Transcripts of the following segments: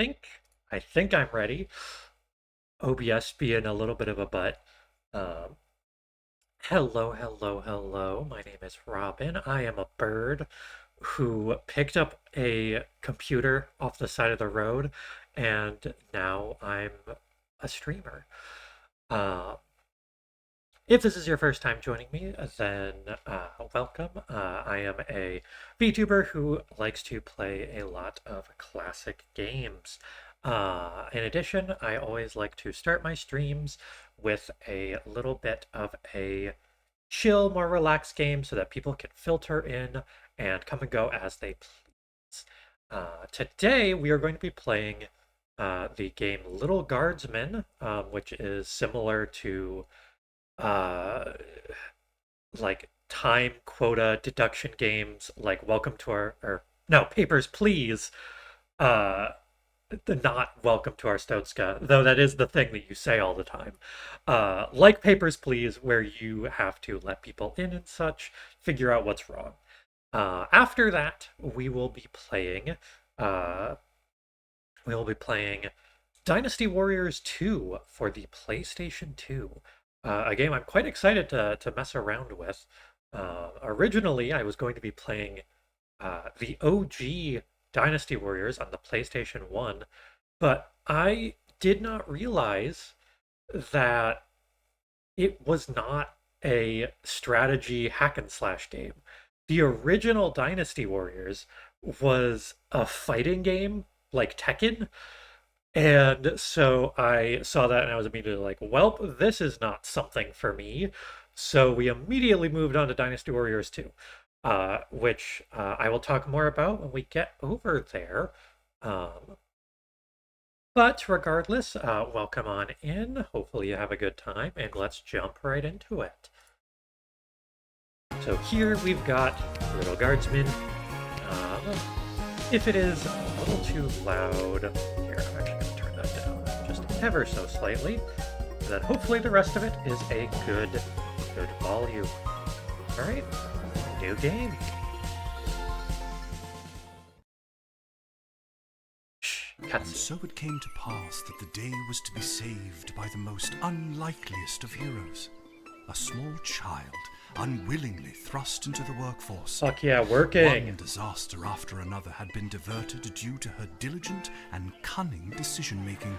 I think I'm ready. OBS being a little bit of a butt. Um, hello. My name is Robin. I am a bird who picked up a computer off the side of the road, and now I'm a streamer. Uh, if this is your first time joining me, then welcome. I am a VTuber who likes to play a lot of classic games. In addition, I always like to start my streams with a little bit of a chill, more relaxed game so that people can filter in and come and go as they please. Today, we are going to be playing the game Little Guardsman, which is similar to uh like time quota deduction games like Welcome to Our or no Papers, Please. The not Welcome to Our Stotska, though that is the thing that you say all the time. Like Papers, Please, where you have to let people in and such, figure out what's wrong. After that, uh we will be playing Dynasty Warriors 2 for the PlayStation 2. A game I'm quite excited to mess around with. Originally, I was going to be playing the OG Dynasty Warriors on the PlayStation 1, but I did not realize that it was not a strategy hack and slash game. The original Dynasty Warriors was a fighting game like Tekken, and so I saw that and I was immediately like, well, this is not something for me. So we immediately moved on to Dynasty Warriors 2, which I will talk more about when we get over there. But regardless, welcome on in. Hopefully you have a good time, and let's jump right into it. So here we've got Little Guardsman. If it is a little too loud, here, I'm actually going to turn that down just ever so slightly. And then hopefully the rest of it is a good volume. All right, new game. Shh, And so it came to pass that the day was to be saved by the most unlikeliest of heroes, a small child unwillingly thrust into the workforce. Fuck yeah, working. One disaster after another had been diverted due to her diligent and cunning decision-making.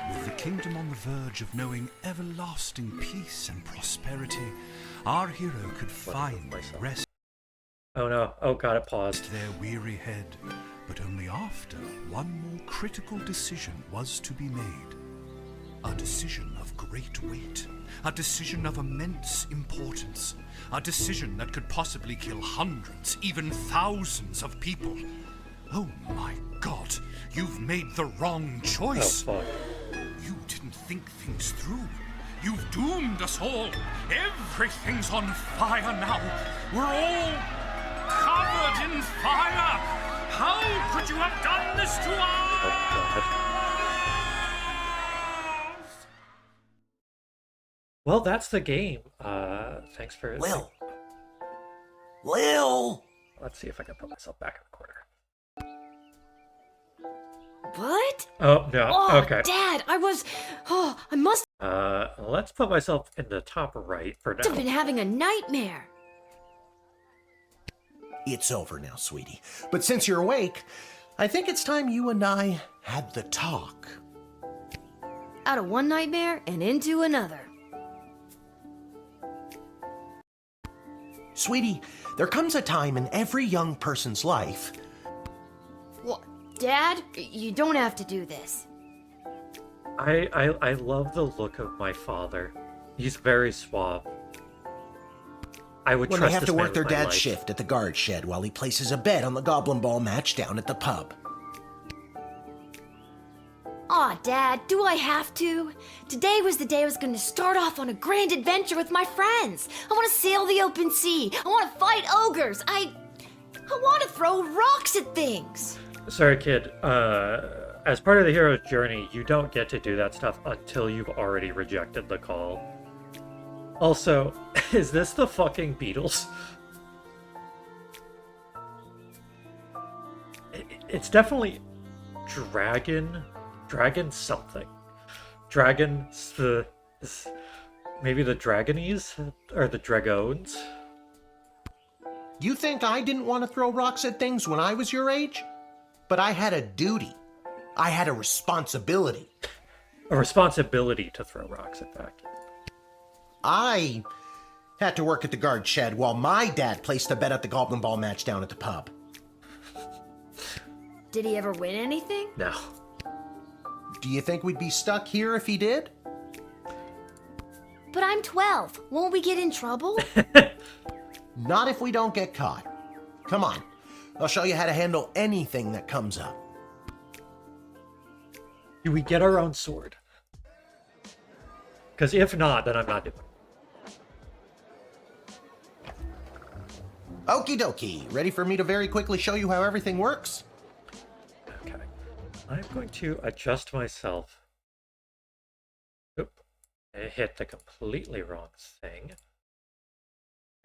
With the kingdom on the verge of knowing everlasting peace and prosperity, our hero could find rest. Oh no, oh god, it paused. Their weary head, but only after one more critical decision was to be made. A decision of great weight, a decision of immense importance, a decision that could possibly kill hundreds, even thousands of people. Oh my God, you've made the wrong choice. Oh fuck. You didn't think things through. You've doomed us all. Everything's on fire now. We're all covered in fire. How could you have done this to us? Oh god. Well, that's the game. Thanks for... Lil! Lil! Let's see if I can put myself back in the corner. What? Oh, no. Oh, Okay. Dad, I must Let's put myself in the top right for have been now. having a nightmare. It's over now, sweetie. But since you're awake, I think it's time you and I had the talk. Out of one nightmare and into another. Sweetie, there comes a time in every young person's life. What? Dad, you don't have to do this. I love the look of my father. He's very suave. I would When trust they have this to man work their with my dad's life. shift at the guard shed while he places a bet on the Goblin Ball match down at the pub. Aw, Dad, do I have to? Today was the day I was going to start off on a grand adventure with my friends. I want to sail the open sea. I want to fight ogres. I want to throw rocks at things. Sorry, kid. As part of the hero's journey, you don't get to do that stuff until you've already rejected the call. Also, is this the fucking Beatles? It's definitely dragon something. Dragon, maybe the Dragonese? Or the Dragones? You think I didn't want to throw rocks at things when I was your age? But I had a duty. I had a responsibility. A responsibility to throw rocks at vacuum. I had to work at the guard shed while my dad placed a bet at the Goblin Ball match down at the pub. Did he ever win anything? No. Do you think we'd be stuck here if he did? But I'm 12. Won't we get in trouble? Not if we don't get caught. Come on. I'll show you how to handle anything that comes up. Do we get our own sword? Because if not, then I'm not doing it. Okie dokie. Ready for me to very quickly show you how everything works? Okay. I'm going to adjust myself. Oop. I hit the completely wrong thing.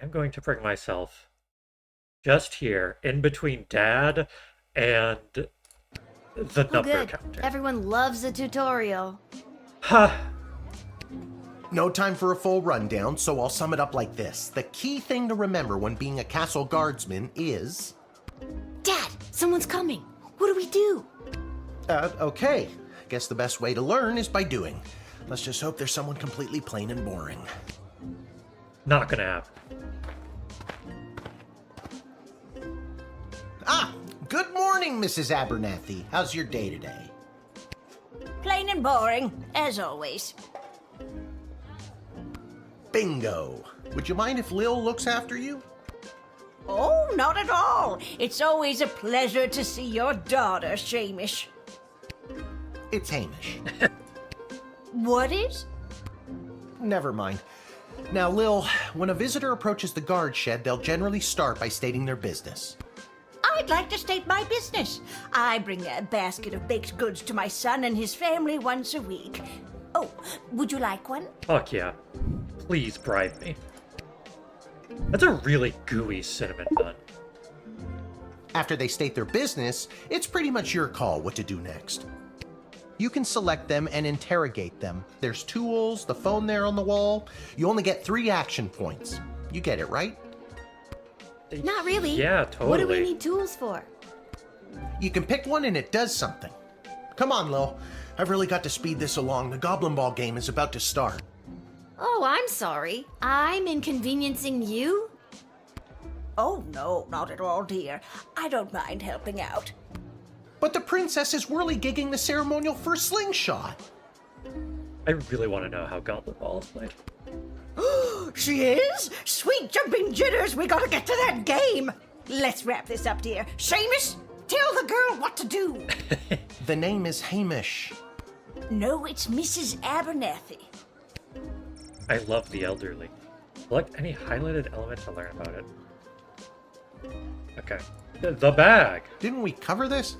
I'm going to bring myself just here, in between Dad and the number Good. counter. Everyone loves a tutorial. Ha! No time for a full rundown, so I'll sum it up like this. The key thing to remember when being a castle guardsman is... Dad, someone's coming. What do we do? Okay. Guess the best way to learn is by doing. Let's just hope there's someone completely plain and boring. Not gonna happen. Ah! Good morning, Mrs. Abernathy. How's your day today? Plain and boring, as always. Bingo. Would you mind if Lil looks after you? Oh, not at all. It's always a pleasure to see your daughter, Shamish. It's Hamish. What is? Never mind. Now, Lil, when a visitor approaches the guard shed, they'll generally start by stating their business. I'd like to state my business. I bring a basket of baked goods to my son and his family once a week. Oh, would you like one? Fuck yeah. Please bribe me. That's a really gooey cinnamon bun. After they state their business, it's pretty much your call what to do next. You can select them and interrogate them. There's tools, the phone there on the wall. You only get 3 action points. You get it, right? Not really. Yeah, totally. What do we need tools for? You can pick one and it does something. Come on, Lil. I've really got to speed this along. The Goblin Ball game is about to start. Oh, I'm sorry. I'm inconveniencing you? Oh, no, not at all, dear. I don't mind helping out. But the princess is whirly-gigging the ceremonial for slingshot. I really want to know how Goblin Ball is played. She is? Sweet jumping jitters, we gotta get to that game. Let's wrap this up, dear. Seamus, tell the girl what to do. The name is Hamish. No, it's Mrs. Abernathy. I love the elderly. Select any highlighted element to learn about it. Okay. The bag! Didn't we cover this?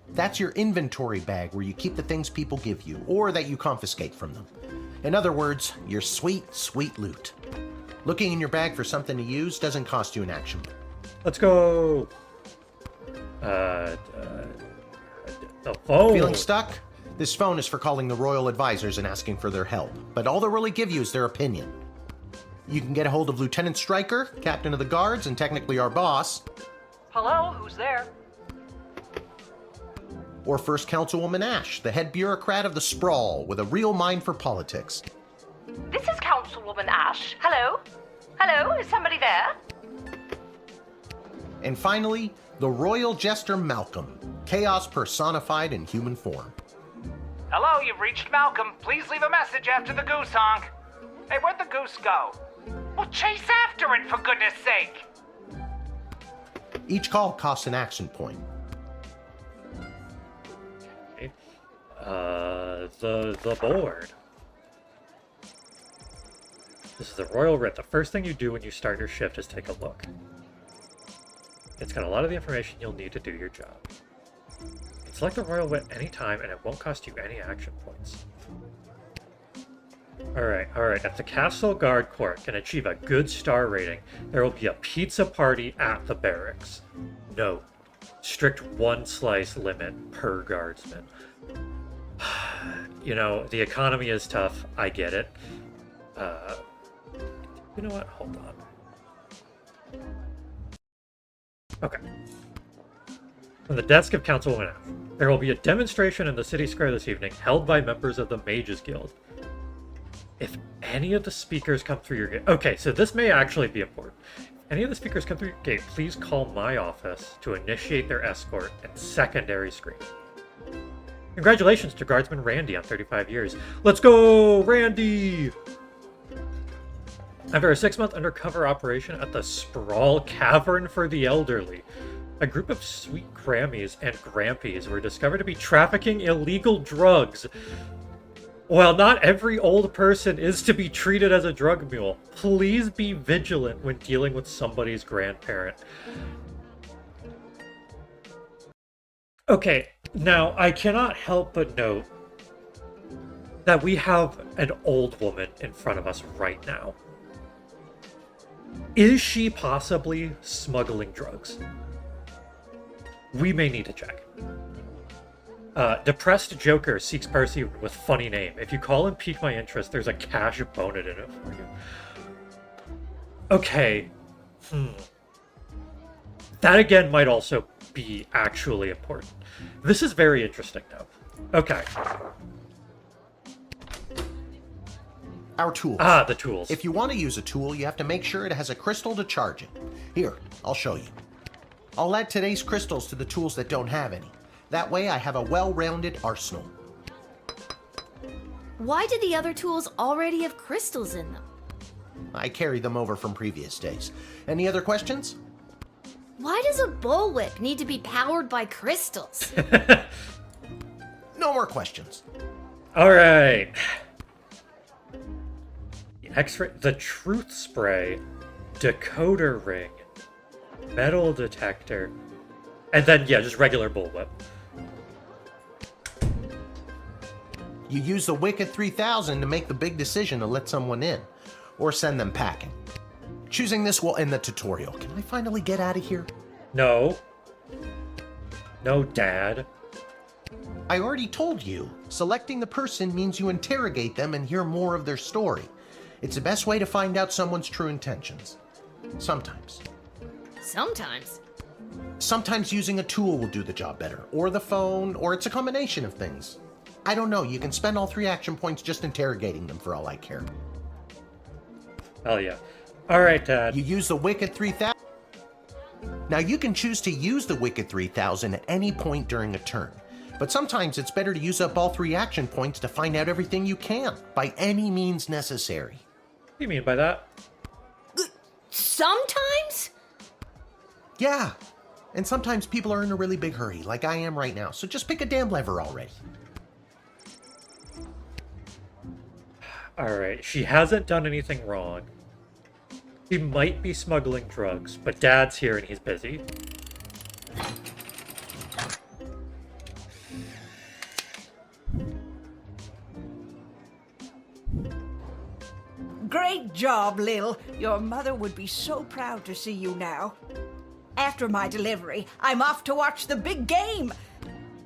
That's your inventory bag where you keep the things people give you, or that you confiscate from them. In other words, your sweet, sweet loot. Looking in your bag for something to use doesn't cost you an action. Let's go! The phone! Feeling stuck? This phone is for calling the royal advisors and asking for their help, but all they'll really give you is their opinion. You can get a hold of Lieutenant Stryker, captain of the guards, and technically our boss. Hello, who's there? Or First Councilwoman Ash, the head bureaucrat of the Sprawl, with a real mind for politics. This is Councilwoman Ash. Hello? Hello, is somebody there? And finally, the royal jester Malcolm, chaos personified in human form. Hello, you've reached Malcolm. Please leave a message after the goose honk. Hey, where'd the goose go? Well, chase after it, for goodness sake! Each call costs an action point. Okay. The board. This is the Royal Writ. The first thing you do when you start your shift is take a look. It's got a lot of the information you'll need to do your job. You can select the Royal Writ anytime and it won't cost you any action points. Alright. If the Castle Guard Court can achieve a good star rating, there will be a pizza party at the barracks. No. strict one slice limit per guardsman. You know, the economy is tough. I get it. You know what? Hold on. Okay. From the desk of Councilwoman F. There will be a demonstration in the city square this evening held by members of the Mages Guild. If any of the speakers come through your gate... Okay, so this may actually be important. If any of the speakers come through your gate, please call my office to initiate their escort and secondary screening. Congratulations to Guardsman Randy on 35 years. Let's go, Randy! After a 6-month undercover operation at the Sprawl Cavern for the Elderly, a group of sweet Grammies and Grampies were discovered to be trafficking illegal drugs. While not every old person is to be treated as a drug mule, please be vigilant when dealing with somebody's grandparent. Okay, now I cannot help but note that we have an old woman in front of us right now. Is she possibly smuggling drugs? We may need to check. Depressed Joker seeks person with funny name. If you call and pique my interest, there's a cash bonus in it for you. Okay. That again might also be actually important. This is very interesting though. Okay. Our tools. Ah, the tools. If you want to use a tool, you have to make sure it has a crystal to charge it. Here, I'll show you. I'll add today's crystals to the tools that don't have any. That way I have a well-rounded arsenal. Why did the other tools already have crystals in them? I carry them over from previous days. Any other questions? Why does a bullwhip need to be powered by crystals? No more questions. All right. X-ray, the truth spray, decoder ring, metal detector, and then yeah, just regular bullwhip. You use the Wicked 3000 to make the big decision to let someone in, or send them packing. Choosing this will end the tutorial. Can I finally get out of here? No. No, Dad. I already told you. Selecting the person means you interrogate them and hear more of their story. It's the best way to find out someone's true intentions. Sometimes. Sometimes. Sometimes using a tool will do the job better, or the phone, or it's a combination of things. I don't know, you can spend all 3 action points just interrogating them for all I care. Hell yeah. Alright, Dad. You use the Wicked 3000. Now you can choose to use the Wicked 3000 at any point during a turn, but sometimes it's better to use up all 3 action points to find out everything you can, by any means necessary. What do you mean by that? Sometimes? Yeah, and sometimes people are in a really big hurry, like I am right now, so just pick a damn lever already. Alright, she hasn't done anything wrong. She might be smuggling drugs, but Dad's here and he's busy. Great job, Lil. Your mother would be so proud to see you now. After my delivery, I'm off to watch the big game.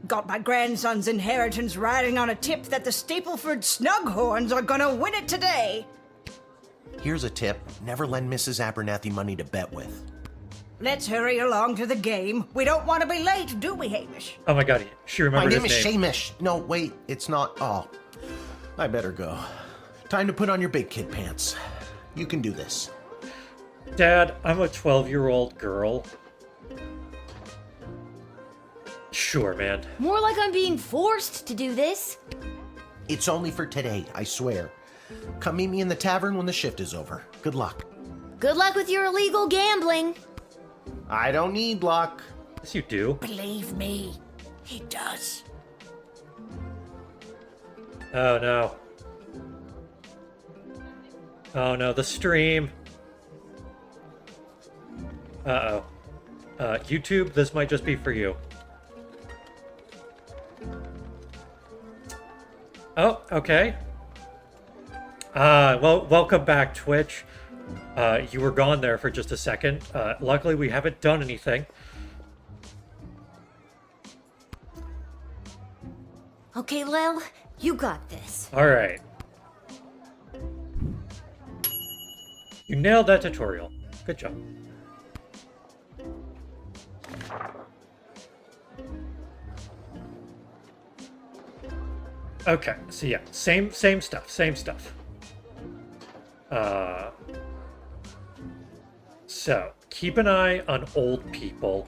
Got my grandson's inheritance riding on a tip that the Stapleford Snughorns are gonna win it today. Here's a tip, never lend Mrs. Abernathy money to bet with. Let's hurry along to the game. We don't want to be late, do we, Hamish? Oh my god, she My remembered name his is name. Shamish. No, wait, it's not. Oh, I better go. Time to put on your big kid pants. You can do this. Dad, I'm a 12-year-old girl. Sure, man. More like I'm being forced to do this. It's only for today, I swear. Come meet me in the tavern when the shift is over. Good luck. Good luck with your illegal gambling. I don't need luck. Yes, you do. Believe me, he does. Oh no. Oh no, the stream. Uh-oh. YouTube, this might just be for you. Oh, okay. Well, welcome back, Twitch. You were gone there for just a second. Luckily, we haven't done anything. Okay, Lil, you got this. All right. You nailed that tutorial. Good job. Okay, so yeah, same stuff. So keep an eye on old people.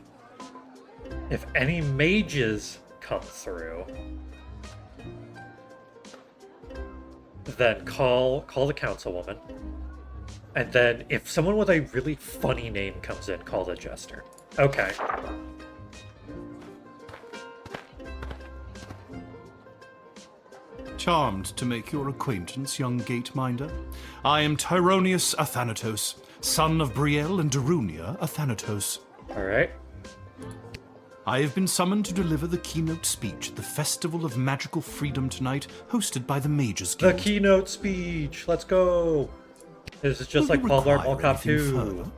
If any mages come through, then call the councilwoman. And then if someone with a really funny name comes in, call the jester. Okay. Charmed to make your acquaintance, young gate-minder. I am Tyronius Athanatos, son of Brielle and Darunia Athanatos. All right. I have been summoned to deliver the keynote speech at the Festival of Magical Freedom tonight, hosted by the Mages The Guild. keynote speech. Let's go. This is just Will like you Paul Blart require Mall Cop anything 2.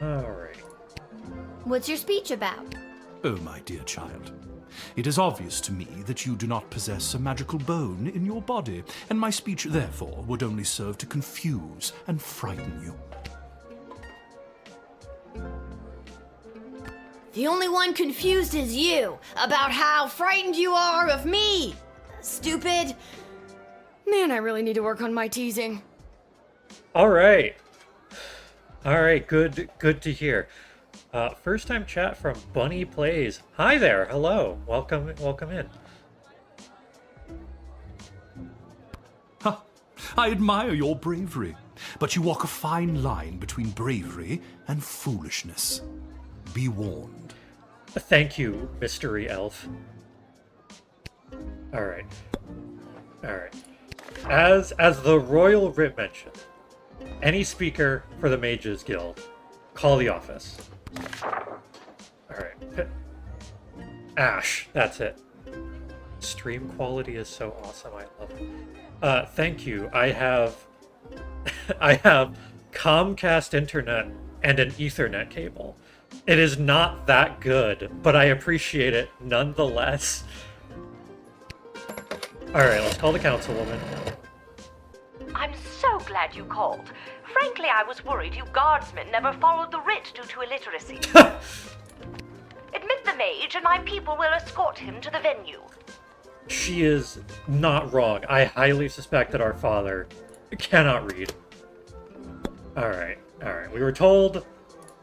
further? All right. What's your speech about? Oh, my dear child. It is obvious to me that you do not possess a magical bone in your body, and my speech, therefore, would only serve to confuse and frighten you. The only one confused is you about how frightened you are of me. Stupid. Man, I really need to work on my teasing. All right. All right. Good to hear. First time chat from Bunny Plays. Hi there. Hello. Welcome in. Ha! I admire your bravery, but you walk a fine line between bravery and foolishness. Be warned. Thank you, Mystery Elf. All right. As the Royal Writ mentioned, any speaker for the Mages Guild, call the office. All right. Ash, that's it. Stream quality is so awesome. I love it. Thank you. I have Comcast internet and an Ethernet cable. It is not that good, but I appreciate it nonetheless. All right, let's call the councilwoman. I'm so glad you called. Frankly, I was worried you guardsmen never followed the writ due to illiteracy. Admit the mage, and my people will escort him to the venue. She is not wrong. I highly suspect that our father cannot read. All right. We were told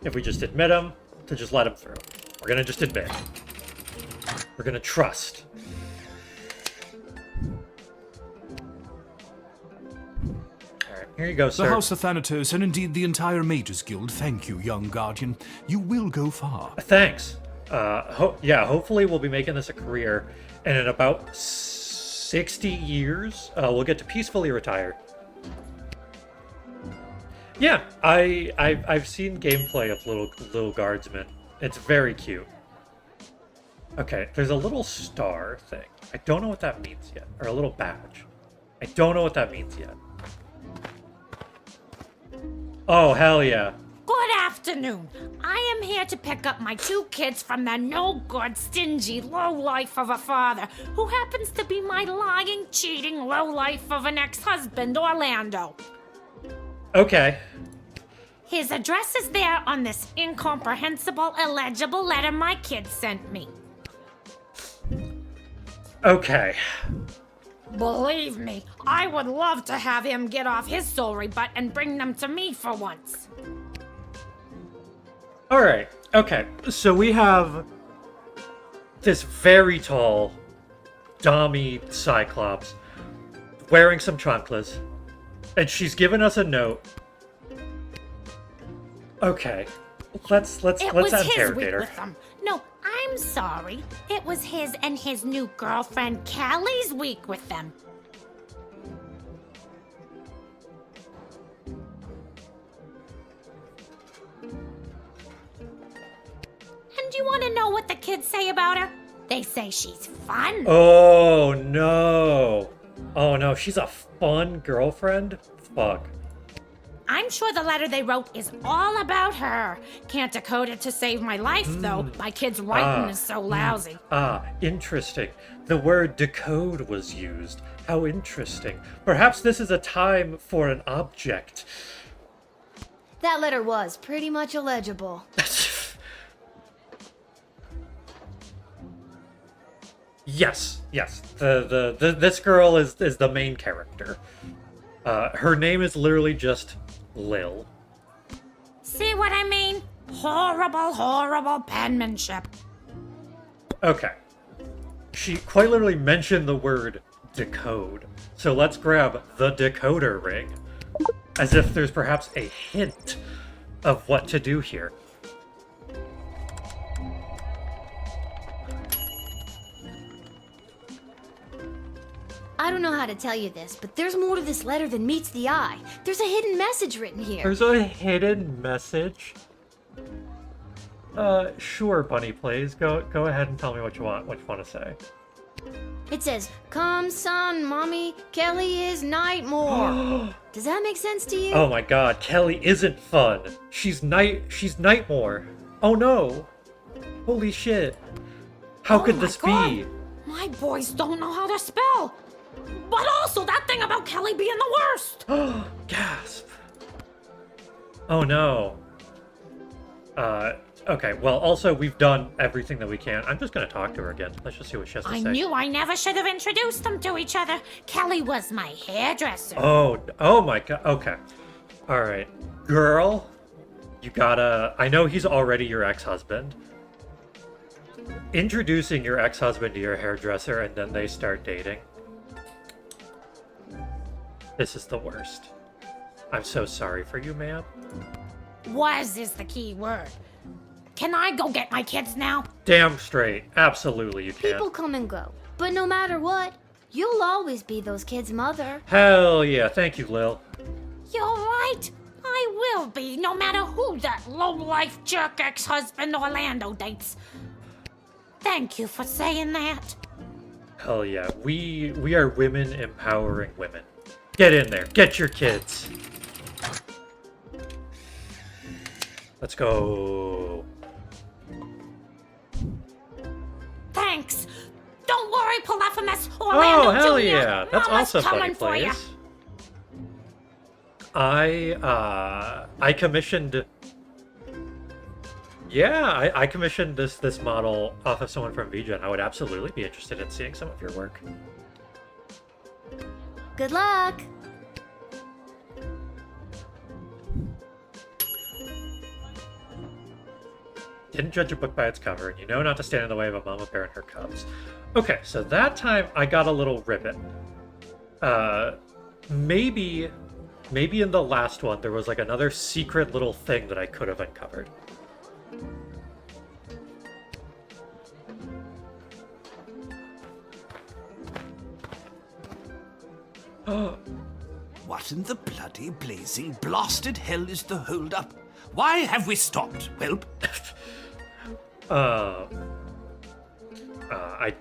if we just admit him, to just let him through. We're gonna just admit. We're gonna trust. Alright, here you go, sir. The House of Thanatos, and indeed the entire Mages Guild, thank you, young guardian. You will go far. Thanks. Hopefully we'll be making this a career, and in about 60 years, we'll get to peacefully retire. Yeah, I've seen gameplay of Lil Guardsman. It's very cute. Okay, there's a little star thing. I don't know what that means yet. Or a little badge. I don't know what that means yet. Oh, hell yeah. Good afternoon. I am here to pick up my two kids from the no-good, stingy lowlife of a father who happens to be my lying, cheating lowlife of an ex-husband, Orlando. Okay. His address is there on this incomprehensible, illegible letter my kid sent me. Okay. Believe me, I would love to have him get off his sorry butt and bring them to me for once. Alright. Okay. So we have this very tall, Dami Cyclops wearing some chanclas. And she's given us a note. Okay, let's interrogate her. With them. No, I'm sorry. It was his and his new girlfriend Callie's week with them. And you want to know what the kids say about her? They say she's fun. Oh no, she's a fun girlfriend. Fuck. I'm sure the letter they wrote is all about her. Can't decode it to save my life, though. My kid's writing is so lousy. Interesting. The word decode was used. How interesting. Perhaps this is a time for an object. That letter was pretty much illegible. Yes. This girl is the main character. Her name is literally just Lil. See what I mean? Horrible penmanship. Okay. She quite literally mentioned the word decode. So let's grab the decoder ring. As if there's perhaps a hint of what to do here. I don't know how to tell you this, but there's more to this letter than meets the eye. There's a hidden message written here. There's a hidden message? Sure, Bunny Plays. Go ahead and tell me what you want to say. It says, "Come, son, mommy, Kelly is Nightmore." Does that make sense to you? Oh my god, Kelly isn't fun. She's Nightmore. Oh no. Holy shit. How could this be? My boys don't know how to spell. But also that thing about Kelly being the worst. Gasp. Oh no. Okay, well, also, we've done everything that we can. I'm just gonna talk to her again. Let's just see what she has to say. I knew I never should have introduced them to each other. Kelly was my hairdresser. Oh my god. Okay. Alright. Girl, you gotta... I know he's already your ex-husband. Introducing your ex-husband to your hairdresser and then they start dating. This is the worst. I'm so sorry for you, ma'am. Was is the key word. Can I go get my kids now? Damn straight. Absolutely, you can. People come and go, but no matter what, you'll always be those kids' mother. Hell yeah. Thank you, Lil. You're right. I will be, no matter who that low-life jerk ex-husband Orlando dates. Thank you for saying that. Hell yeah. We are women empowering women. Get in there. Get your kids. Let's go. Thanks. Don't worry, Polyphemus. Orlando Oh, hell Jr. yeah. That's Mama's awesome, Bunny coming for ya. Plays. I commissioned... Yeah, I commissioned this model off of someone from VGen. I would absolutely be interested in seeing some of your work. Good luck. Didn't judge a book by its cover, and you know not to stand in the way of a mama bear and her cubs. Okay, so that time I got a little ribbon. Maybe in the last one there was like another secret little thing that I could have uncovered. What in the bloody blazing blasted hell is the hold-up? Why have we stopped, Whelp?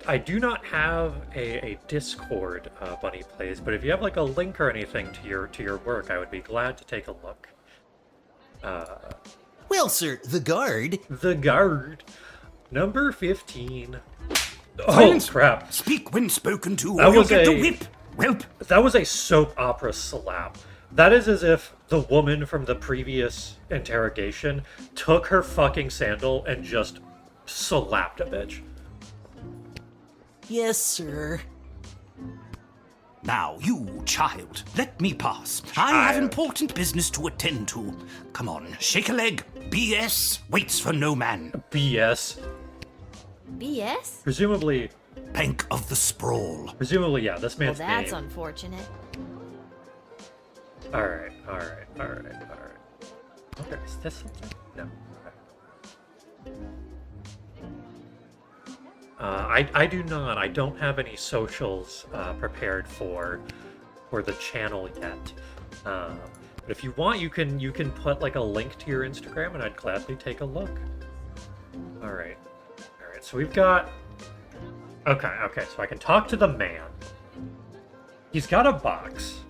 I do not have a Discord, Bunny Plays, but if you have like a link or anything to your work, I would be glad to take a look. Well, sir, the guard. The Guard, number 15. Silence. Oh crap! Speak when spoken to, That or you'll was get the a- whip, Whelp. That was a soap opera slap. That is as if the woman from the previous interrogation took her fucking sandal and just slapped a bitch. Yes, sir. Now, you, child, let me pass. I have important business to attend to. Come on, shake a leg. BS waits for no man. BS. BS? Presumably, Bank of the Sprawl. yeah, this Well, man's that's name. unfortunate. Alright. Okay, is this something? No. Okay. I don't have any socials prepared for the channel yet. But if you want, you can put like a link to your Instagram, and I'd gladly take a look. All right. So we've got. Okay. So I can talk to the man. He's got a box.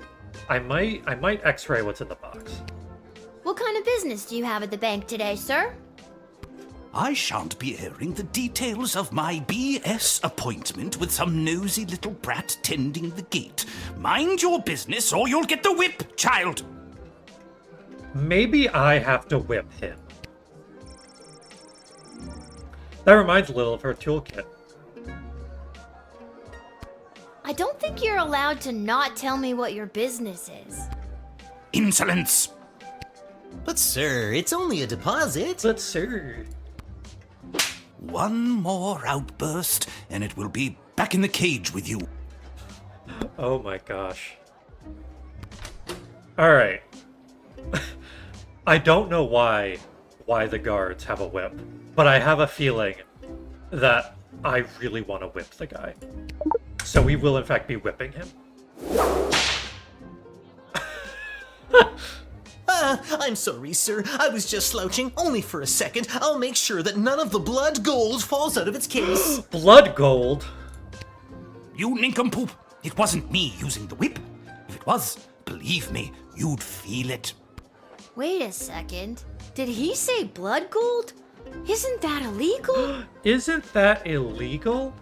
I might X-ray what's in the box. What kind of business do you have at the bank today, sir? I shan't be airing the details of my BS appointment with some nosy little brat tending the gate. Mind your business or you'll get the whip, child! Maybe I have to whip him. That reminds Lil of her toolkit. I don't think you're allowed to not tell me what your business is. Insolence! But sir, it's only a deposit. But sir... One more outburst, and it will be back in the cage with you. Oh my gosh. Alright. I don't know why the guards have a whip, but I have a feeling that I really want to whip the guy. So we will in fact be whipping him. I'm sorry, sir. I was just slouching, only for a second. I'll make sure that none of the blood gold falls out of its case. Blood gold? You nincompoop! It wasn't me using the whip. If it was, believe me, you'd feel it. Wait a second. Did he say blood gold? Isn't that illegal? Isn't that illegal?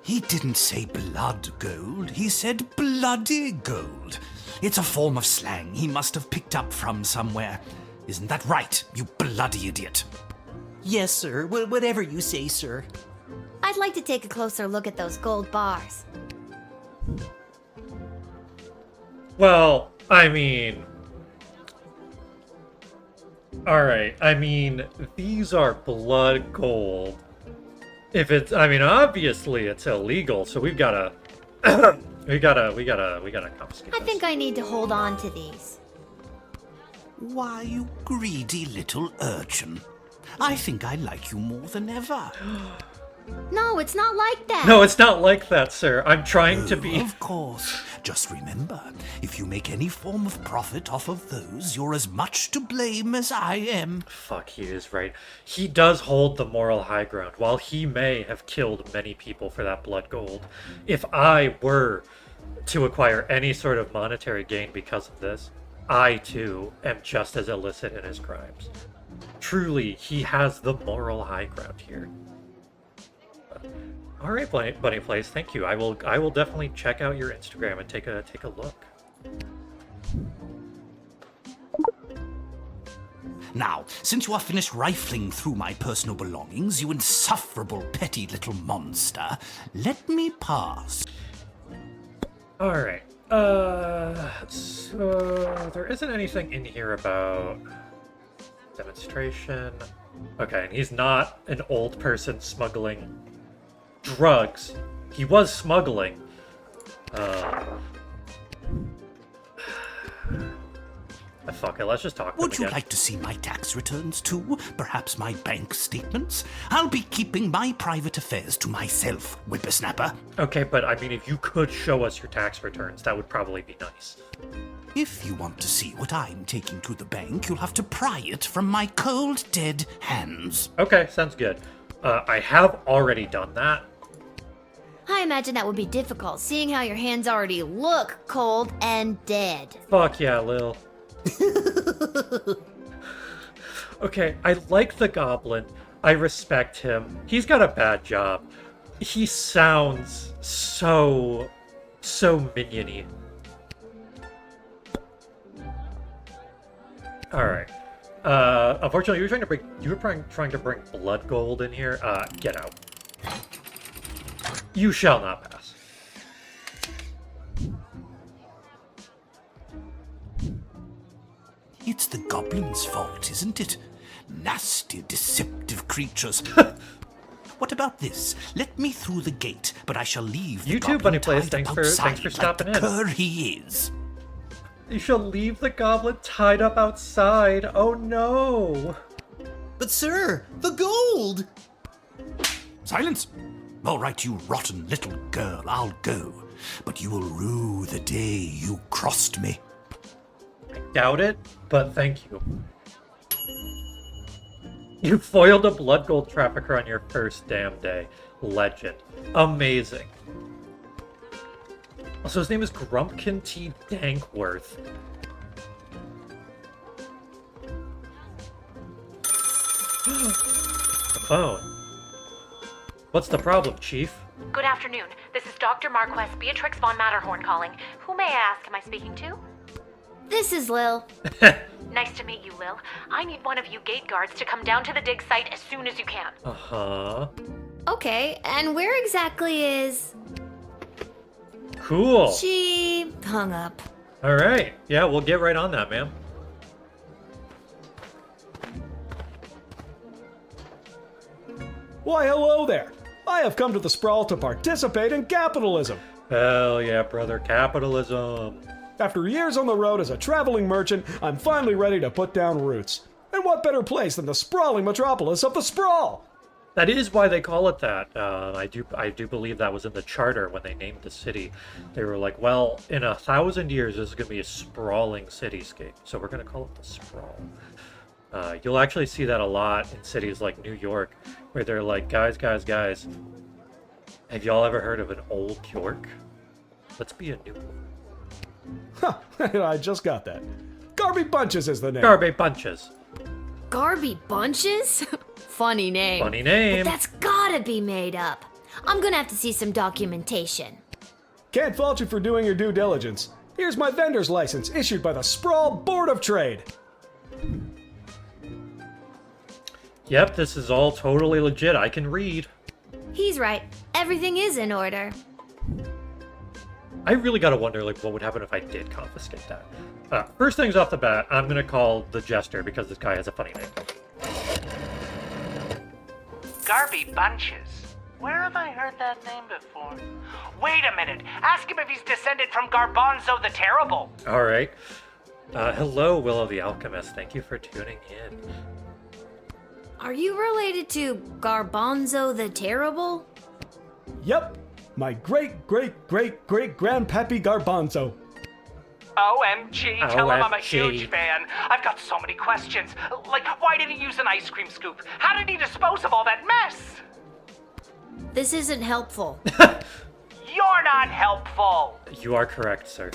He didn't say blood gold, he said bloody gold. It's a form of slang he must have picked up from somewhere. Isn't that right, you bloody idiot? Yes, sir. Whatever you say, sir. I'd like to take a closer look at those gold bars. Well, I mean... Alright, I mean, these are blood gold. If it's, I mean, obviously it's illegal, so we've gotta... we gotta confiscate I this. think I need to hold on to these. Why, you greedy little urchin. I think I like you more than ever. No, it's not like that. No, it's not like that, sir. I'm trying to be... Of course. Just remember, if you make any form of profit off of those, you're as much to blame as I am. Fuck, he is right. He does hold the moral high ground. While he may have killed many people for that blood gold, if I were to acquire any sort of monetary gain because of this, I too am just as illicit in his crimes. Truly, he has the moral high ground here. All right, Bunny Place, thank you. I will definitely check out your Instagram and take a look. Now, since you are finished rifling through my personal belongings, you insufferable petty little monster, let me pass. All right. So there isn't anything in here about demonstration. Okay, and he's not an old person smuggling drugs. He was smuggling. Fuck it, let's just talk to him Would you again. like to see my tax returns too? Perhaps my bank statements? I'll be keeping my private affairs to myself, whippersnapper. Okay, but I mean, if you could show us your tax returns, that would probably be nice. If you want to see what I'm taking to the bank, you'll have to pry it from my cold, dead hands. Okay, sounds good. I have already done that. I imagine that would be difficult, seeing how your hands already look cold and dead. Fuck yeah, Lil. Okay, I like the goblin. I respect him. He's got a bad job. He sounds so minion-y. Alright. Unfortunately, you were trying to bring blood gold in here. Get out. You shall not pass. It's the goblin's fault, isn't it? Nasty, deceptive creatures. What about this? Let me through the gate, but I shall leave the You too, goblin Bunny Plays. tied Thanks up for outside stopping like the in. cur he is. You shall leave the goblin tied up outside. Oh no! But sir, the gold! Silence! All right, you rotten little girl, I'll go. But you will rue the day you crossed me. Doubt it, but thank you. You foiled a blood gold trafficker on your first damn day. Legend. Amazing. Also, his name is Grumpkin T. Dankworth. The phone. What's the problem, Chief? Good afternoon. This is Dr. Marquess Beatrix von Matterhorn calling. Who may I ask am I speaking to? This is Lil. Nice to meet you, Lil. I need one of you gate guards to come down to the dig site as soon as you can. Uh-huh. Okay, and where exactly is... Cool. She hung up. All right. Yeah, we'll get right on that, ma'am. Why, hello there. I have come to the Sprawl to participate in capitalism. Hell yeah, brother. Capitalism. After years on the road as a traveling merchant, I'm finally ready to put down roots. And what better place than the sprawling metropolis of the Sprawl? That is why they call it that. I do believe that was in the charter when they named the city. They were like, well, in 1,000 years, this is going to be a sprawling cityscape. So we're going to call it the Sprawl. You'll actually see that a lot in cities like New York, where they're like, guys, have y'all ever heard of an old York? Let's be a new one. Huh, I just got that. Garby Bunches is the name. Garby Bunches. Garby Bunches? Funny name. Funny name. But that's gotta be made up. I'm gonna have to see some documentation. Can't fault you for doing your due diligence. Here's my vendor's license, issued by the Sprawl Board of Trade. Yep, this is all totally legit. I can read. He's right. Everything is in order. I really gotta wonder, like, what would happen if I did confiscate that. First things off the bat, I'm gonna call the Jester because this guy has a funny name. Garby Bunches. Where have I heard that name before? Wait a minute. Ask him if he's descended from Garbanzo the Terrible. All right. Hello, Willow the Alchemist. Thank you for tuning in. Are you related to Garbanzo the Terrible? Yep, my great-great-great-great-grandpappy Garbanzo. OMG, tell him I'm a OMG. huge fan. I've got so many questions. Like, why did he use an ice cream scoop? How did he dispose of all that mess? This isn't helpful. You're not helpful. You are correct, sir.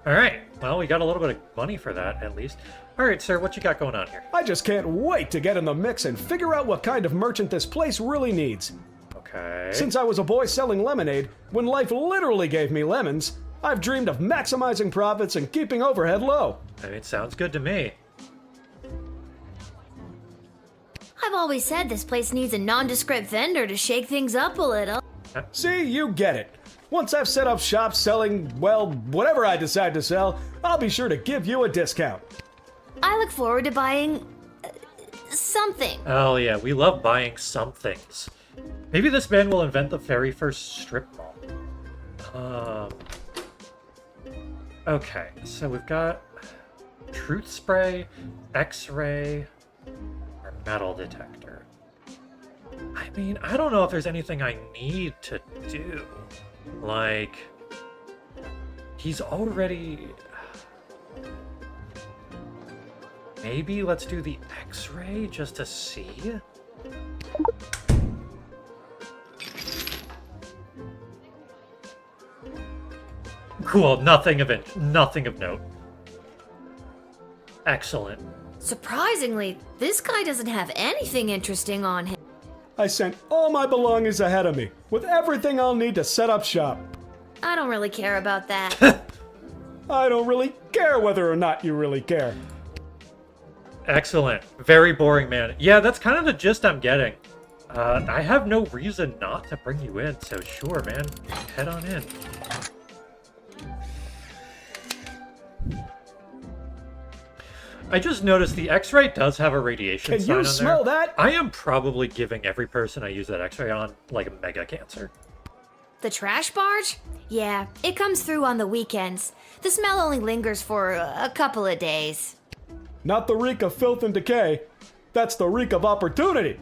All right. Well, we got a little bit of money for that, at least. All right, sir, what you got going on here? I just can't wait to get in the mix and figure out what kind of merchant this place really needs. Okay. Since I was a boy selling lemonade, when life literally gave me lemons, I've dreamed of maximizing profits and keeping overhead low. I mean, sounds good to me. I've always said this place needs a nondescript vendor to shake things up a little. See, you get it. Once I've set up shop selling, well, whatever I decide to sell, I'll be sure to give you a discount. I look forward to buying... something. Oh, yeah, we love buying some things. Maybe this man will invent the very first strip mall. Okay, so we've got truth spray, x-ray, or metal detector. I mean, I don't know if there's anything I need to do. Like, he's already... Maybe let's do the x-ray just to see? Cool, nothing of note. Excellent. Surprisingly, this guy doesn't have anything interesting on him. I sent all my belongings ahead of me, with everything I'll need to set up shop. I don't really care about that. I don't really care whether or not you really care. Excellent. Very boring, man. Yeah, that's kind of the gist I'm getting. I have no reason not to bring you in, so sure, man. Head on in. I just noticed the X-ray does have a radiation Can sign you on smell there. that? I am probably giving every person I use that X-ray on, like, a mega cancer. The trash barge? Yeah, it comes through on the weekends. The smell only lingers for a couple of days. Not the reek of filth and decay. That's the reek of opportunity.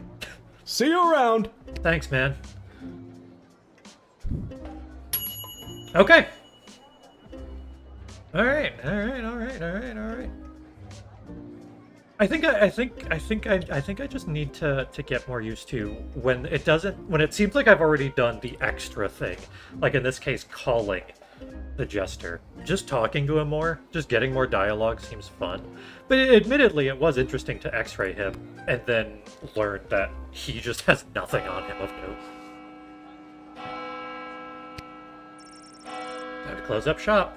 See you around. Thanks, man. Okay. All right. I think I just need to get more used to when it seems like I've already done the extra thing, like in this case calling the Jester. Just talking to him more, just getting more dialogue seems fun. But admittedly, it was interesting to x-ray him and then learn that he just has nothing on him of note. Time to close up shop.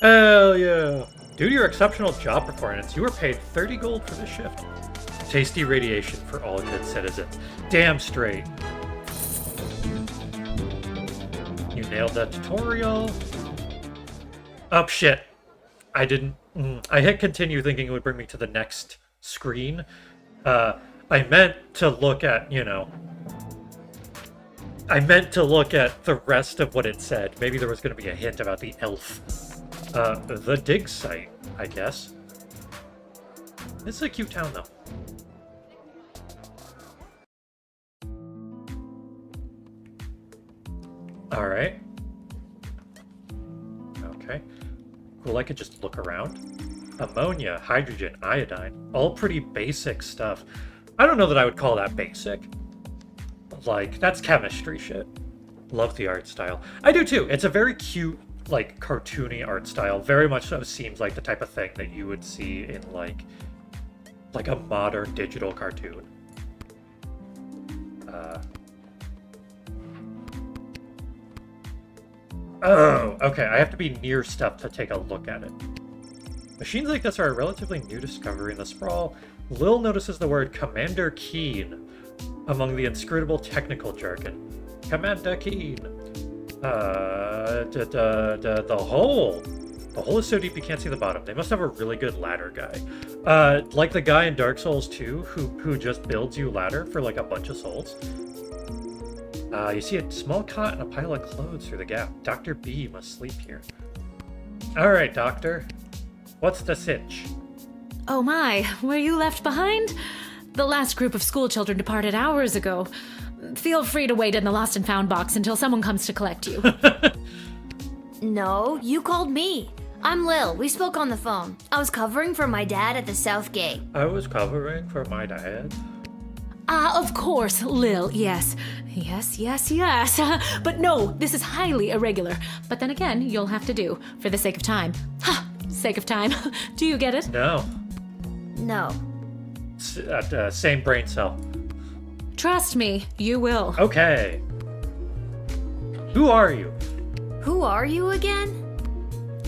Hell yeah! Due to your exceptional job performance, you were paid 30 gold for this shift. Tasty radiation for all good citizens. Damn straight. You nailed that tutorial. Oh shit. I didn't... I hit continue thinking it would bring me to the next screen. I meant to look at, I meant to look at the rest of what it said. Maybe there was going to be a hint about the elf. The dig site, I guess. This is a cute town, though. Alright. Okay. Cool, I could just look around. Ammonia, hydrogen, iodine. All pretty basic stuff. I don't know that I would call that basic. Like, that's chemistry shit. Love the art style. I do too. It's a very cute, like, cartoony art style. Very much so seems like the type of thing that you would see in, like a modern digital cartoon. Oh, okay. I have to be near stuff to take a look at it. Machines like this are a relatively new discovery in the sprawl. Lil notices the word Commander Keen among the inscrutable technical jargon. Commander Keen. The hole. The hole is so deep you can't see the bottom. They must have a really good ladder guy. Like the guy in Dark Souls 2 who just builds you ladder for like a bunch of souls. You see a small cot and a pile of clothes through the gap. Dr. B must sleep here. Alright, Doctor. What's the sitch? Oh my, were you left behind? The last group of school children departed hours ago. Feel free to wait in the lost and found box until someone comes to collect you. No, you called me. I'm Lil. We spoke on the phone. I was covering for my dad at the South Gate. I was covering for my dad. Of course, Lil, yes. Yes. But no, this is highly irregular. But then again, you'll have to do, for the sake of time. Sake of time. Do you get it? No. No. Same brain cell. Trust me, you will. Okay. Who are you? Who are you again?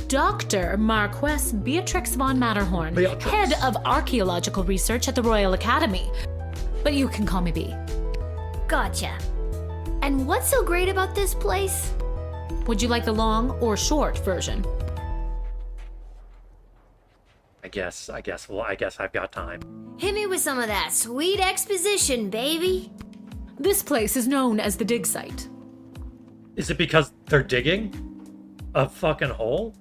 Dr. Marquess Beatrix von Matterhorn, head of archaeological research at the Royal Academy. But you can call me B. Gotcha. And what's so great about this place? Would you like the long or short version? I guess I've got time. Hit me with some of that sweet exposition, baby. This place is known as the dig site. Is it because they're digging a fucking hole?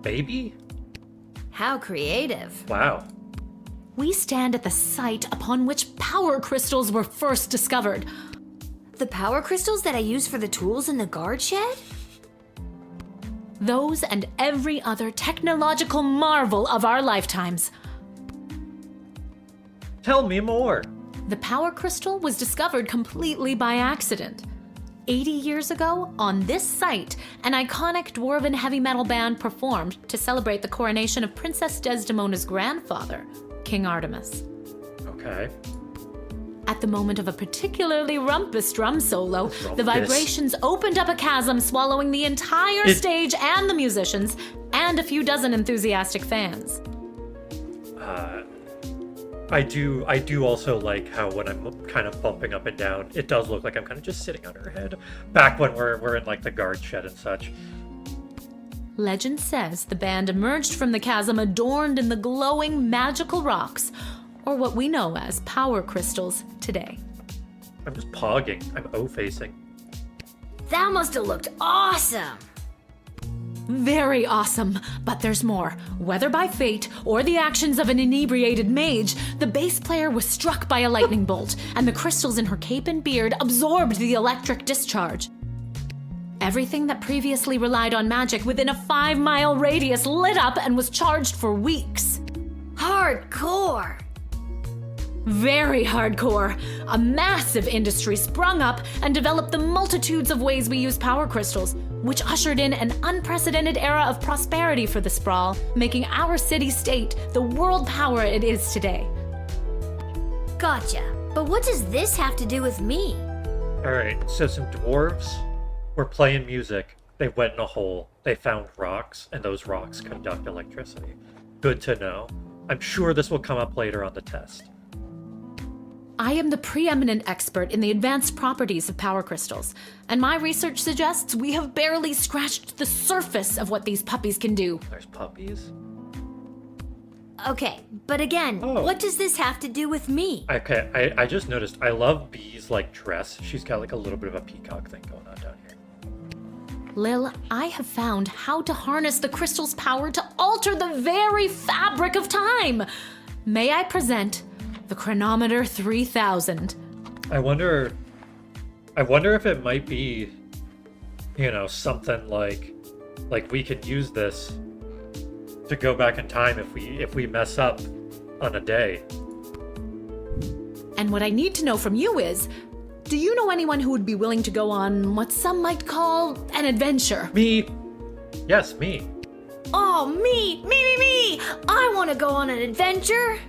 Baby? How creative. Wow. We stand at the site upon which power crystals were first discovered. The power crystals that I use for the tools in the guard shed? Those and every other technological marvel of our lifetimes. Tell me more. The power crystal was discovered completely by accident. 80 years ago, on this site, an iconic dwarven heavy metal band performed to celebrate the coronation of Princess Desdemona's grandfather, King Artemis. Okay. At the moment of a particularly rumpus drum solo, the vibrations opened up a chasm, swallowing the entire stage and the musicians, and a few dozen enthusiastic fans. I do also like how when I'm kind of bumping up and down, it does look like I'm kind of just sitting on her head. Back when we're in like the guard shed and such. Legend says the band emerged from the chasm adorned in the glowing magical rocks, or what we know as power crystals today. I'm just pogging. I'm O-facing. That must have looked awesome. Very awesome, but there's more. Whether by fate or the actions of an inebriated mage, the bass player was struck by a lightning bolt, and the crystals in her cape and beard absorbed the electric discharge. Everything that previously relied on magic within a 5-mile radius lit up and was charged for weeks. Hardcore. Very hardcore. A massive industry sprung up and developed the multitudes of ways we use power crystals, which ushered in an unprecedented era of prosperity for the Sprawl, making our city-state the world power it is today. Gotcha. But what does this have to do with me? Alright, so some dwarves were playing music. They went in a hole. They found rocks, and those rocks conduct electricity. Good to know. I'm sure this will come up later on the test. I am the preeminent expert in the advanced properties of power crystals, and my research suggests we have barely scratched the surface of what these puppies can do. There's puppies? Okay, but again, what does this have to do with me? Okay, I just noticed. I love Bee's, like, dress. She's got, like, a little bit of a peacock thing going on down here. Lil, I have found how to harness the crystal's power to alter the very fabric of time. May I present the Chronometer 3000? I wonder if it might be, you know, something like we could use this to go back in time if we mess up on a day. And what I need to know from you is, do you know anyone who would be willing to go on what some might call an adventure? Me. Yes, me. Oh, me! I want to go on an adventure!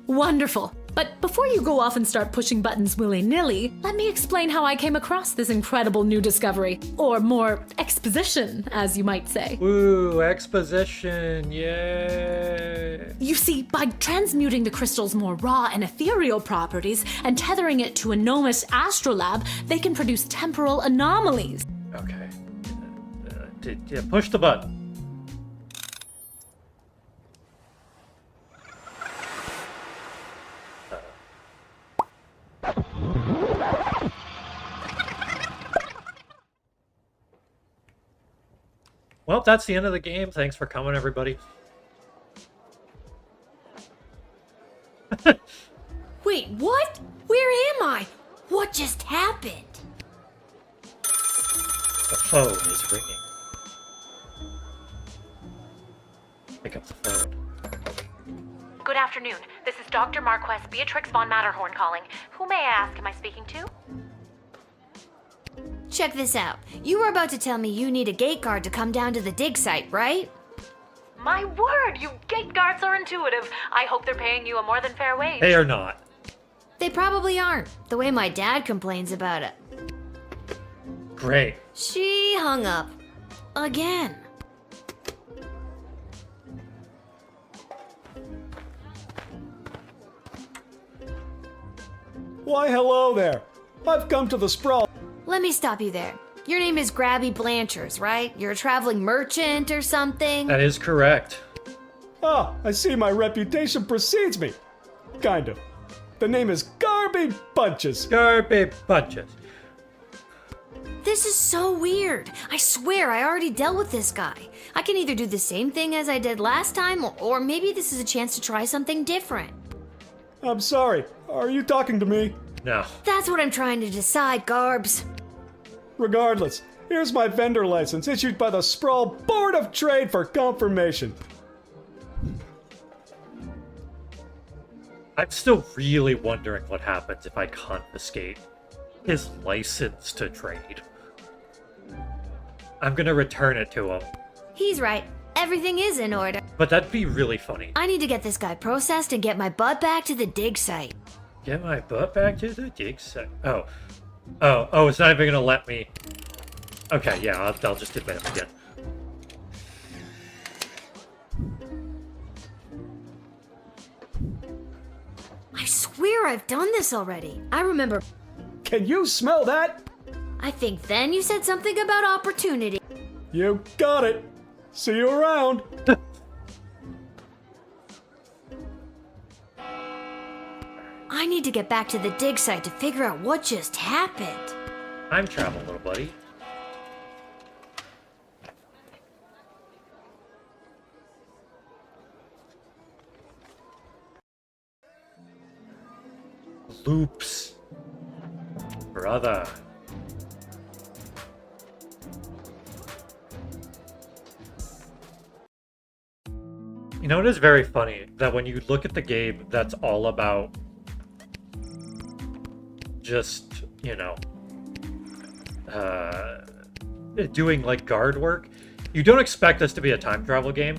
Wonderful. But before you go off and start pushing buttons willy-nilly, let me explain how I came across this incredible new discovery. Or more, exposition, as you might say. Woo, exposition, yay! You see, by transmuting the crystal's more raw and ethereal properties and tethering it to a gnomish astrolabe, they can produce temporal anomalies. Okay. Push the button. Well, that's the end of the game. Thanks for coming, everybody. Wait, what? Where am I? What just happened? The phone is ringing. Pick up the phone. Good afternoon. This is Dr. Marquess Beatrix von Matterhorn calling. Who may I ask am I speaking to? Check this out. You were about to tell me you need a gate guard to come down to the dig site, right? My word, you gate guards are intuitive. I hope they're paying you a more than fair wage. They are not. They probably aren't, the way my dad complains about it. Great. She hung up. Again. Why, hello there. I've come to the Sprawl. Let me stop you there. Your name is Grabby Blanchers, right? You're a traveling merchant or something? That is correct. Ah, I see my reputation precedes me. Kind of. The name is Garby Bunches. Garby Bunches. This is so weird. I swear I already dealt with this guy. I can either do the same thing as I did last time, or maybe this is a chance to try something different. I'm sorry. Are you talking to me? No. That's what I'm trying to decide, Garbs. Regardless, here's my vendor license issued by the Sprawl Board of Trade for confirmation. I'm still really wondering what happens if I confiscate his license to trade. I'm gonna return it to him. He's right. Everything is in order. But that'd be really funny. I need to get this guy processed and get my butt back to the dig site. Get my butt back to the dig site. Oh, it's not even gonna let me. Okay, yeah, I'll just admit him again. I swear I've done this already. I remember. Can you smell that? I think then you said something about opportunity. You got it. See you around. I need to get back to the dig site to figure out what just happened. Time travel, little buddy. Loops. Brother. You know, it is very funny that when you look at the game that's all about just, you know, doing like guard work, you don't expect this to be a time travel game.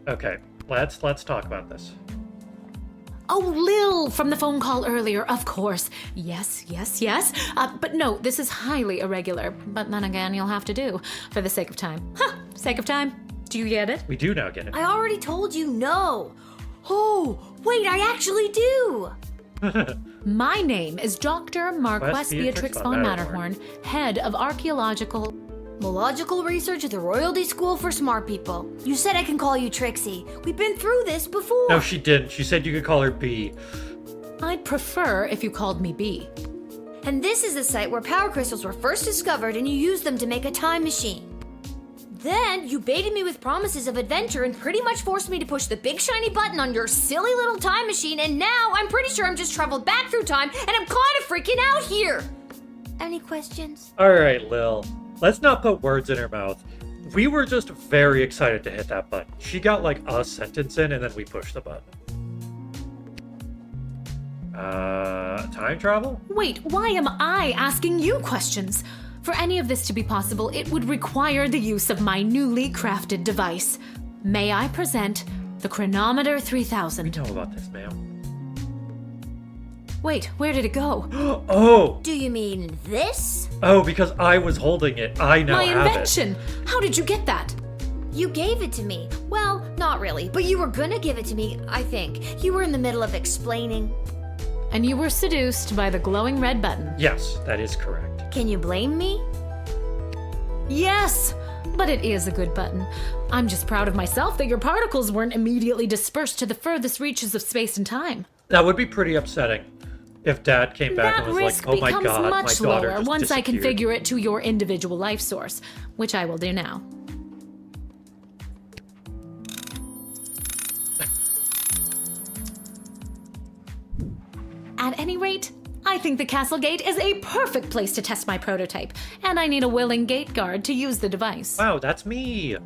Okay, let's talk about this. Oh, Lil, from the phone call earlier, of course. Yes. But no, this is highly irregular. But then again, you'll have to do, for the sake of time. Sake of time. Do you get it? We do now get it. I already told you no. Oh, wait, I actually do. My name is Dr. Marquess Beatrix von Matterhorn, Matterhorn, head of archaeological... Mological research at the Royalty School for Smart People. You said I can call you Trixie. We've been through this before. No, she didn't. She said you could call her B. I'd prefer if you called me B. And this is the site where power crystals were first discovered and you used them to make a time machine. Then you baited me with promises of adventure and pretty much forced me to push the big shiny button on your silly little time machine, and now I'm pretty sure I'm just traveled back through time and I'm kind of freaking out here. Any questions? Alright, Lil. Let's not put words in her mouth. We were just very excited to hit that button. She got like a sentence in and then we pushed the button. Time travel? Wait, why am I asking you questions? For any of this to be possible, it would require the use of my newly crafted device. May I present the Chronometer 3000? We know about this, ma'am. Wait, where did it go? Oh! Do you mean this? Oh, because I was holding it. I now My have invention! How did you get that? You gave it to me. Well, not really, but you were gonna give it to me, I think. You were in the middle of explaining. And you were seduced by the glowing red button. it. Yes, that is correct. Can you blame me? Yes! But it is a good button. I'm just proud of myself that your particles weren't immediately dispersed to the furthest reaches of space and time. That would be pretty upsetting if Dad came back That and was risk like, "Oh my becomes God, much my daughter lower just once I disappeared." configure it to your individual life source, which I will do now. At any rate, I think the castle gate is a perfect place to test my prototype, and I need a willing gate guard to use the device. Wow, that's me.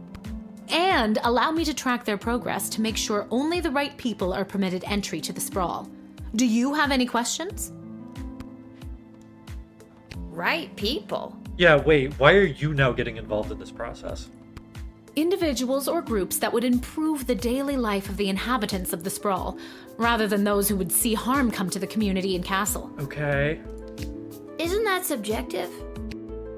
And allow me to track their progress to make sure only the right people are permitted entry to the sprawl. Do you have any questions? Right people. Yeah, wait, why are you now getting involved in this process? Individuals or groups that would improve the daily life of the inhabitants of the sprawl, rather than those who would see harm come to the community and castle. Okay. Isn't that subjective?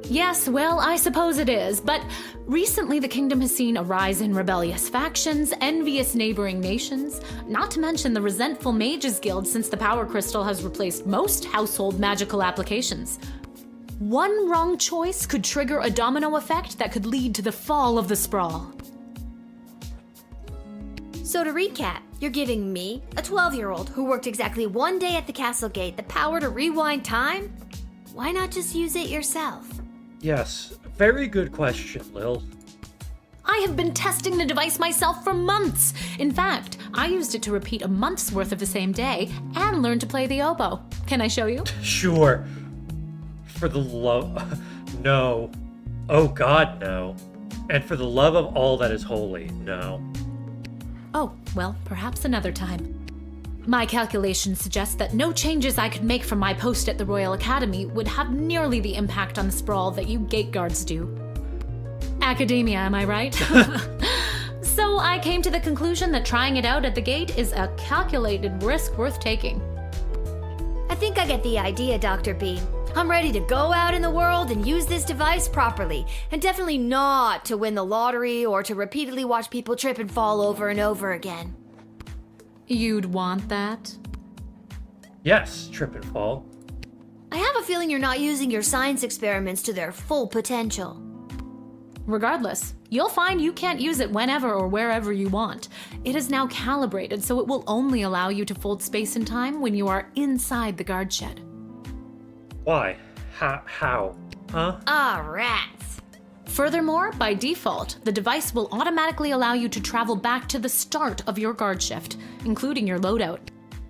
Yes, well, I suppose it is, but recently the kingdom has seen a rise in rebellious factions, envious neighboring nations, not to mention the resentful Mages Guild since the Power Crystal has replaced most household magical applications. One wrong choice could trigger a domino effect that could lead to the fall of the sprawl. So to recap, you're giving me, a 12-year-old who worked exactly one day at the castle gate, the power to rewind time? Why not just use it yourself? Yes, very good question, Lil. I have been testing the device myself for months. In fact, I used it to repeat a month's worth of the same day and learn to play the oboe. Can I show you? Sure. For the love... No. Oh God, no. And for the love of all that is holy, no. Oh, well, perhaps another time. My calculations suggest that no changes I could make from my post at the Royal Academy would have nearly the impact on the sprawl that you gate guards do. Academia, am I right? So I came to the conclusion that trying it out at the gate is a calculated risk worth taking. I think I get the idea, Dr. B. I'm ready to go out in the world and use this device properly, and definitely not to win the lottery or to repeatedly watch people trip and fall over and over again. You'd want that? Yes, trip and fall. I have a feeling you're not using your science experiments to their full potential. Regardless, you'll find you can't use it whenever or wherever you want. It is now calibrated, so it will only allow you to fold space and time when you are inside the guard shed. Why? How? Huh? Ah, rats. Furthermore, by default, the device will automatically allow you to travel back to the start of your guard shift, including your loadout.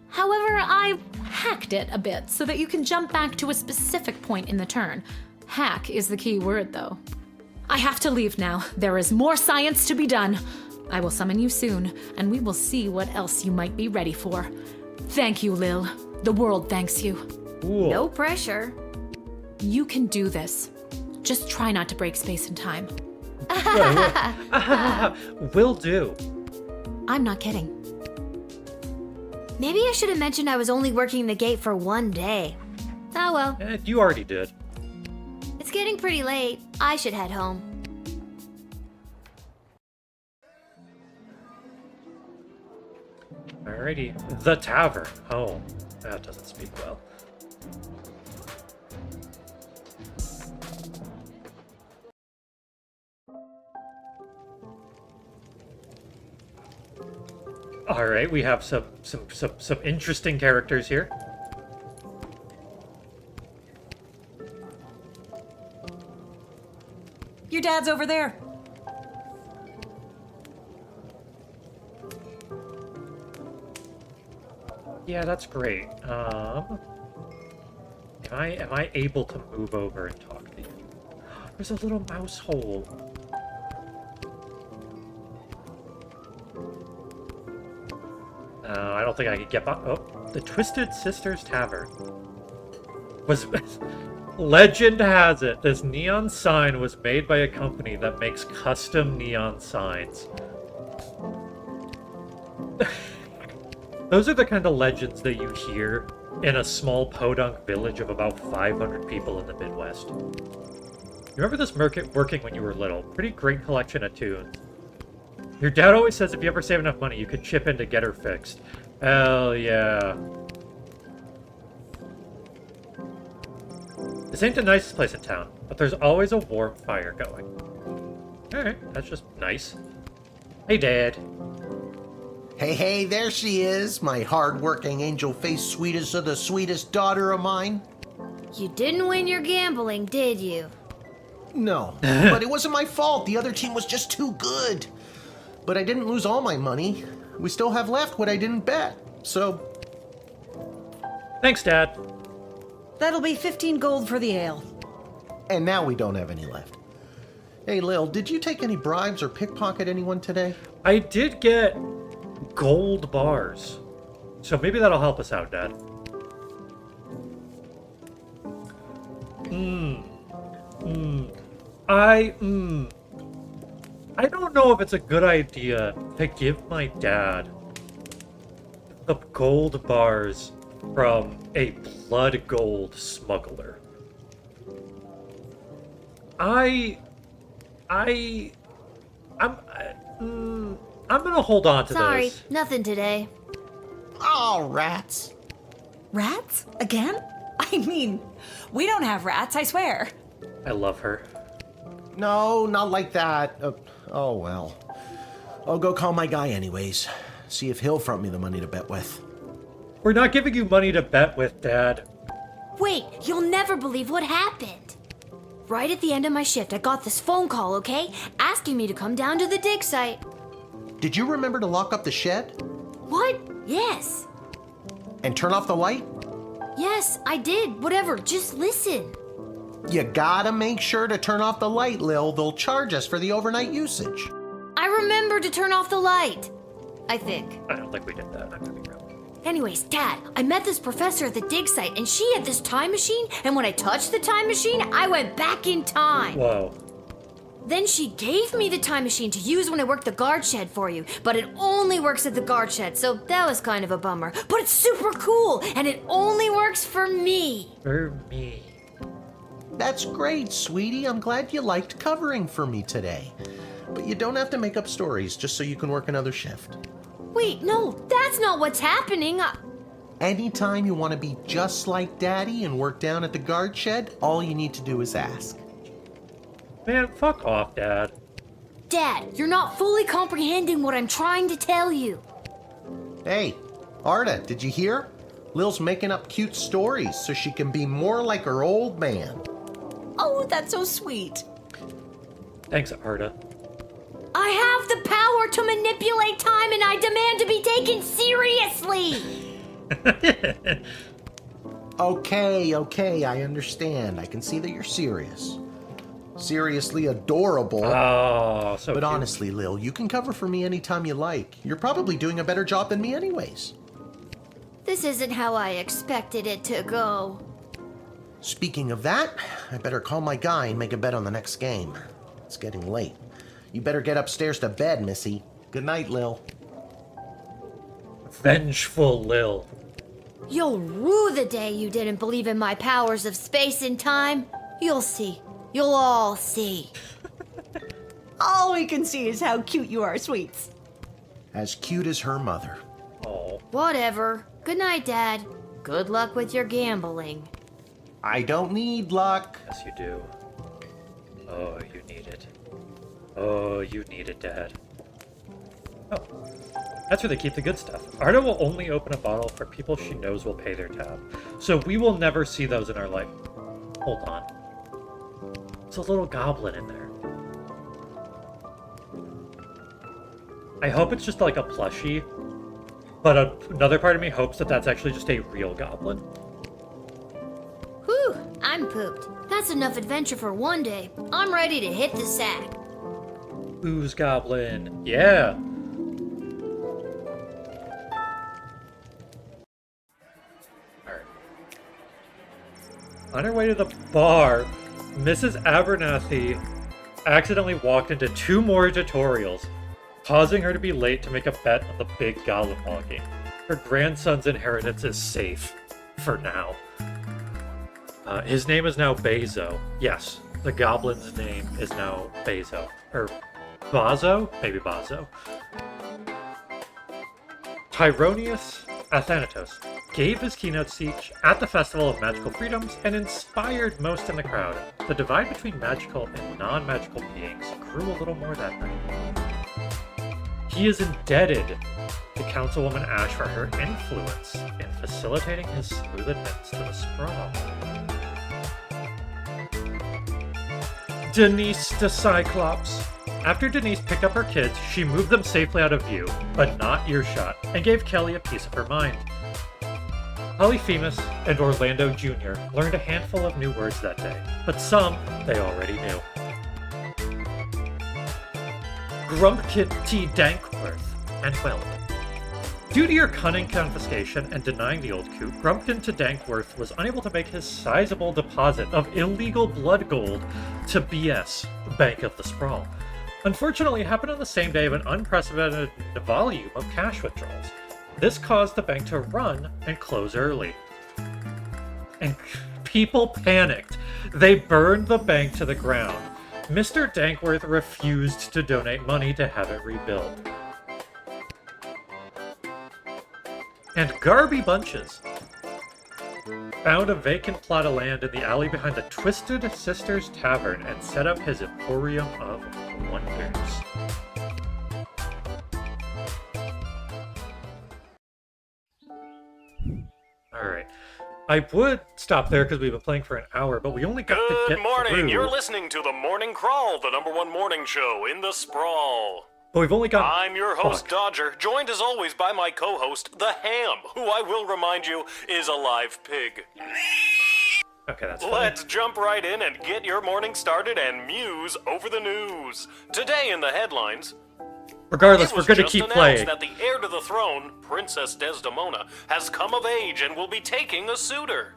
However, I hacked it a bit so that you can jump back to a specific point in the turn. Hack is the key word, though. I have to leave now. There is more science to be done. I will summon you soon, and we will see what else you might be ready for. Thank you, Lil. The world thanks you. Cool. No pressure. You can do this. Just try not to break space and time. Will do. I'm not kidding. Maybe I should have mentioned I was only working the gate for 1 day. Oh well. You already did. It's getting pretty late. I should head home. Alrighty. The tavern. Oh, that doesn't speak well. Alright, we have some interesting characters here. Your dad's over there. Yeah, that's great. Am I able to move over and talk to you? There's a little mouse hole. I don't think I could get by. Oh, the Twisted Sisters Tavern. Legend has it, this neon sign was made by a company that makes custom neon signs. Those are the kind of legends that you hear in a small podunk village of about 500 people in the Midwest. You remember this working when you were little? Pretty great collection of tunes. Your dad always says if you ever save enough money, you could chip in to get her fixed. Hell yeah. This ain't the nicest place in town, but there's always a warm fire going. Alright, that's just nice. Hey, Dad. Hey, there she is, my hard-working, angel-faced sweetest of the sweetest daughter of mine. You didn't win your gambling, did you? No, but it wasn't my fault. The other team was just too good. But I didn't lose all my money. We still have left what I didn't bet, so... Thanks, Dad. That'll be 15 gold for the ale. And now we don't have any left. Hey, Lil, did you take any bribes or pickpocket anyone today? I did get gold bars. So maybe that'll help us out, Dad. I don't know if it's a good idea to give my dad the gold bars from a blood gold smuggler. I'm gonna hold on to Sorry, those. nothing today. Oh, rats. Rats? Again? I mean, we don't have rats, I swear. I love her. No, not like that. Oh, well. I'll go call my guy anyways. See if he'll front me the money to bet with. We're not giving you money to bet with, Dad. Wait, you'll never believe what happened. Right at the end of my shift, I got this phone call, okay? Asking me to come down to the dig site. Did you remember to lock up the shed? What? Yes. And turn off the light? Yes, I did. Whatever, just listen. You gotta make sure to turn off the light, Lil. They'll charge us for the overnight usage. I remember to turn off the light. I think. I don't think we did that. I'm gonna be real. Anyways, Dad, I met this professor at the dig site, and she had this time machine, and when I touched the time machine, I went back in time. Whoa. Then she gave me the time machine to use when I work the guard shed for you, but it only works at the guard shed, so that was kind of a bummer. But it's super cool, and it only works for me. For me. That's great, sweetie. I'm glad you liked covering for me today. But you don't have to make up stories just so you can work another shift. Wait, no, that's not what's happening. Anytime you want to be just like Daddy and work down at the guard shed, all you need to do is ask. Man, fuck off, Dad. Dad, you're not fully comprehending what I'm trying to tell you. Hey, Arda, did you hear? Lil's making up cute stories so she can be more like her old man. Oh, that's so sweet. Thanks, Arda. I have the power to manipulate time, and I demand to be taken seriously. Okay, I understand. I can see that you're serious. Seriously adorable. Oh, so But cute. honestly, Lil, you can cover for me anytime you like. You're probably doing a better job than me anyways. This isn't how I expected it to go. Speaking of that, I better call my guy and make a bet on the next game. It's getting late. You better get upstairs to bed, Missy. Good night, Lil. Vengeful Lil. You'll rue the day you didn't believe in my powers of space and time. You'll see. You'll all see. All we can see is how cute you are, sweets. As cute as her mother. Oh. Whatever. Good night, Dad. Good luck with your gambling. I don't need luck. Yes, you do. Oh, you need it. Oh, you need it, Dad. Oh. That's where they keep the good stuff. Arda will only open a bottle for people she knows will pay their tab. So we will never see those in our life. Hold on. There's a little goblin in there. I hope it's just like a plushie. But another part of me hopes that that's actually just a real goblin. Whew, I'm pooped. That's enough adventure for one day. I'm ready to hit the sack. Ooze goblin. Yeah. On her way to the bar, Mrs. Abernathy accidentally walked into 2 more tutorials, causing her to be late to make a bet on the big goblin ball game. Her grandson's inheritance is safe. For now. His name is now Bezo. Yes, the goblin's name is now Bezo. Or Bazo? Maybe Bazo. Tyronius Athanatos gave his keynote speech at the Festival of Magical Freedoms and inspired most in the crowd. The divide between magical and non-magical beings grew a little more that night. He is indebted to Councilwoman Ash for her influence in facilitating his smooth admittance to the sprawl. Denise the Cyclops. After Denise picked up her kids, she moved them safely out of view, but not earshot, and gave Kelly a piece of her mind. Polyphemus and Orlando Jr. learned a handful of new words that day, but some they already knew. Grumpkit T. Dankworth and Weld. Due to your cunning confiscation and denying the old coup, Grumpkin to Dankworth was unable to make his sizable deposit of illegal blood gold to BS, Bank of the Sprawl. Unfortunately, it happened on the same day of an unprecedented volume of cash withdrawals. This caused the bank to run and close early. And people panicked. They burned the bank to the ground. Mr. Dankworth refused to donate money to have it rebuilt. And Garby Bunches found a vacant plot of land in the alley behind the Twisted Sisters Tavern and set up his Emporium of Wonders. Alright. I would stop there because we've been playing for an hour, but we only got to get Good morning. through. You're listening to the Morning Crawl, the #1 morning show in the sprawl. But we've only got... I'm your host, Dodger, joined as always by my co-host, the Ham, who I will remind you is a live pig. Okay, that's fine. Let's jump right in and get your morning started and muse over the news. Today in the headlines... Regardless, it we're was going to just keep announced playing. that the heir to the throne, Princess Desdemona, has come of age and will be taking a suitor.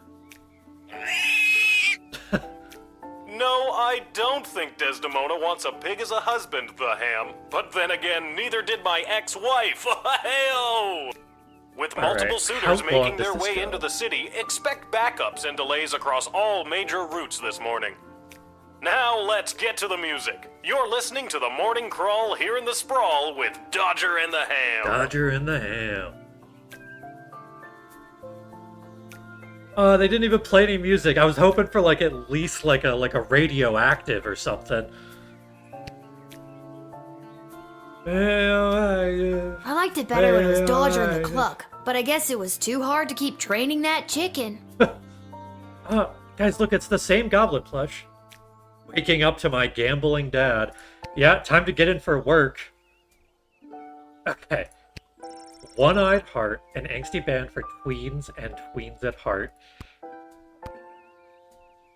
No, I don't think Desdemona wants a pig as a husband, the Ham. But then again, neither did my ex-wife. Hey-oh! With multiple Alright, suitors how long making their does this way go? into the city, expect backups and delays across all major routes this morning. Now let's get to the music. You're listening to the Morning Crawl here in the Sprawl with Dodger and the Ham. Dodger and the Ham. They didn't even play any music. I was hoping for like at least like a radioactive or something. I liked it better when it was Dodger and the Cluck, but I guess it was too hard to keep training that chicken. Guys, look, it's the same goblin plush. Waking up to my gambling dad. Yeah, time to get in for work. Okay. One-Eyed Heart, an angsty band for tweens and tweens at heart.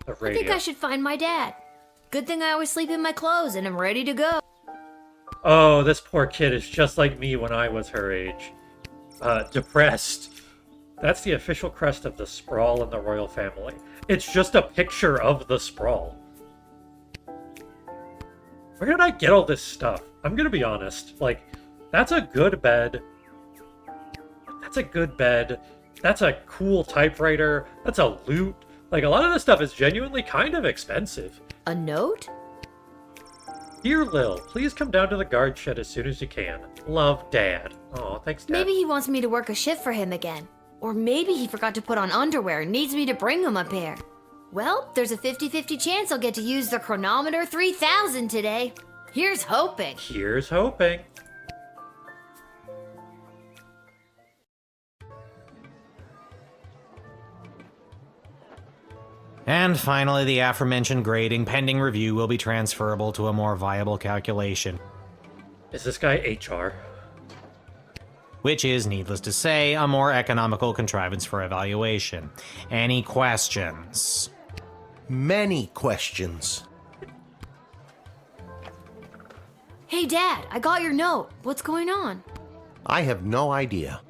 A I think radio. I should find my dad. Good thing I always sleep in my clothes and I'm ready to go. Oh, this poor kid is just like me when I was her age. Depressed. That's the official crest of the Sprawl and the royal family. It's just a picture of the Sprawl. Where did I get all this stuff? I'm gonna be honest. Like, that's a good bed. That's a good bed. That's a cool typewriter. That's a loot. Like, a lot of this stuff is genuinely kind of expensive. A note? Dear Lil, please come down to the guard shed as soon as you can. Love, Dad. Oh, thanks, Dad. Maybe he wants me to work a shift for him again. Or maybe he forgot to put on underwear and needs me to bring him a pair. Well, there's a 50-50 chance I'll get to use the Chronometer 3000 today. Here's hoping. Here's hoping. And finally, the aforementioned grading pending review will be transferable to a more viable calculation. Is this guy HR? Which is, needless to say, a more economical contrivance for evaluation. Any questions? Many questions. Hey, Dad, I got your note. What's going on? I have no idea.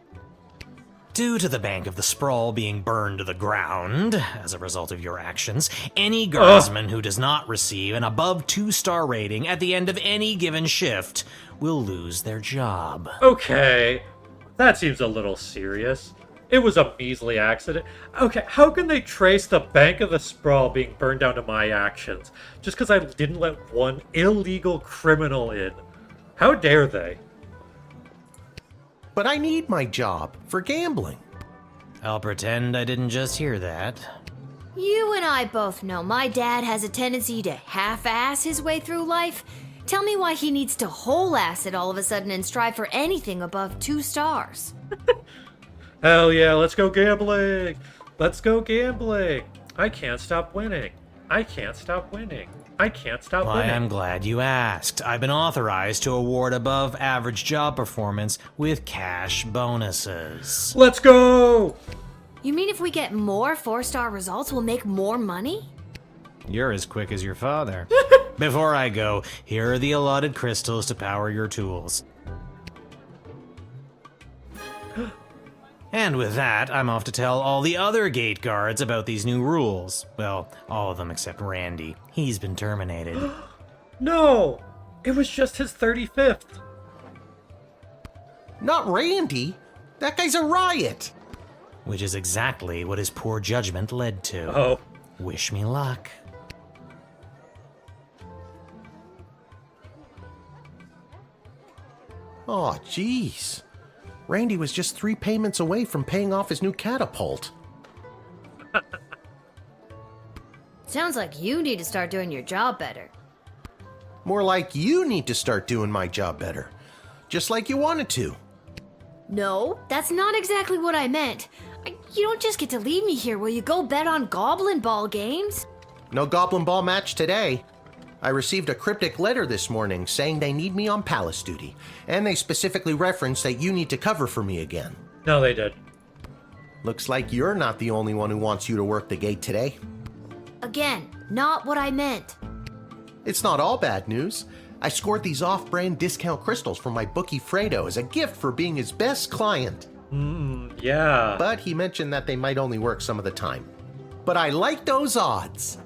Due to the Bank of the Sprawl being burned to the ground as a result of your actions, any guardsman who does not receive an above 2-star rating at the end of any given shift will lose their job. Okay, that seems a little serious. It was a measly accident. Okay, how can they trace the Bank of the Sprawl being burned down to my actions just because I didn't let one illegal criminal in? How dare they? But I need my job for gambling. I'll pretend I didn't just hear that. You and I both know my dad has a tendency to half-ass his way through life. Tell me why he needs to whole-ass it all of a sudden and strive for anything above 2 stars. Hell yeah, let's go gambling! Let's go gambling! I can't stop winning. I can't stop winning. I can't stop Why, winning. I'm glad you asked. I've been authorized to award above average job performance with cash bonuses. Let's go! You mean if we get more 4-star results, we'll make more money? You're as quick as your father. Before I go, here are the allotted crystals to power your tools. And with that, I'm off to tell all the other gate guards about these new rules. Well, all of them except Randy. He's been terminated. No! It was just his 35th. Not Randy. That guy's a riot. Which is exactly what his poor judgment led to. Oh. Wish me luck. Oh, jeez. Randy was just 3 payments away from paying off his new catapult. Sounds like you need to start doing your job better. More like you need to start doing my job better. Just like you wanted to. No, that's not exactly what I meant. You don't just get to leave me here. Will you go bet on Goblin Ball games? No Goblin Ball match today. I received a cryptic letter this morning saying they need me on palace duty, and they specifically referenced that you need to cover for me again. No, they did. Looks like you're not the only one who wants you to work the gate today. Again, not what I meant. It's not all bad news. I scored these off-brand discount crystals from my bookie Fredo as a gift for being his best client. Yeah. But he mentioned that they might only work some of the time. But I like those odds.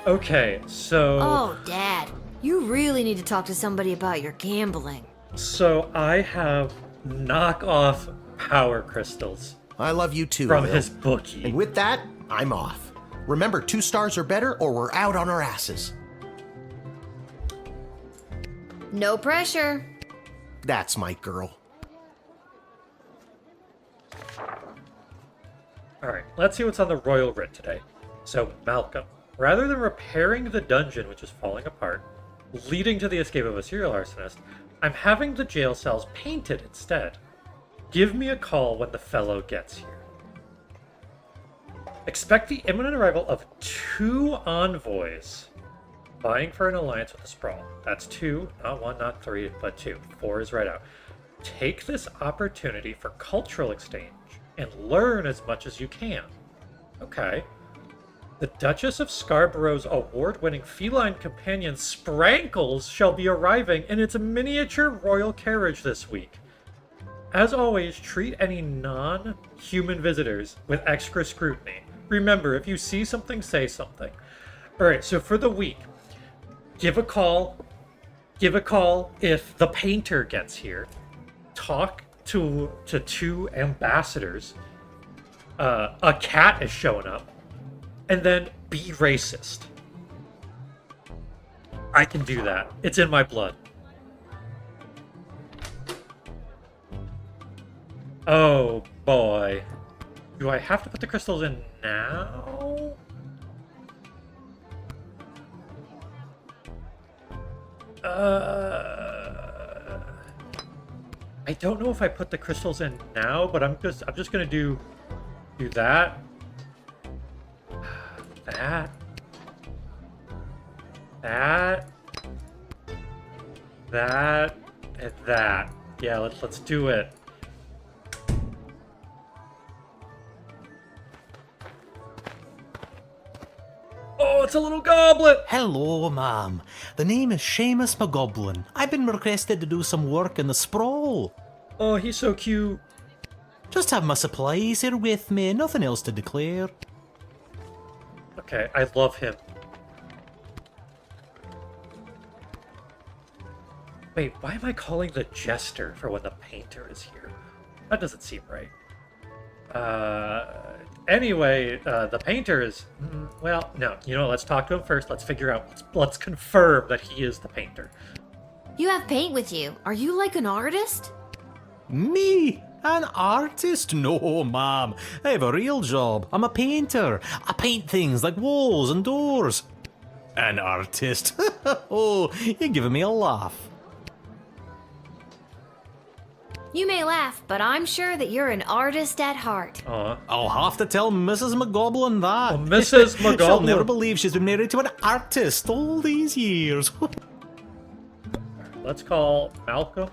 Okay, so... Oh, Dad, you really need to talk to somebody about your gambling. So I have knockoff power crystals. I love you too, From Lil. his bookie. And with that, I'm off. Remember, 2 stars or better or we're out on our asses. No pressure. That's my girl. Alright, let's see what's on the Royal Writ today. So, Malcolm, rather than repairing the dungeon which is falling apart, leading to the escape of a serial arsonist, I'm having the jail cells painted instead. Give me a call when the fellow gets here. Expect the imminent arrival of 2 envoys vying for an alliance with the Sprawl. That's 2, not 1, not 3, but 2. 4 is right out. Take this opportunity for cultural exchange and learn as much as you can. Okay. The Duchess of Scarborough's award-winning feline companion Sprankles shall be arriving in its miniature royal carriage this week. As always, treat any non-human visitors with extra scrutiny. Remember, if you see something, say something. Alright, so for the week, give a call if the painter gets here. Talk to 2 ambassadors. A cat is showing up. And then be racist. I can do that. It's in my blood. Oh boy. Do I have to put the crystals in now? I don't know if I put the crystals in now, but I'm just gonna do that. That, and that. Yeah, let's do it. Oh, it's a little goblet! Hello, ma'am. The name is Seamus McGoblin. I've been requested to do some work in the sprawl. Oh, he's so cute. Just have my supplies here with me, nothing else to declare. Okay, I love him. Wait, why am I calling the jester for when the painter is here? That doesn't seem right. Anyway, the painter is... well, no. You know what, let's talk to him first. Let's figure out... Let's confirm that he is the painter. You have paint with you. Are you like an artist? Me? An artist? No, ma'am. I have a real job. I'm a painter. I paint things like walls and doors. An artist? Oh, you're giving me a laugh. You may laugh, but I'm sure that you're an artist at heart. I'll have to tell Mrs. McGoblin that. Oh, Mrs. McGoblin. She'll never believe she's been married to an artist all these years. Let's call Malcolm.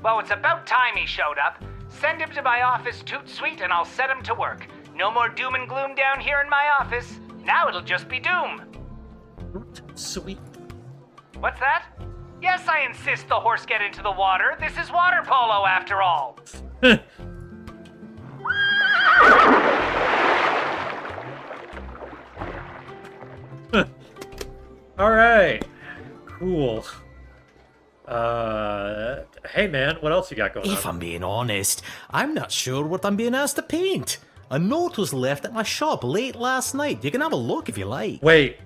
Well, it's about time he showed up. Send him to my office toot suite and I'll set him to work. No more doom and gloom down here in my office. Now it'll just be doom. Sweet. What's that? Yes, I insist the horse get into the water. This is water polo after all. Alright. Cool. Hey man, what else you got going on? If I'm being honest, I'm not sure what I'm being asked to paint. A note was left at my shop late last night. You can have a look if you like. Wait.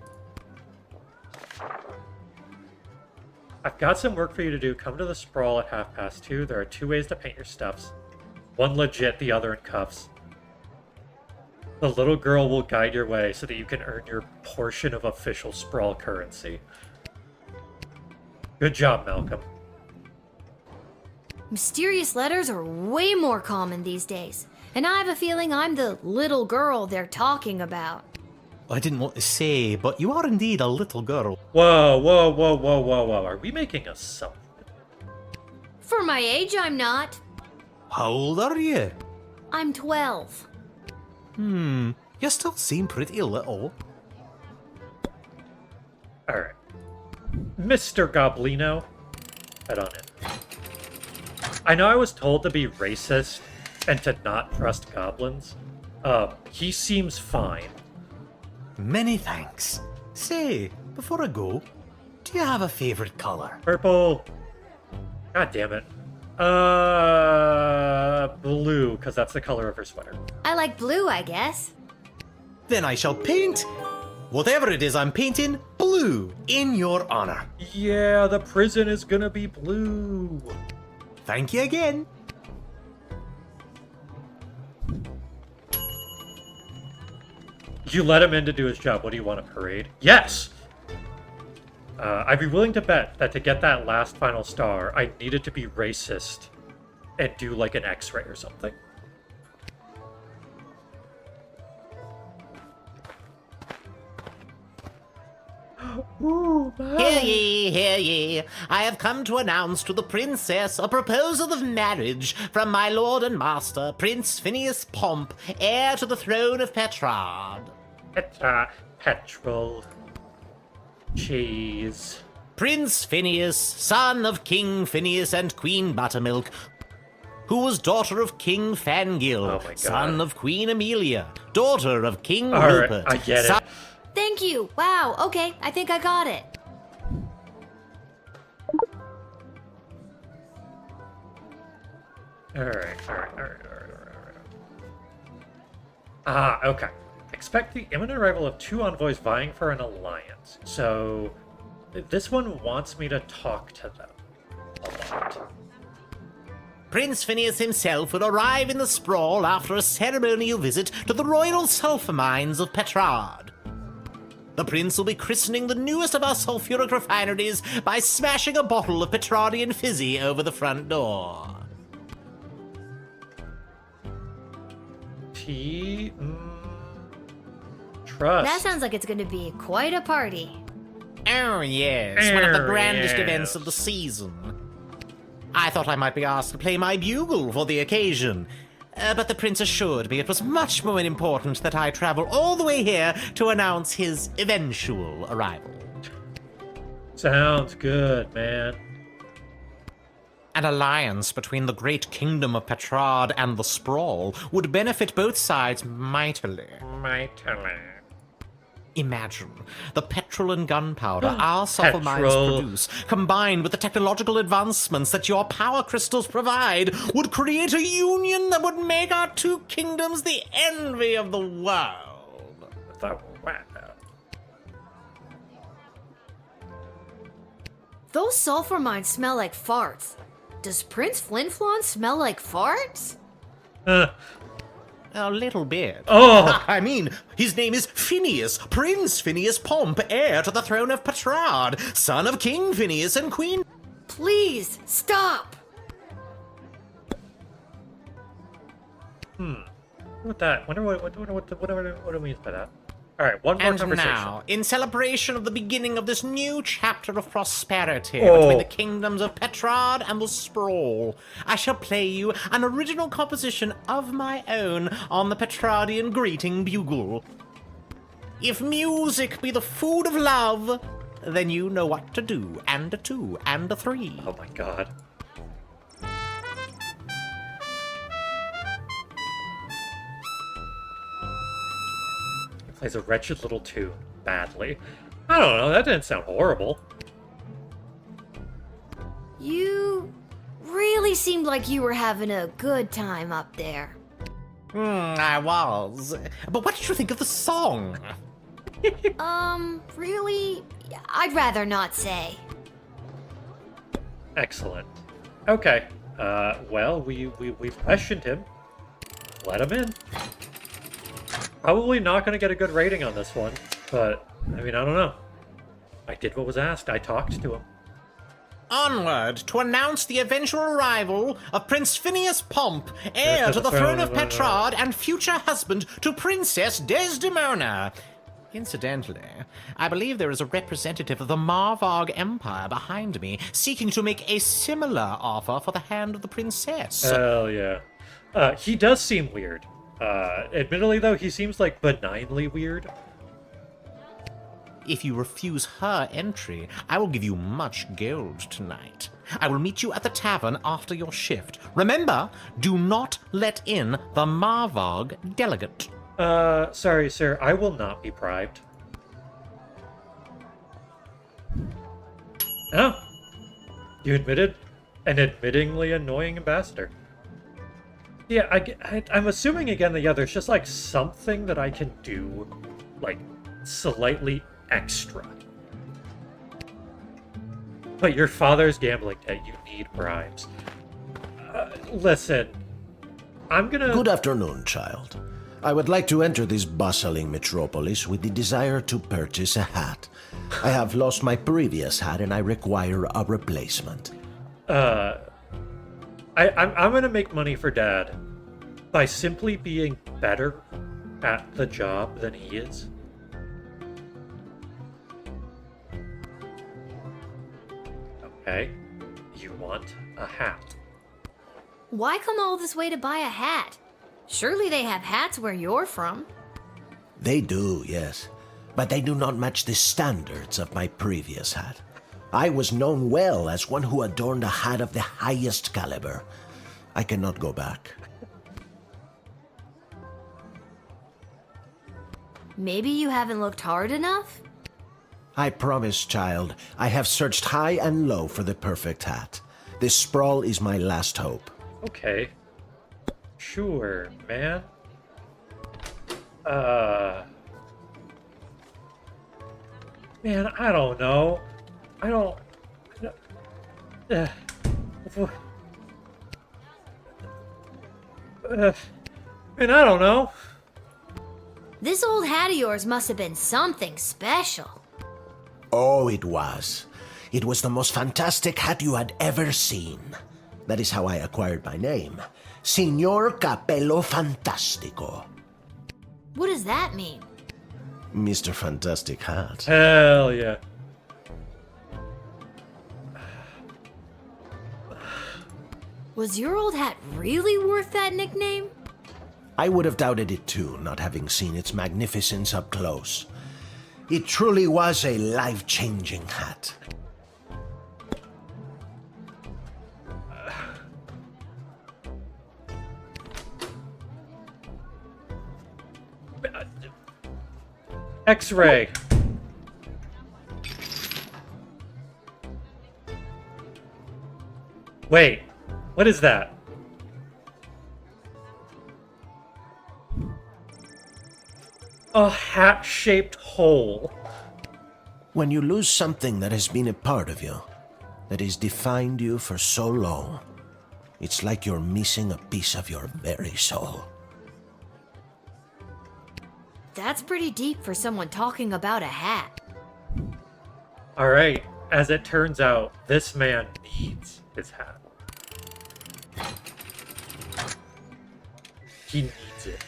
I've got some work for you to do. Come to the sprawl at 2:30. There are 2 ways to paint your stuffs. One legit, the other in cuffs. The little girl will guide your way so that you can earn your portion of official sprawl currency. Good job, Malcolm. Mysterious letters are way more common these days. And I have a feeling I'm the little girl they're talking about. I didn't want to say, but you are indeed a little girl. Whoa, whoa, whoa, whoa, whoa, whoa. Are we making a something? For my age, I'm not. How old are you? I'm 12. You still seem pretty little. Alright. Mr. Goblino. Head on in. I know I was told to be racist and to not trust goblins. He seems fine. Many thanks. Say, before I go, do you have a favorite color? Purple. God damn it. Blue, because that's the color of her sweater. I like blue, I guess. Then I shall paint whatever it is I'm painting blue in your honor. Yeah, the prison is gonna be blue. Thank you again. You let him in to do his job. What do you want, a parade? Yes! I'd be willing to bet that to get that last final star, I needed to be racist and do like an X-ray or something. Hear ye, hear ye. I have come to announce to the princess a proposal of marriage from my lord and master, Prince Phineas Pomp, heir to the throne of Petrard. Petrol. Cheese. Prince Phineas, son of King Phineas and Queen Buttermilk, who was daughter of King Fangil, son of Queen Amelia, daughter of King Rupert. I get it. Thank you. Wow, okay, I think I got it. Alright. Ah, okay. Expect the imminent arrival of 2 envoys vying for an alliance. So, this one wants me to talk to them a lot. Prince Phineas himself will arrive in the Sprawl after a ceremonial visit to the royal sulphur mines of Petrard. The prince will be christening the newest of our sulphuric refineries by smashing a bottle of Petrardian fizzy over the front door. Trust. That sounds like it's going to be quite a party. Oh, yes, one of the grandest events of the season. I thought I might be asked to play my bugle for the occasion, but the prince assured me it was much more important that I travel all the way here to announce his eventual arrival. Sounds good, man. An alliance between the great kingdom of Petrard and the Sprawl would benefit both sides mightily. Imagine the petrol and gunpowder our sulphur mines produce, combined with the technological advancements that your power crystals provide, would create a union that would make our 2 kingdoms the envy of the world. Those sulfur mines smell like farts. Does Prince Flinflon smell like farts? A little bit. Oh! I mean, his name is Phineas, Prince Phineas Pomp, heir to the throne of Petrard, son of King Phineas and Queen... Please, stop! What that? Wonder what it means by that. Alright, one more And conversation. now, in celebration of the beginning of this new chapter of prosperity between the kingdoms of Petrard and the Sprawl, I shall play you an original composition of my own on the Petrardian greeting bugle. If music be the food of love, then you know what to do, and a 2, and a 3. Oh my god. Plays a wretched little tune badly. I don't know, that didn't sound horrible. You really seemed like you were having a good time up there. I was. But what did you think of the song? Really? I'd rather not say. Excellent. Okay. Well, we've questioned him. Let him in. Probably not going to get a good rating on this one, but, I mean, I don't know. I did what was asked. I talked to him. Onward to announce the eventual arrival of Prince Phineas Pomp, heir to the throne of Petrard and future husband to Princess Desdemona. Incidentally, I believe there is a representative of the Marvarg Empire behind me, seeking to make a similar offer for the hand of the princess. Hell yeah. He does seem weird. Admittedly, though, he seems, like, benignly weird. If you refuse her entry, I will give you much gold tonight. I will meet you at the tavern after your shift. Remember, do not let in the Marvarg delegate. Sorry, sir. I will not be bribed. Oh. You admitted an admittingly annoying ambassador. Yeah, I'm assuming, again, that, yeah, there's just, like, something that I can do, like, slightly extra. But your father's gambling debt, you need bribes. Listen, I'm gonna... Good afternoon, child. I would like to enter this bustling metropolis with the desire to purchase a hat. I have lost my previous hat and I require a replacement. I'm gonna make money for Dad by simply being better at the job than he is. Okay. You want a hat. Why come all this way to buy a hat? Surely they have hats where you're from. They do, yes. But they do not match the standards of my previous hat. I was known well as one who adorned a hat of the highest caliber. I cannot go back. Maybe you haven't looked hard enough? I promise, child, I have searched high and low for the perfect hat. This sprawl is my last hope. Okay. Sure, man. Man, I don't know. I don't... Man, I don't know. This old hat of yours must have been something special. Oh, it was. It was the most fantastic hat you had ever seen. That is how I acquired my name. Signor Capello Fantastico. What does that mean? Mr. Fantastic Hat. Hell yeah. Was your old hat really worth that nickname? I would have doubted it too, not having seen its magnificence up close. It truly was a life-changing hat. X-ray. Wait, what is that? A hat-shaped hole. When you lose something that has been a part of you, that has defined you for so long, it's like you're missing a piece of your very soul. That's pretty deep for someone talking about a hat. Alright, as it turns out, this man needs his hat. He needs it.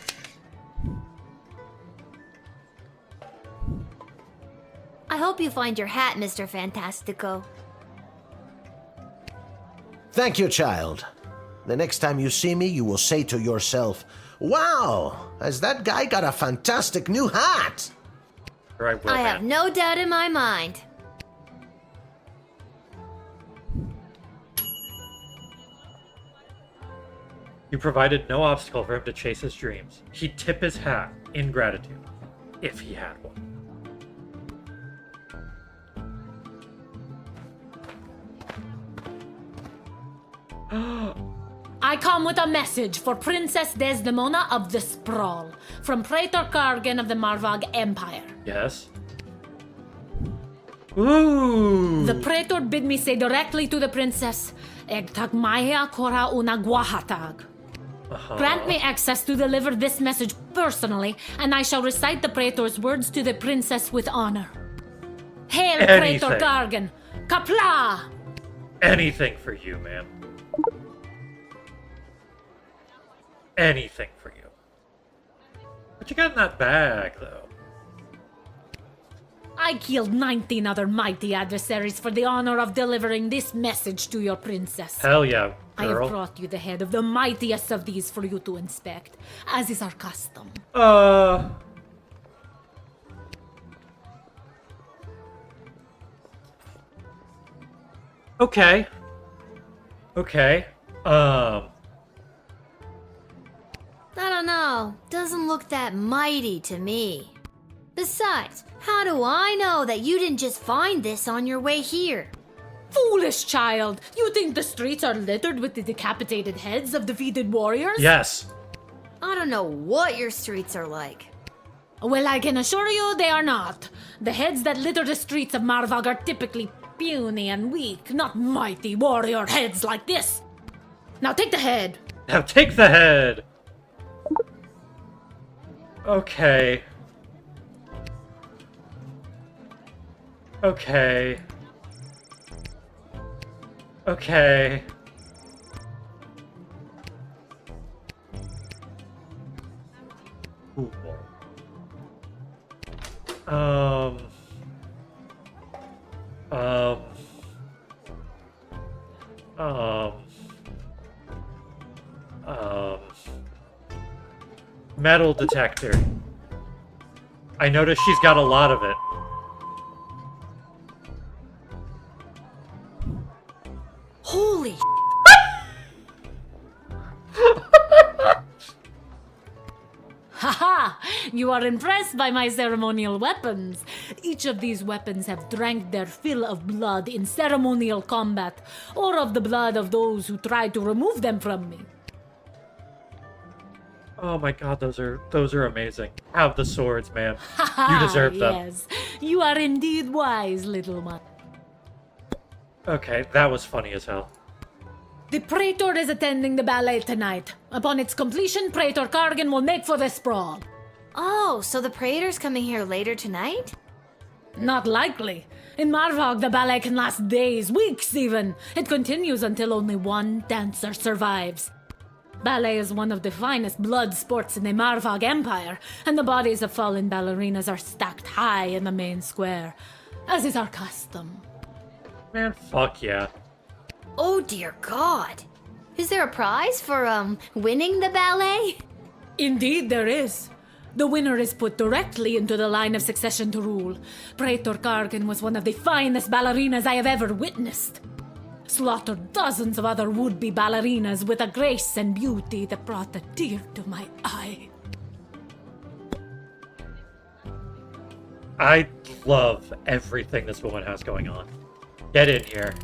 I hope you find your hat, Mr. Fantastico. Thank you, child. The next time you see me, you will say to yourself, "Wow, has that guy got a fantastic new hat?" I have no doubt in my mind. You provided no obstacle for him to chase his dreams. He'd tip his hat in gratitude, if he had one. I come with a message for Princess Desdemona of the Sprawl, from Praetor Kargan of the Marvog Empire. Yes? Ooh! The Praetor bid me say directly to the princess, Egtag Maya Kora una Guahatag. Grant me access to deliver this message personally, and I shall recite the Praetor's words to the princess with honor. Hail, Anything. Praetor Kargan! Kapla! Anything for you, man. Anything for you. What you got in that bag, though? I killed 19 other mighty adversaries for the honor of delivering this message to your princess. Hell yeah, I have girl. brought you the head of the mightiest of these for you to inspect, as is our custom. Okay. Okay. I don't know. Doesn't look that mighty to me. Besides, how do I know that you didn't just find this on your way here? Foolish child! You think the streets are littered with the decapitated heads of defeated warriors? Yes. I don't know what your streets are like. Well, I can assure you they are not. The heads that litter the streets of Marvog are typically puny and weak, not mighty warrior heads like this. Now take the head. Now take the head! Okay. Okay. Okay. Cool. Um, um, metal detector. I noticed she's got a lot of it. Holy Haha! You are impressed by my ceremonial weapons. Each of these weapons have drank their fill of blood in ceremonial combat, or of the blood of those who tried to remove them from me. Oh my god, those are amazing. Have the swords, man. You deserve them. Yes, you are indeed wise, little one. Okay, that was funny as hell. The Praetor is attending the ballet tonight. Upon its completion, Praetor Kargan will make for the sprawl. Oh, so the Praetor's coming here later tonight? Not likely. In Marvog, the ballet can last days, weeks even. It continues until only one dancer survives. Ballet is one of the finest blood sports in the Marvog Empire, and the bodies of fallen ballerinas are stacked high in the main square, as is our custom. Man, fuck yeah. Oh dear God. Is there a prize for, winning the ballet? Indeed there is. The winner is put directly into the line of succession to rule. Praetor Kargan was one of the finest ballerinas I have ever witnessed. Slaughtered dozens of other would-be ballerinas with a grace and beauty that brought a tear to my eye. I love everything this woman has going on. Get in here.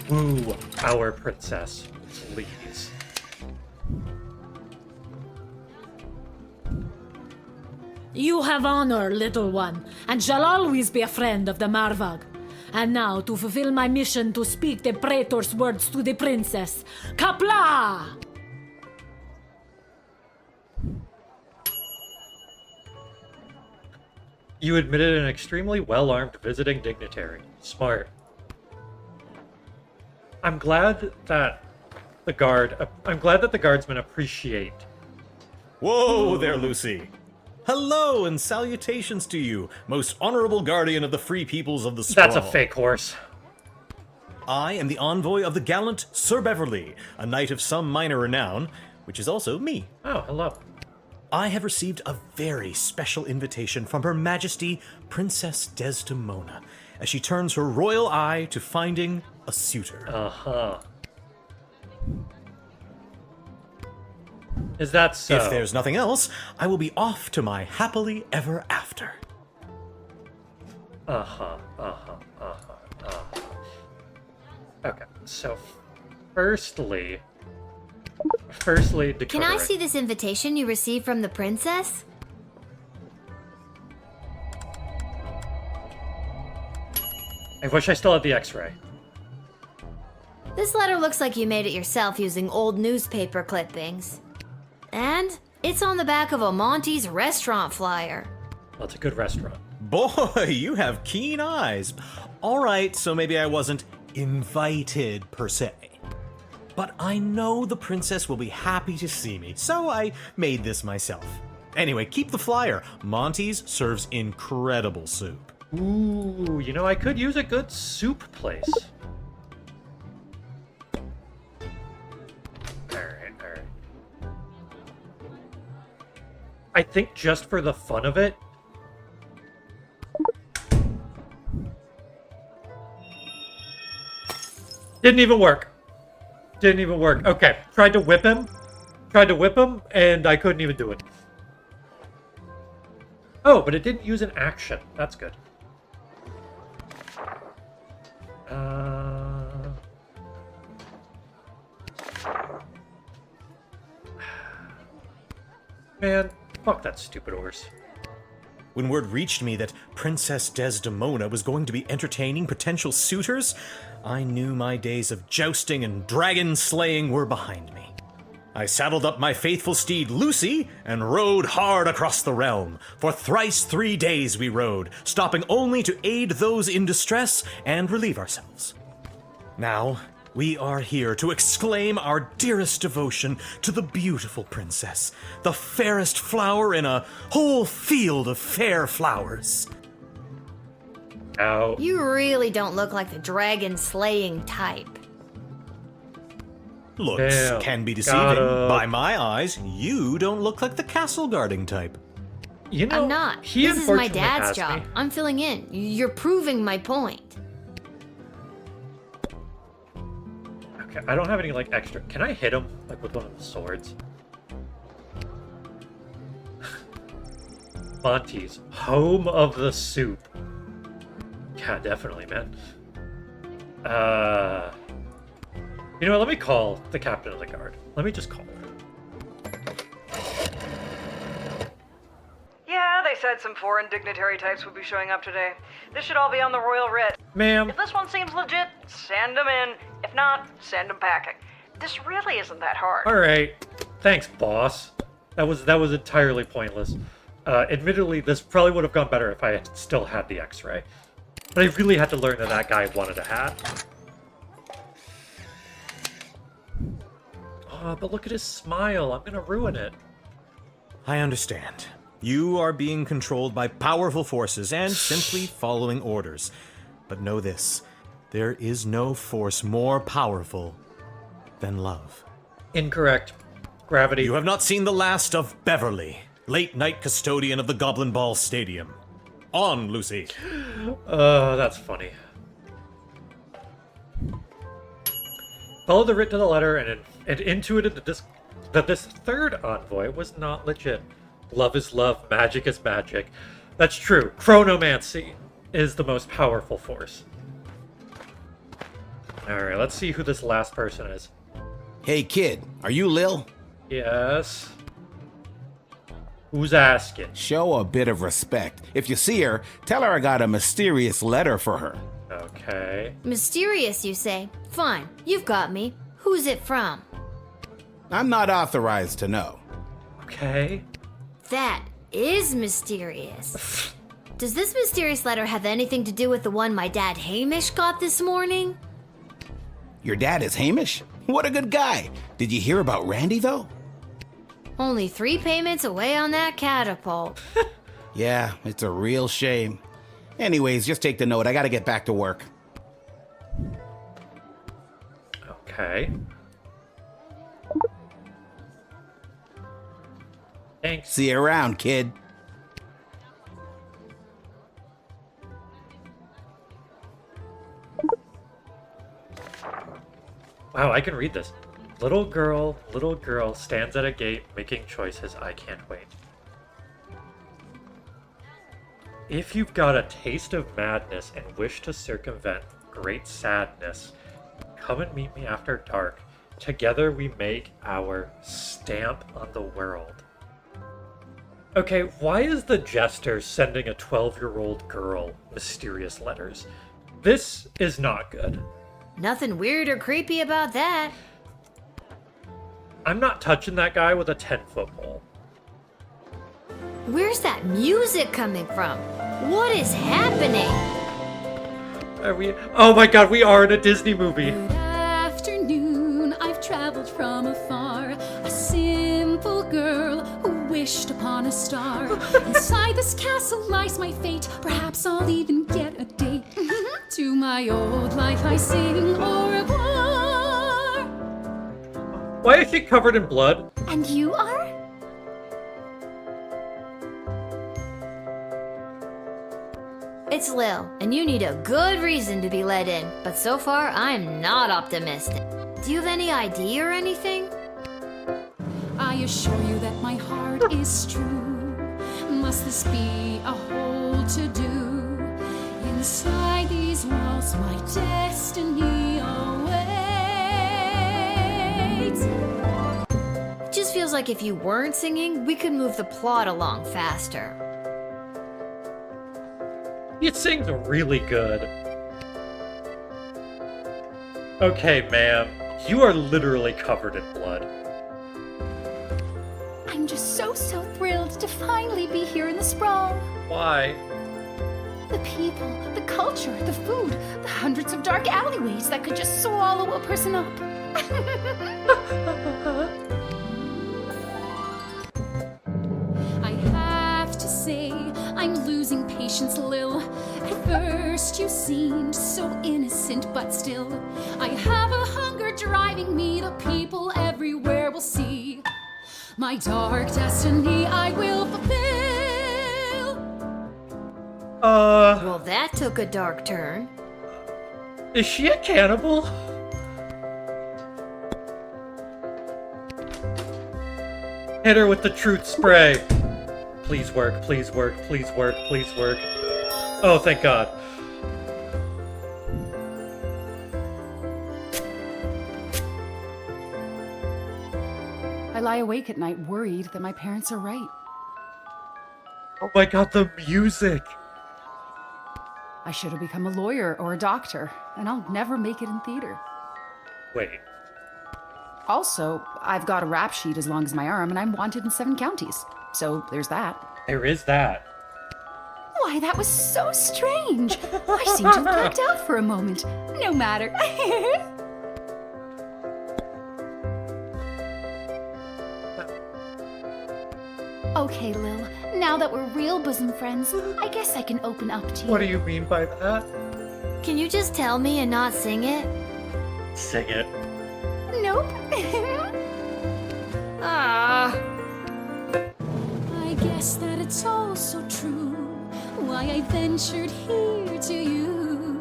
Woo our princess, please. You have honor, little one, and shall always be a friend of the Marvag. And now, to fulfill my mission to speak the Praetor's words to the princess, Kapla! You admitted an extremely well-armed visiting dignitary. Smart. I'm glad that the guardsmen appreciate. Whoa there, Lucy. Hello and salutations to you, most honorable guardian of the free peoples of the Sprawl. That's a fake horse. I am the envoy of the gallant Sir Beverly, a knight of some minor renown, which is also me. Oh, hello. I have received a very special invitation from Her Majesty Princess Desdemona, as she turns her royal eye to finding a suitor. Uh-huh. Is that so? If there's nothing else, I will be off to my happily ever after. Okay, so firstly, decoder. Can I see this invitation you received from the princess? I wish I still had the X-ray. This letter looks like you made it yourself using old newspaper clippings. And it's on the back of a Monty's restaurant flyer. Well, it's a good restaurant. Boy, you have keen eyes. All right, so maybe I wasn't invited per se. But I know the princess will be happy to see me, so I made this myself. Anyway, keep the flyer. Monty's serves incredible soup. Ooh, you know, I could use a good soup place. Alright. I think just for the fun of it... Didn't even work. Okay, tried to whip him, and I couldn't even do it. Oh, but it didn't use an action. That's good. Man, fuck that stupid horse. When word reached me that Princess Desdemona was going to be entertaining potential suitors, I knew my days of jousting and dragon slaying were behind me. I saddled up my faithful steed Lucy and rode hard across the realm. For thrice 3 days we rode, stopping only to aid those in distress and relieve ourselves. Now, we are here to exclaim our dearest devotion to the beautiful princess, the fairest flower in a whole field of fair flowers. Ow. You really don't look like the dragon slaying type. Looks Damn, can be got deceiving. him. By my eyes, you don't look like the castle guarding type. You know, I'm not. he This is my unfortunately dad's has job. me. I'm filling in. You're proving my point. Okay, I don't have any, like, extra... Can I hit him, like, with one of the swords? Monty's home of the soup. Yeah, definitely, man. You know what, let me call the captain of the guard. Let me just call her. Yeah, they said some foreign dignitary types would be showing up today. This should all be on the royal writ. Ma'am. If this one seems legit, send them in. If not, send them packing. This really isn't that hard. Alright. Thanks, boss. That was entirely pointless. Admittedly, this probably would have gone better if I had still had the X-ray. But I really had to learn that that guy wanted a hat. Oh, but look at his smile. I'm gonna ruin it. I understand. You are being controlled by powerful forces and simply following orders. But know this, there is no force more powerful than love. Incorrect. Gravity. You have not seen the last of Beverly, late night custodian of the Goblin Ball Stadium. On, Lucy. That's funny. Followed the writ to the letter and intuited that this third envoy was not legit. Love is love, magic is magic. That's true. Chronomancy is the most powerful force. Alright, let's see who this last person is. Hey kid, are you Lil? Yes. Who's asking? Show a bit of respect. If you see her, tell her I got a mysterious letter for her. Okay. Mysterious, you say? Fine, you've got me. Who's it from? I'm not authorized to know. Okay. That is mysterious. Does this mysterious letter have anything to do with the one my dad Hamish got this morning? Your dad is Hamish? What a good guy. Did you hear about Randy, though? Only 3 payments away on that catapult. Yeah, it's a real shame. Anyways, just take the note. I gotta get back to work. Okay. Thanks. See you around, kid. Wow, I can read this. Little girl stands at a gate making choices. I can't wait. If you've got a taste of madness and wish to circumvent great sadness, come and meet me after dark. Together we make our stamp on the world. Okay, why is the jester sending a 12-year-old girl mysterious letters? This is not good. Nothing weird or creepy about that. I'm not touching that guy with a 10-foot pole. Where's that music coming from? What is happening? Are we? Oh my god, we are in a Disney movie. Good afternoon, I've traveled from afar. A simple girl who wished upon a star. Inside this castle lies my fate. Perhaps I'll even get a date. To my old life I sing au revoir. Why is she covered in blood? And you are? It's Lil, and you need a good reason to be let in, but so far I'm not optimistic. Do you have any ID or anything? I assure you that my heart is true. Must this be a whole to-do? Inside these walls my destiny awaits. It just feels like if you weren't singing, we could move the plot along faster. He sings really good. Okay, ma'am. You are literally covered in blood. I'm just so thrilled to finally be here in the sprawl. Why? The people, the culture, the food, the hundreds of dark alleyways that could just swallow a person up. I have to say, I'm losing patience, Lil. At first you seemed so innocent, but still, I have a hunger driving me, the people everywhere will see. My dark destiny I will fulfill. Well, that took a dark turn. Is she a cannibal? Hit her with the truth spray. Please work, please work, please work, please work. Oh, thank God. I lie awake at night worried that my parents are right. Oh my God, the music. I should have become a lawyer or a doctor, and I'll never make it in theater. Wait. Also, I've got a rap sheet as long as my arm, and I'm wanted in 7 counties. So there's that. There is that. Why, that was so strange. I seem to have blacked out for a moment. No matter. Okay, Lil, now that we're real bosom friends, I guess I can open up to you. What do you mean by that? Can you just tell me and not sing it? Sing it. Nope. Ah. I guess that it's all so true. Why I ventured here to you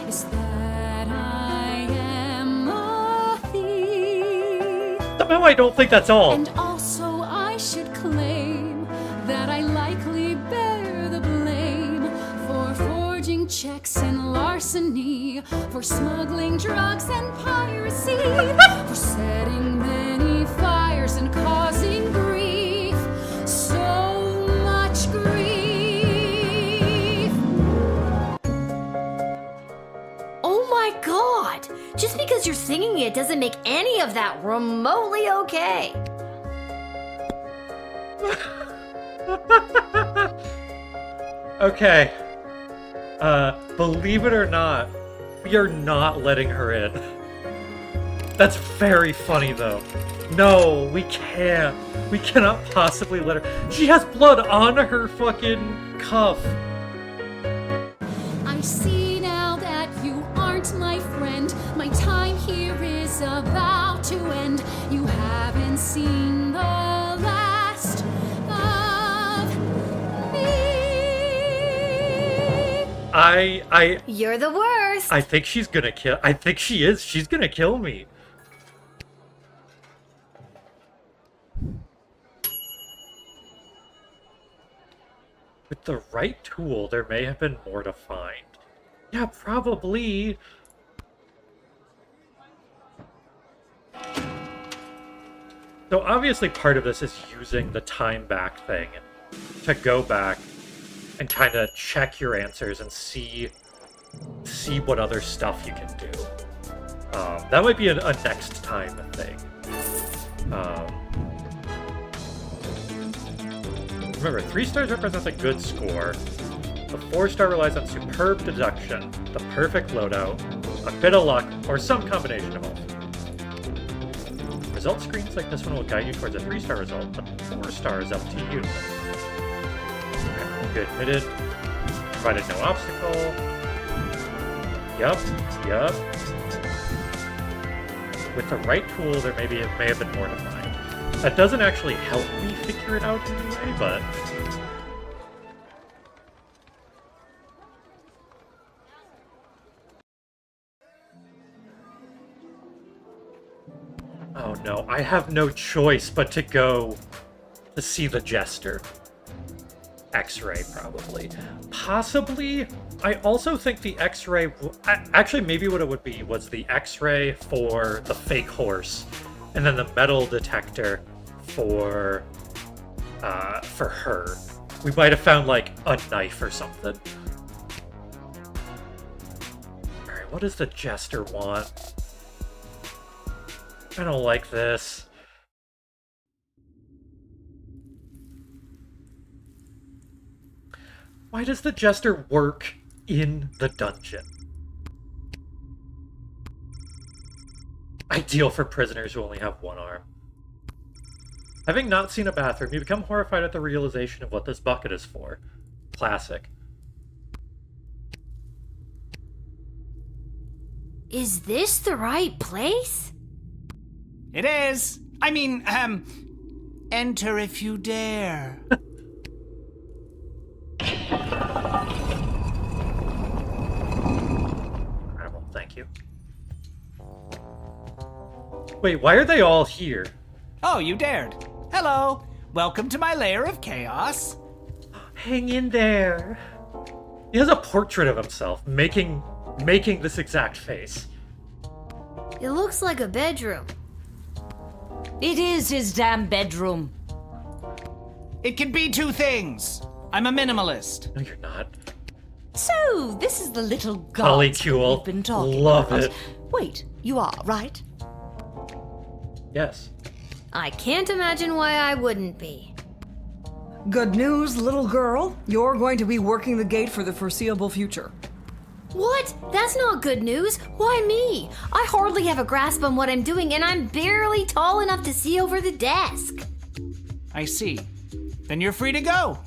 is that I am a thief. Somehow I don't think that's all. And also I should claim that I likely bear the blame for forging checks and larceny, for smuggling drugs and piracy, for setting many fires and causing grief, so much grief. Oh my God! Just because you're singing it doesn't make any of that remotely okay. Okay. Believe it or not, we are not letting her in. That's very funny, though. No, we can't. We cannot possibly let her. She has blood on her fucking cuff. I see now that you aren't my friend. My time here is about to end. You haven't seen the last of me. You're the worst. I think she's gonna kill. I think she is. She's gonna kill me. With the right tool, there may have been more to find. Yeah, probably. So obviously part of this is using the time back thing to go back and kind of check your answers and see what other stuff you can do. That might be a next time thing. Remember, 3 stars represents a good score. The 4-star relies on superb deduction, the perfect loadout, a bit of luck, or some combination of all. Result screens like this one will guide you towards a 3-star result, but 4-star is up to you. Okay, good, admitted. Provided no obstacle. Yup. With the right tool, there may have been more to find. That doesn't actually help me figure it out anyway, but... Oh no, I have no choice but to go to see the Jester. X-ray, probably. Possibly, I also think the X-ray... Actually, maybe what it would be was the X-ray for the fake horse, and then the metal detector for her. We might have found, like, a knife or something. Alright, what does the Jester want? I don't like this. Why does the Jester work in the dungeon? Ideal for prisoners who only have one arm. Having not seen a bathroom, you become horrified at the realization of what this bucket is for. Classic. Is this the right place? It is. I mean, enter if you dare. Incredible, thank you. Wait, why are they all here? Oh, you dared. Hello. Welcome to my lair of chaos. Hang in there. He has a portrait of himself making this exact face. It looks like a bedroom. It is his damn bedroom. It can be two things. I'm a minimalist. No, you're not. So, this is the little guardsman we've been talking Love about. it. Wait, you are, right? Yes. I can't imagine why I wouldn't be. Good news, little girl. You're going to be working the gate for the foreseeable future. What? That's not good news. Why me? I hardly have a grasp on what I'm doing, and I'm barely tall enough to see over the desk. I see. Then you're free to go.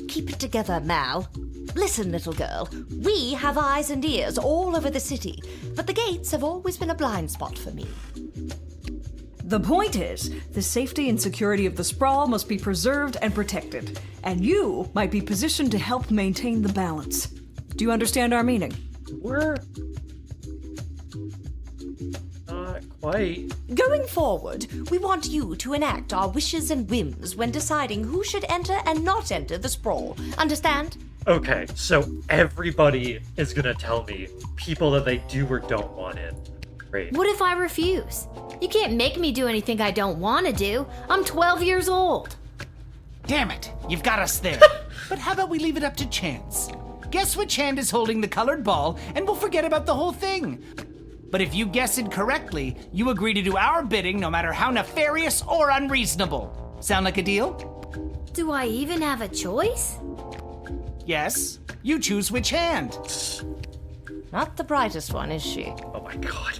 Keep it together, Mal. Listen, little girl. We have eyes and ears all over the city, but the gates have always been a blind spot for me. The point is, the safety and security of the sprawl must be preserved and protected, and you might be positioned to help maintain the balance. Do you understand our meaning? We're not quite. Going forward, we want you to enact our wishes and whims when deciding who should enter and not enter the sprawl. Understand? Okay, so everybody is gonna tell me people that they do or don't want in. Great. What if I refuse? You can't make me do anything I don't want to do. I'm 12 years old. Damn it, you've got us there. But how about we leave it up to chance? Guess which hand is holding the colored ball, and we'll forget about the whole thing. But if you guess it correctly, you agree to do our bidding no matter how nefarious or unreasonable. Sound like a deal? Do I even have a choice? Yes. You choose which hand. Not the brightest one, is she? Oh my god.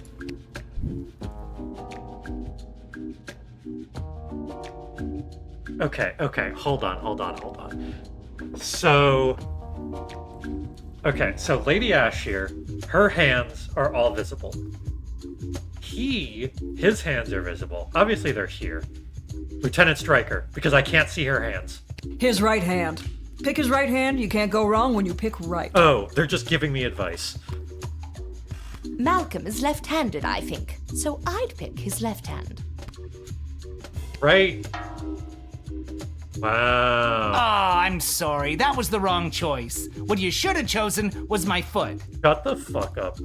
Okay, hold on. So Lady Ash here, her hands are all visible. His hands are visible. Obviously they're here. Lieutenant Stryker, because I can't see her hands. His right hand. Pick his right hand, you can't go wrong when you pick right. Oh, they're just giving me advice. Malcolm is left-handed, I think, so I'd pick his left hand. Right? Wow. Oh, I'm sorry. That was the wrong choice. What you should have chosen was my foot. Shut the fuck up.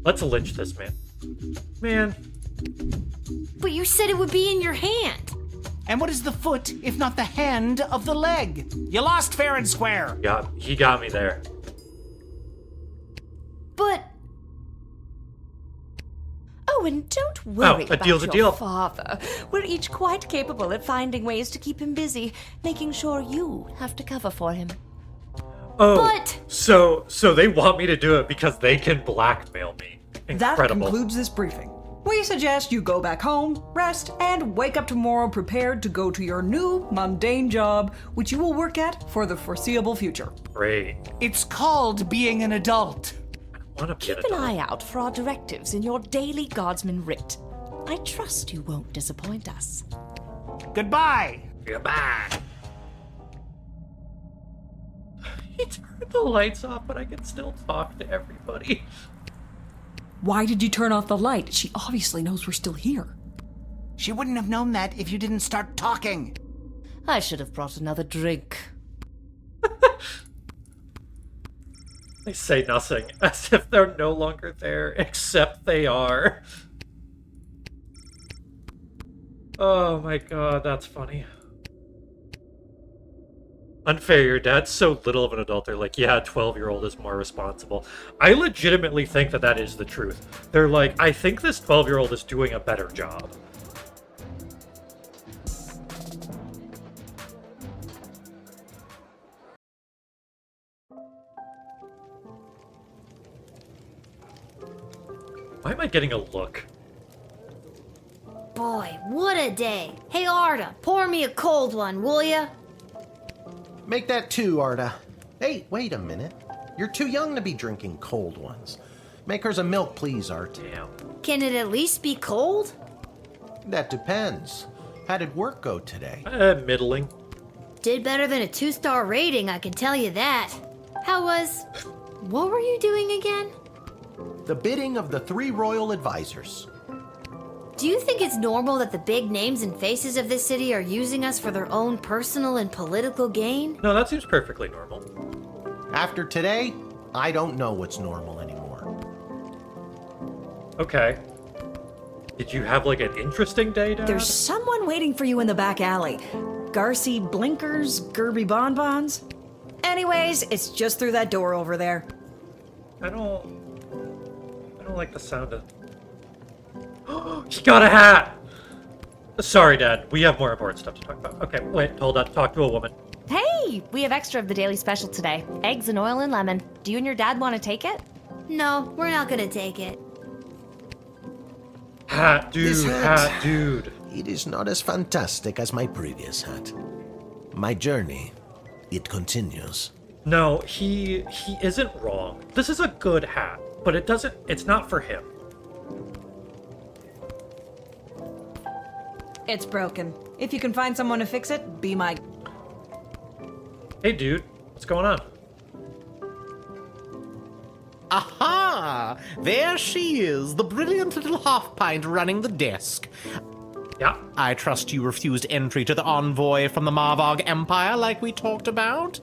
Let's lynch this man. Man. But you said it would be in your hand. And what is the foot if not the hand of the leg? You lost fair and square. Yeah, he got me there. But... Oh, and don't worry a deal's a about deal. your father. We're each quite capable at finding ways to keep him busy, making sure you have to cover for him. Oh, but... so they want me to do it because they can blackmail me. That Incredible. concludes this briefing. We suggest you go back home, rest, and wake up tomorrow prepared to go to your new mundane job, which you will work at for the foreseeable future. Great. It's called being an adult. Keep an eye out for our directives in your daily guardsman writ. I trust you won't disappoint us. Goodbye. Goodbye. He turned the lights off, but I can still talk to everybody. Why did you turn off the light? She obviously knows we're still here. She wouldn't have known that if you didn't start talking. I should have brought another drink. They say nothing, as if they're no longer there, except they are. Oh my god, that's funny. Unfair, your dad's so little of an adult. They're like, yeah, a 12-year-old is more responsible. I legitimately think that is the truth. They're like, I think this 12-year-old is doing a better job. Why am I getting a look? Boy, what a day. Hey, Arda, pour me a cold one, will ya? Make that 2, Arda. Hey, wait a minute. You're too young to be drinking cold ones. Make hers a milk, please, Art. Damn. Can it at least be cold? That depends. How did work go today? Middling. Did better than a 2-star rating, I can tell you that. What were you doing again? The bidding of the 3 royal advisors. Do you think it's normal that the big names and faces of this city are using us for their own personal and political gain? No, that seems perfectly normal. After today, I don't know what's normal anymore. Okay. Did you have like an interesting day, Dad? There's someone waiting for you in the back alley. Garcy Blinkers, Gerby Bonbons. Anyways, it's just through that door over there. I don't like the sound of... He got a hat! Sorry, Dad. We have more important stuff to talk about. Okay, wait, hold on. Talk to a woman. Hey, we have extra of the daily special today. Eggs and oil and lemon. Do you and your dad want to take it? No, we're not gonna take it. Hat dude, This hat. hat dude. It is not as fantastic as my previous hat. My journey, it continues. No, he isn't wrong. This is a good hat, but it's not for him. It's broken. If you can find someone to fix it, be my... Hey dude, what's going on? Aha! There she is, the brilliant little half-pint running the desk. Yeah. I trust you refused entry to the envoy from the Marvog Empire like we talked about?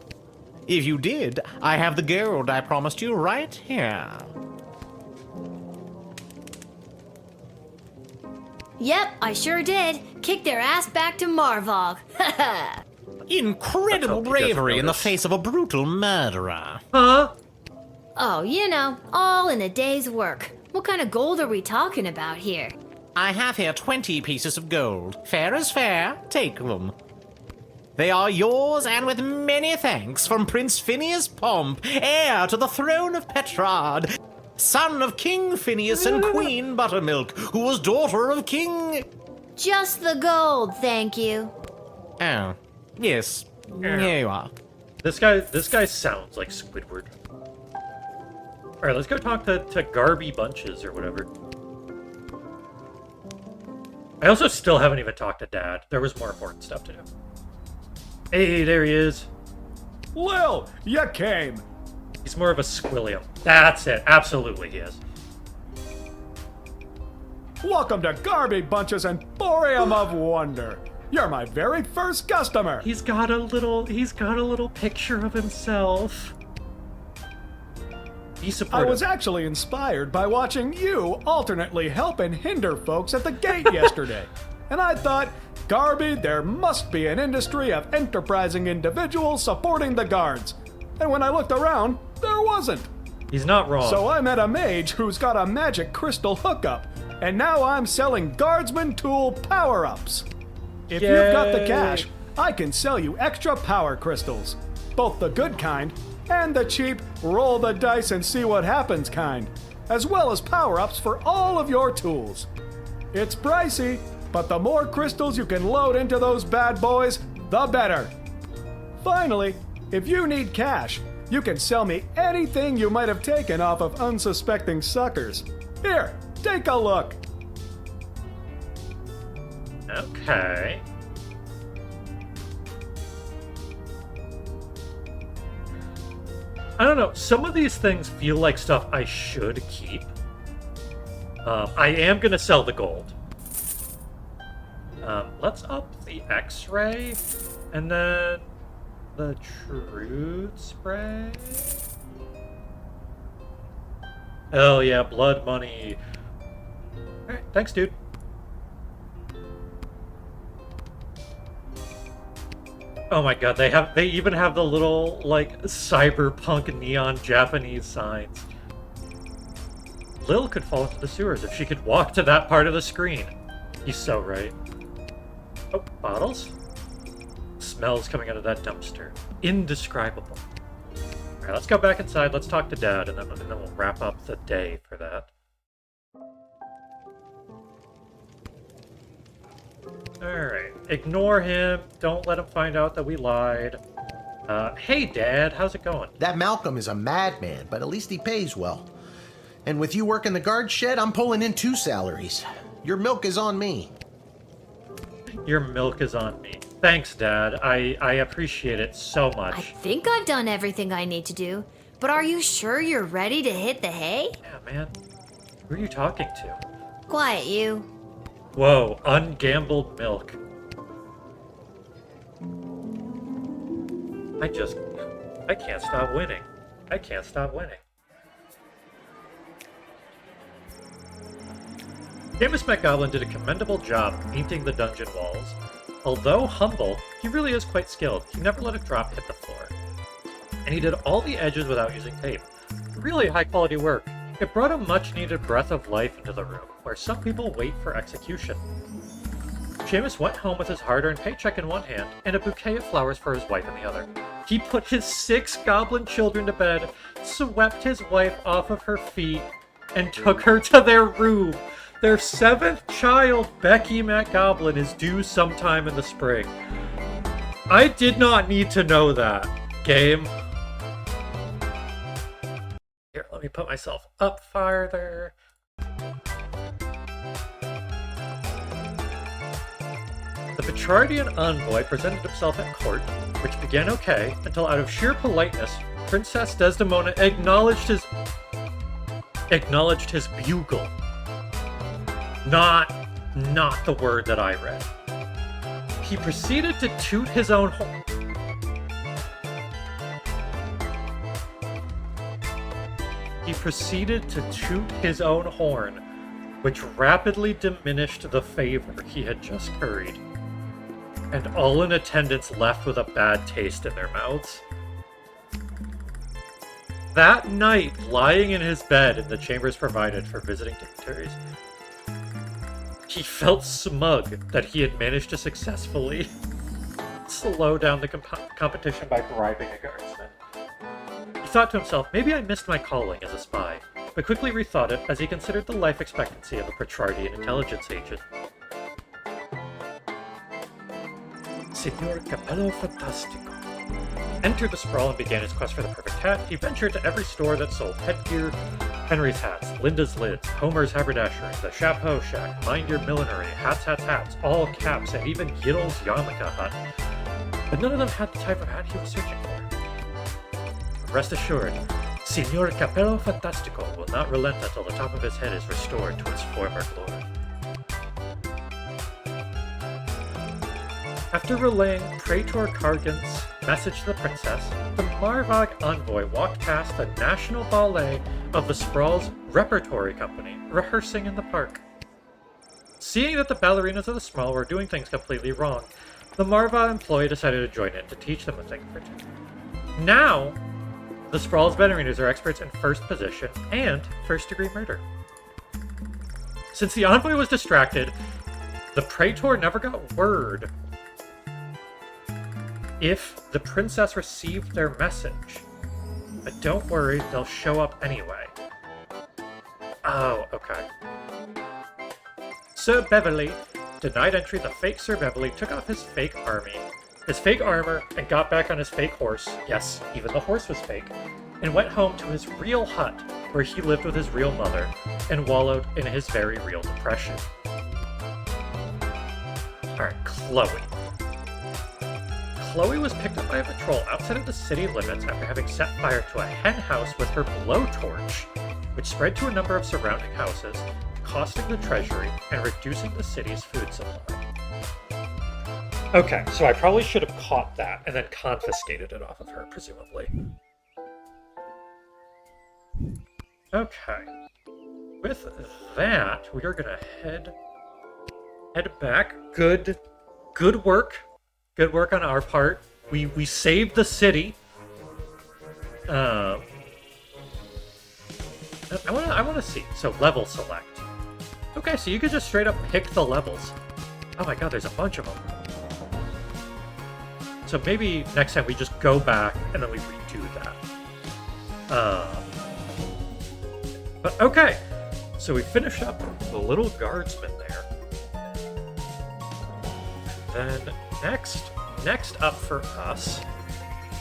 If you did, I have the gold I promised you right here. Yep, I sure did. Kick their ass back to Marvog. Incredible bravery in the face of a brutal murderer. Huh? Oh, you know, all in a day's work. What kind of gold are we talking about here? I have here 20 pieces of gold. Fair is fair. Take them. They are yours, and with many thanks from Prince Phineas Pomp, heir to the throne of Petrard, son of King Phineas and Queen Buttermilk, who was daughter of King... Just the gold, thank you. Oh, yes. Here you are. This guy sounds like Squidward. Alright, let's go talk to Garby Bunches or whatever. I also still haven't even talked to Dad. There was more important stuff to do. Hey, there he is. Lil, you came. He's more of a squillium. That's it. Absolutely he is. Welcome to Garby Bunches and Emporium of Wonder. You're my very first customer. He's got a little picture of himself. Be supportive. I was actually inspired by watching you alternately help and hinder folks at the gate yesterday. And I thought, Garby, there must be an industry of enterprising individuals supporting the guards. And when I looked around, there wasn't. He's not wrong. So I met a mage who's got a magic crystal hookup. And now I'm selling Guardsman tool power-ups. If you've got the cash, I can sell you extra power crystals. Both the good kind and the cheap roll the dice and see what happens kind, as well as power-ups for all of your tools. It's pricey, but the more crystals you can load into those bad boys, the better. Finally, if you need cash, you can sell me anything you might have taken off of unsuspecting suckers. Here, take a look. Okay. I don't know. Some of these things feel like stuff I should keep. I am going to sell the gold. Let's up the X-ray. And then the Truth Spray. Oh yeah, blood money. Alright, thanks dude. Oh my god, they even have the little, like, cyberpunk neon Japanese signs. Lil could fall into the sewers if she could walk to that part of the screen. He's so right. Oh, bottles? Smells coming out of that dumpster. Indescribable. Alright, let's go back inside, let's talk to Dad, and then we'll wrap up the day for that. Alright, ignore him. Don't let him find out that we lied. Hey Dad, how's it going? That Malcolm is a madman, but at least he pays well. And with you working the guard shed, I'm pulling in 2 salaries. Your milk is on me. Your milk is on me. Thanks, Dad. I appreciate it so much. I think I've done everything I need to do, but are you sure you're ready to hit the hay? Yeah, man. Who are you talking to? Quiet, you. Whoa, ungambled milk. I can't stop winning. I can't stop winning. Seamus McGoblin did a commendable job painting the dungeon walls. Although humble, he really is quite skilled. He never let a drop hit the floor. And he did all the edges without using tape. Really high quality work. It brought a much needed breath of life into the room, where some people wait for execution. Seamus went home with his hard-earned paycheck in one hand and a bouquet of flowers for his wife in the other. He put his 6 goblin children to bed, swept his wife off of her feet, and took her to their room. Their 7th child, Becky McGoblin, is due sometime in the spring. I did not need to know that, game. Here, let me put myself up farther. The Petrardian envoy presented himself at court, which began okay, until out of sheer politeness, Princess Desdemona acknowledged his bugle. Not the word that I read. He proceeded to toot his own horn. He proceeded to toot his own horn, which rapidly diminished the favor he had just curried. And all in attendance left with a bad taste in their mouths. That night, lying in his bed in the chambers provided for visiting dignitaries, he felt smug that he had managed to successfully slow down the competition by bribing a guardsman. He thought to himself, maybe I missed my calling as a spy, but quickly rethought it as he considered the life expectancy of a Petrardian intelligence agent. Signor Capello Fantastico entered the sprawl and began his quest for the perfect hat. He ventured to every store that sold headgear, Henry's hats, Linda's lids, Homer's haberdashery, the Chapeau Shack, Mind Your Millinery, hats, all caps, and even Yiddle's yarmulke hut. But none of them had the type of hat he was searching for. Rest assured, Signor Capello Fantastico will not relent until the top of his head is restored to its former glory. After relaying Praetor Kargan's message to the princess, the Marvog envoy walked past the National Ballet of the Sprawl's repertory company, rehearsing in the park. Seeing that the ballerinas of the Sprawl were doing things completely wrong, the Marva employee decided to join in to teach them a thing or two. Now, the Sprawl's ballerinas are experts in first position and first-degree murder. Since the envoy was distracted, the Praetor never got word if the princess received their message. But don't worry, they'll show up anyway. Oh, okay. Sir Beverly denied entry. The fake Sir Beverly took off his fake armor, and got back on his fake horse. Yes, even the horse was fake. And went home to his real hut, where he lived with his real mother, and wallowed in his very real depression. Alright, Chloe. Chloe was picked up by a patrol outside of the city limits after having set fire to a hen house with her blowtorch, which spread to a number of surrounding houses, costing the treasury and reducing the city's food supply. Okay, so I probably should have caught that and then confiscated it off of her, presumably. Okay. With that, we are gonna head back. Good work. Good work on our part. We saved the city. I wanna see. So level select. Okay, so you could just straight up pick the levels. Oh my god, there's a bunch of them. So maybe next time we just go back and then we redo that. But okay, so we finished up the Little Guardsman there. Then next up for us,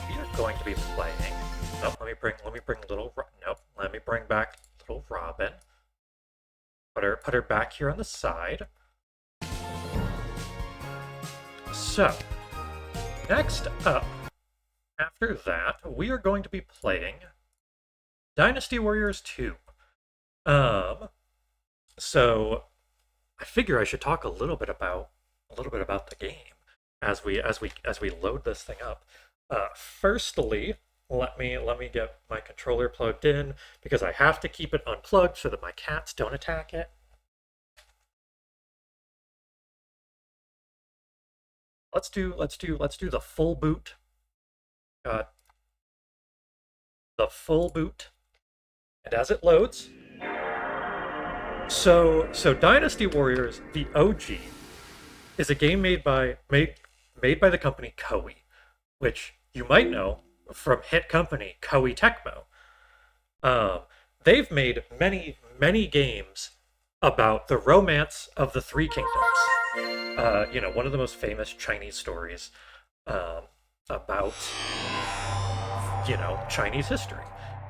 we are going to be playing. Nope, let me bring let me bring back Little Robin. Put her back here on the side. So, next up, after that, we are going to be playing Dynasty Warriors 2. So I figure I should talk a little bit about the game as we load this thing up. Firstly, let me get my controller plugged in because I have to keep it unplugged so that my cats don't attack it. Let's do the full boot. The full boot. And as it loads, so Dynasty Warriors, the OG, is a game made by the company Koei, which you might know from hit company Koei Tecmo. They've made many games about the romance of the Three Kingdoms. One of the most famous Chinese stories about Chinese history.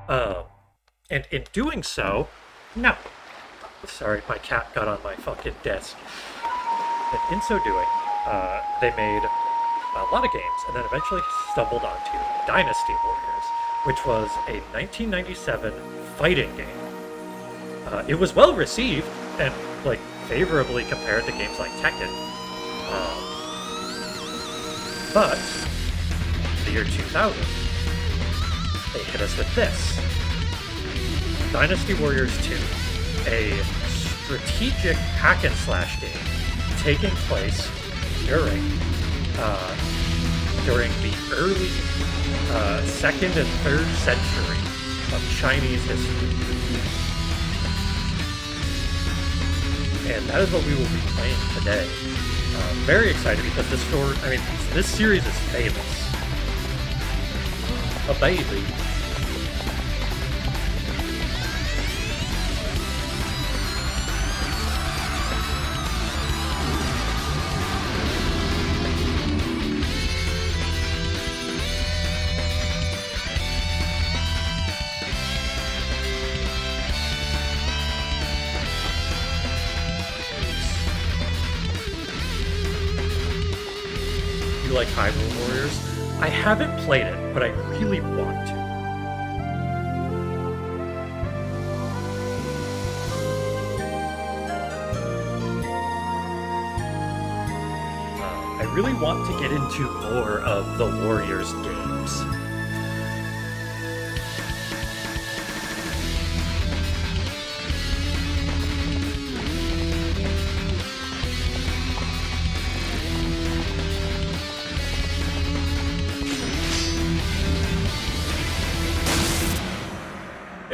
And in doing so, no. Sorry, my cat got on my fucking desk. And in so doing, they made a lot of games, and then eventually stumbled onto Dynasty Warriors, which was a 1997 fighting game. It was well received and favorably compared to games like Tekken. But the year 2000, they hit us with this. Dynasty Warriors 2, a strategic hack and slash game taking place during the early 2nd and 3rd century of Chinese history. And that is what we will be playing today. Very excited because this series is famous. A baby. Like Hyrule Warriors. I haven't played it, but I really want to. I really want to get into more of the Warriors games.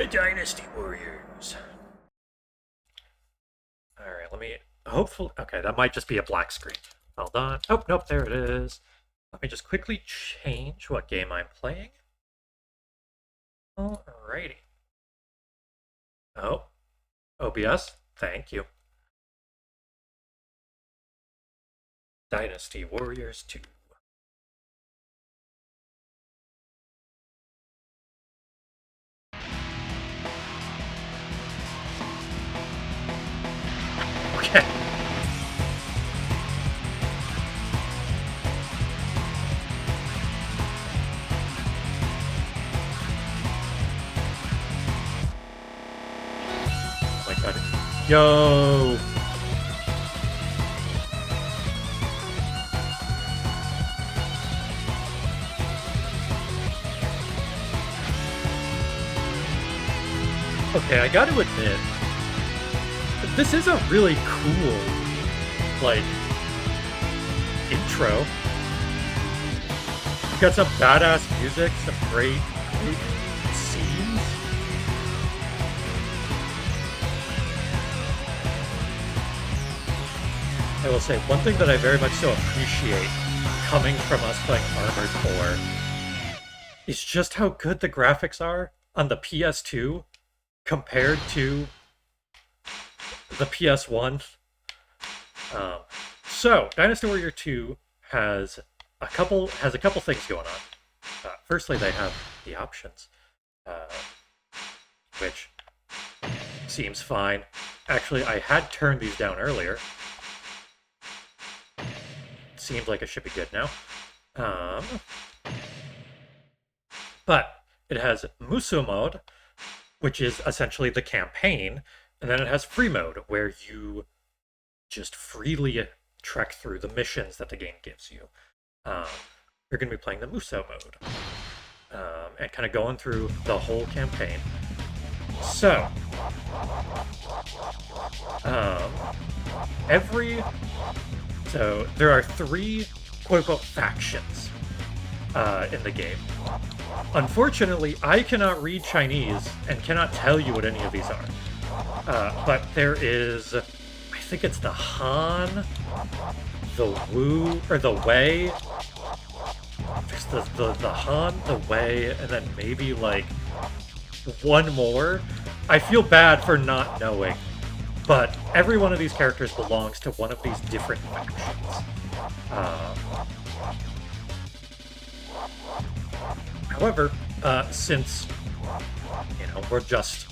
Dynasty Warriors. Alright, hopefully, okay, that might just be a black screen. Hold on. Oh, nope, there it is. Let me just quickly change what game I'm playing. Alrighty. Oh, OBS, thank you. Dynasty Warriors 2. Okay. Oh my god. Yo! Okay, I gotta admit, this is a really cool, intro. You've got some badass music, some great scenes. I will say, one thing that I very much so appreciate coming from us playing Armored Core is just how good the graphics are on the PS2 compared to the PS1. So Dynasty Warrior 2 has a couple things going on. Firstly, they have the options, which seems fine. Actually, I had turned these down earlier. seems like it should be good now. But it has Muso mode, which is essentially the campaign, and then it has free mode, where you just freely trek through the missions that the game gives you. You're going to be playing the Muso mode, and kind of going through the whole campaign. So, there are 3 quote-unquote factions in the game. Unfortunately, I cannot read Chinese and cannot tell you what any of these are. But there is, I think it's the Han, the Wu, or the Wei. There's the Han, the Wei, and then maybe like one more. I feel bad for not knowing, but every one of these characters belongs to one of these different factions. However, since, we're just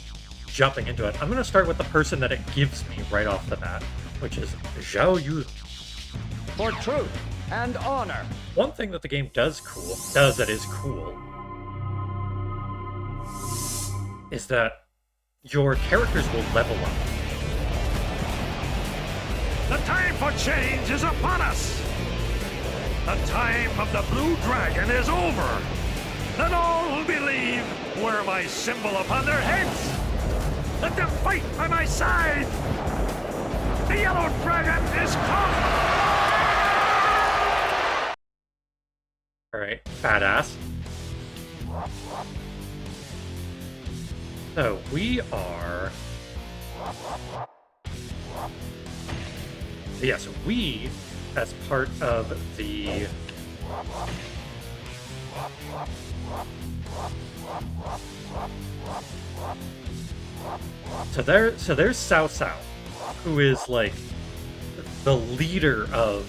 jumping into it, I'm going to start with the person that it gives me right off the bat, which is Zhao Yu. For truth and honor. One thing that the game does that is cool, is that your characters will level up. The time for change is upon us! The time of the Blue Dragon is over! Let all who believe wear my symbol upon their heads! Let them fight by my side! The Yellow Dragon is come! Alright, badass. So, we are... Yes, we, as part of the... So there's Cao Cao, who is like the leader of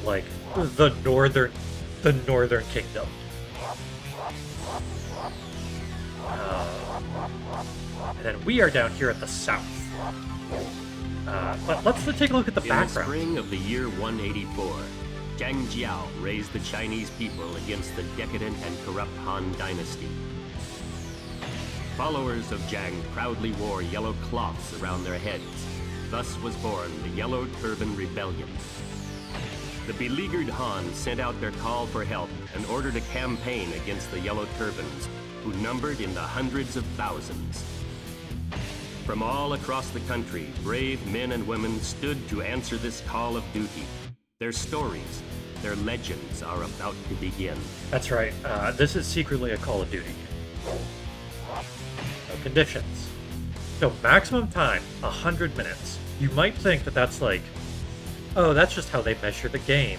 like the northern kingdom. And then we are down here at the south. But let's take a look at the background. In the spring of the year 184, Zhang Jiao raised the Chinese people against the decadent and corrupt Han Dynasty. Followers of Zhang proudly wore yellow cloths around their heads. Thus was born the Yellow Turban Rebellion. The beleaguered Han sent out their call for help and ordered a campaign against the Yellow Turbans, who numbered in the hundreds of thousands. From all across the country, brave men and women stood to answer this call of duty. Their stories, their legends are about to begin. That's right. This is secretly a Call of Duty. No conditions. So maximum time, 100 minutes. You might think that that's like, oh, that's just how they measure the game.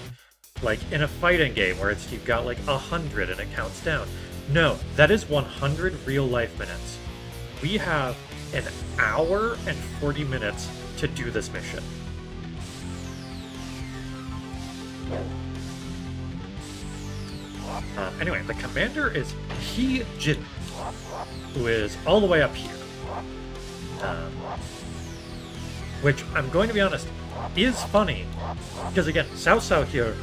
Like in a fighting game where you've got like 100 and it counts down. No, that is 100 real life minutes. We have an hour and 40 minutes to do this mission. Anyway, the commander is He Jin, who is all the way up here. Which, I'm going to be honest, is funny. Because again, Cao Cao here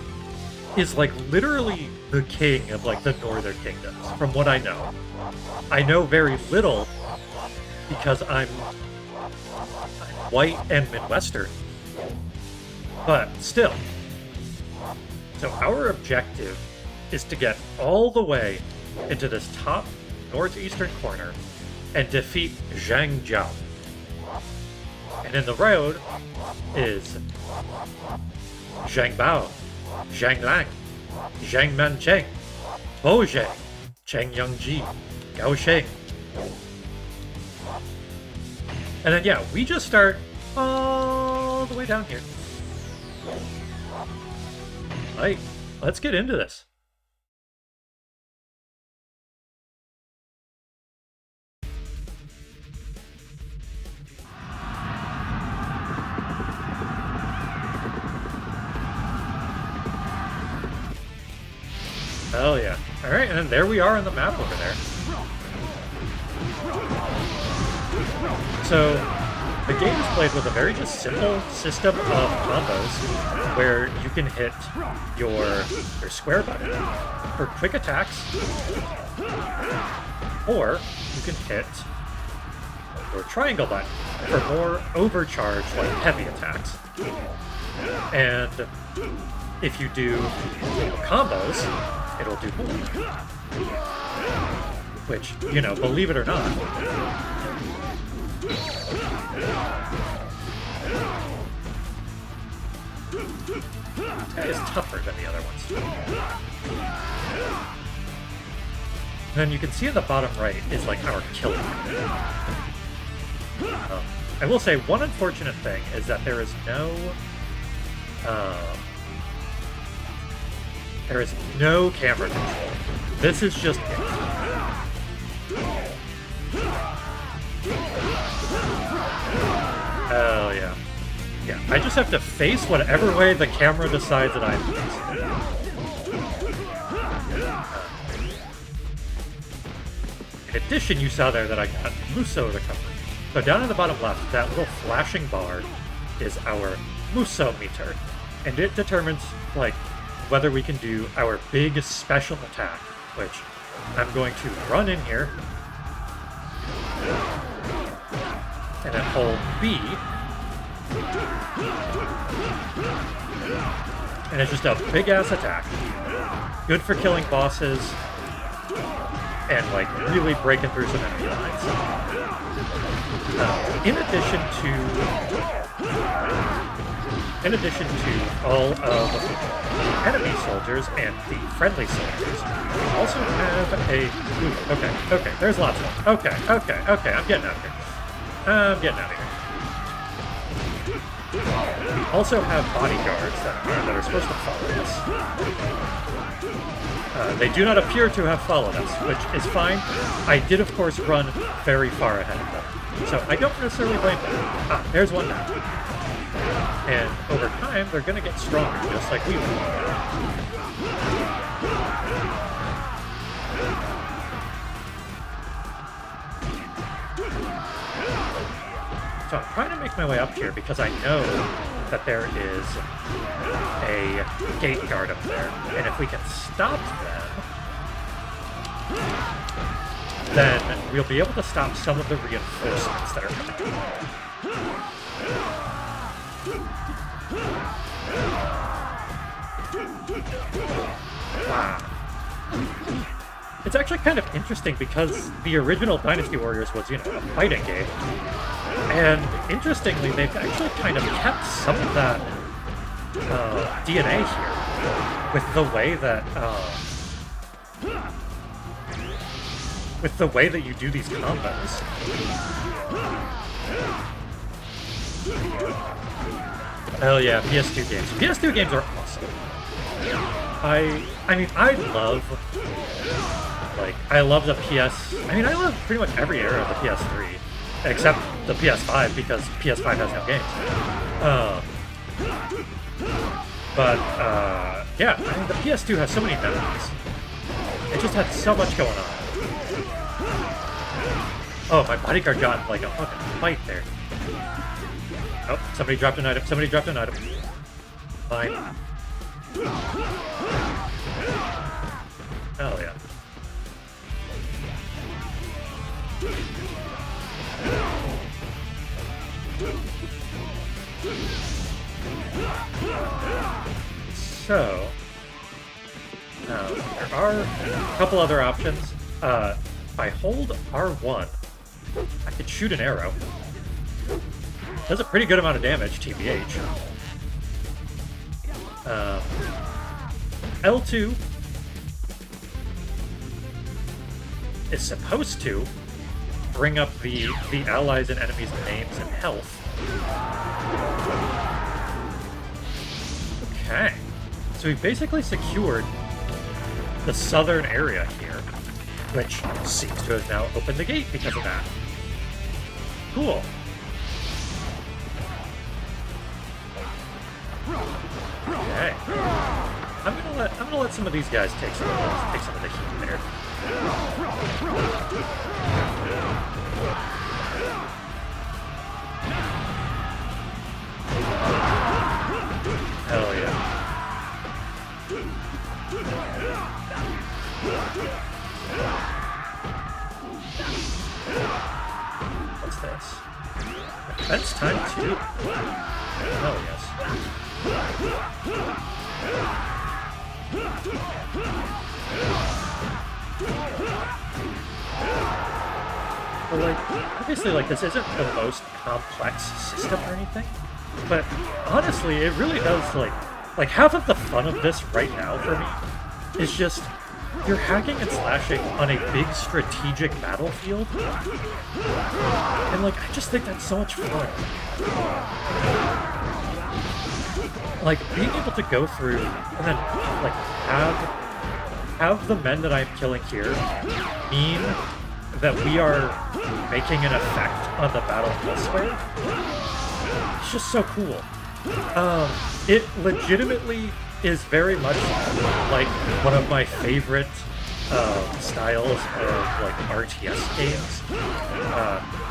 is like literally the king of like the northern kingdoms, from what I know. I know very little because I'm white and Midwestern. But still. So our objective is to get all the way into this top northeastern corner and defeat Zhang Jiao. And in the road is Zhang Bao, Zhang Lang, Zhang Mancheng, Bo Zhang, Cheng Yongji, Gao Sheng. And then yeah, we just start all the way down here. Like, let's get into this. Hell yeah. Alright, and then there we are on the map over there. So, the game is played with a very just simple system of combos where you can hit your square button for quick attacks, or you can hit your triangle button for more overcharged, like heavy attacks. And if you do combos, it'll do more. Which, you know, believe it or not, this guy is tougher than the other ones. And then you can see in the bottom right is like our kill. I will say one unfortunate thing is that there is no camera control. This is just oh yeah. Yeah, I just have to face whatever way the camera decides that I'm facing. In addition, you saw there that I got Muso recovery. So down in the bottom left, that little flashing bar is our Muso meter. And it determines, like, whether we can do our big special attack, which I'm going to run in here and then hold B. And it's just a big-ass attack. Good for killing bosses and, like, really breaking through some enemy lines. In addition to all of the enemy soldiers and the friendly soldiers, we also have a... Ooh, okay, there's lots of them. Okay, I'm getting out of here. We also have bodyguards that are supposed to follow us. They do not appear to have followed us, which is fine. I did, of course, run very far ahead of them, so I don't necessarily blame them. Ah, there's one now. And over time, they're going to get stronger, just like we will. So I'm trying to make my way up here because I know that there is a gate guard up there. And if we can stop them, then we'll be able to stop some of the reinforcements that are coming. Wow. It's actually kind of interesting because the original Dynasty Warriors was, you know, a fighting game. And interestingly, they've actually kind of kept some of that DNA here with the way that you do these combos. Hell yeah, PS2 games. PS2 games are awesome. I mean, I love the PS... I mean, I love pretty much every era of the PS3. Except the PS5, because PS5 has no games. Yeah, I mean, the PS2 has so many memories. It just had so much going on. Oh, my bodyguard got in, like, a fucking fight there. Oh, somebody dropped an item. Fine. Hell yeah. So, there are a couple other options. If I hold R1, I could shoot an arrow. Does a pretty good amount of damage, TBH. L2 is supposed to bring up the allies and enemies' names and health. Okay. So we basically secured the southern area here, which seems to have now opened the gate because of that. Cool. Okay. I'm gonna let some of these guys take some of the heat there. But like, obviously, like this isn't the most complex system or anything. But honestly, it really does like half of the fun of this right now for me is just you're hacking and slashing on a big strategic battlefield. And like, I just think that's so much fun. Like, being able to go through and then like have the men that I'm killing here mean that we are making an effect on the battle elsewhere. It's just so cool. It legitimately is very much like one of my favorite styles of like RTS games.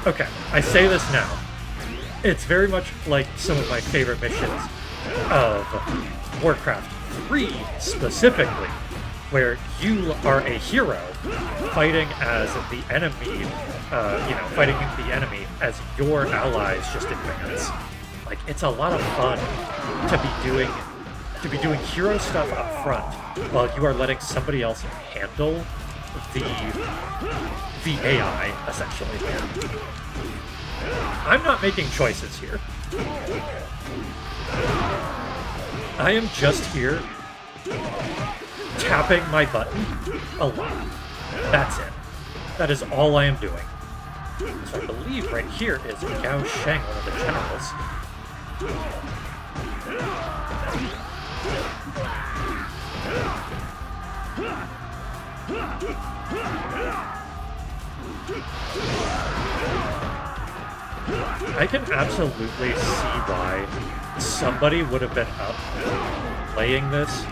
Okay, I say this now. It's very much like some of my favorite missions of Warcraft 3 specifically, where you are a hero fighting as the enemy, fighting the enemy as your allies just advance. Like, it's a lot of fun to be doing hero stuff up front while you are letting somebody else handle the AI, essentially. I'm not making choices here. I am just here tapping my button a lot. That's it. That is all I am doing. So I believe right here is Gao Sheng, one of the generals. I can absolutely see why somebody would have been up playing this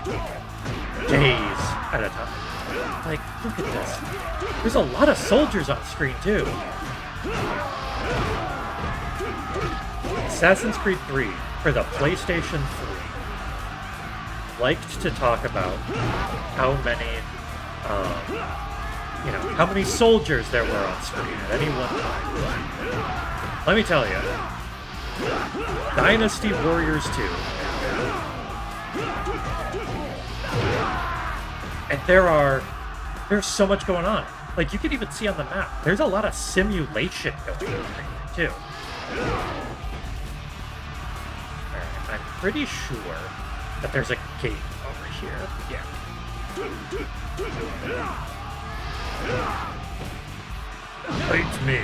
days at a time. Like, look at this. There's a lot of soldiers on screen, too. Assassin's Creed 3 for the PlayStation 3 liked to talk about how many, how many soldiers there were on screen at any one time. Let me tell you, Dynasty Warriors 2, and there's so much going on. Like, you can even see on the map, there's a lot of simulation going on too. Alright, I'm pretty sure that there's a gate over here. Yeah. Fight me.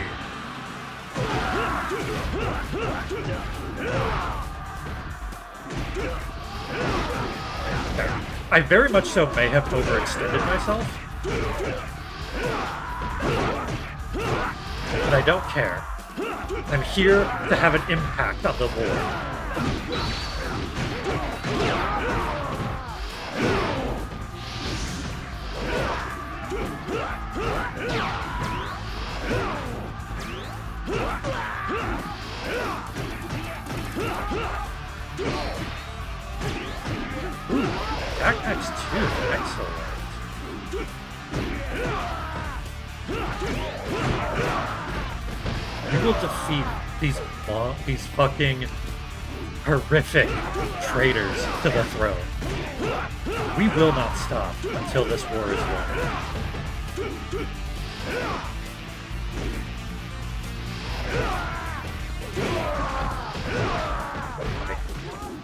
I very much so may have overextended myself, but I don't care. I'm here to have an impact on the war. Ooh, backpacks too. Excellent. We will defeat these fucking horrific traitors to the throne. We will not stop until this war is won.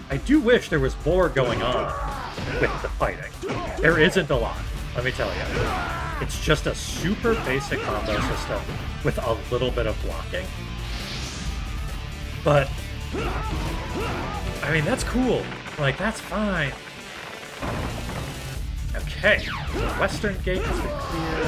I do wish there was more going on with the fighting. There isn't a lot, let me tell you. It's just a super basic combo system with a little bit of blocking. But, I mean, that's cool. Like, that's fine. Okay, the western gate has been cleared.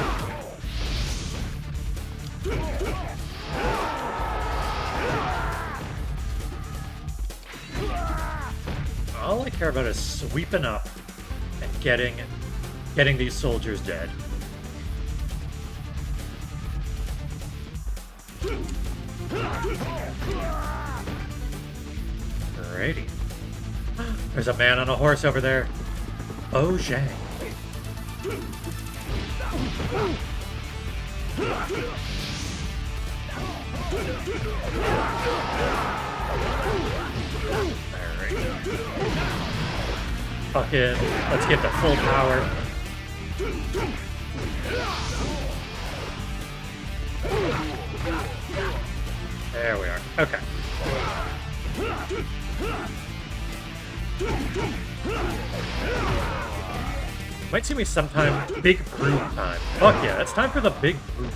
All I care about is sweeping up and getting these soldiers dead. Alrighty. There's a man on a horse over there. Oh, Zhang. Fucking, let's get to full power. There we are. Okay. Might see me sometime. Big brew time. Fuck yeah, it's time for the big brew.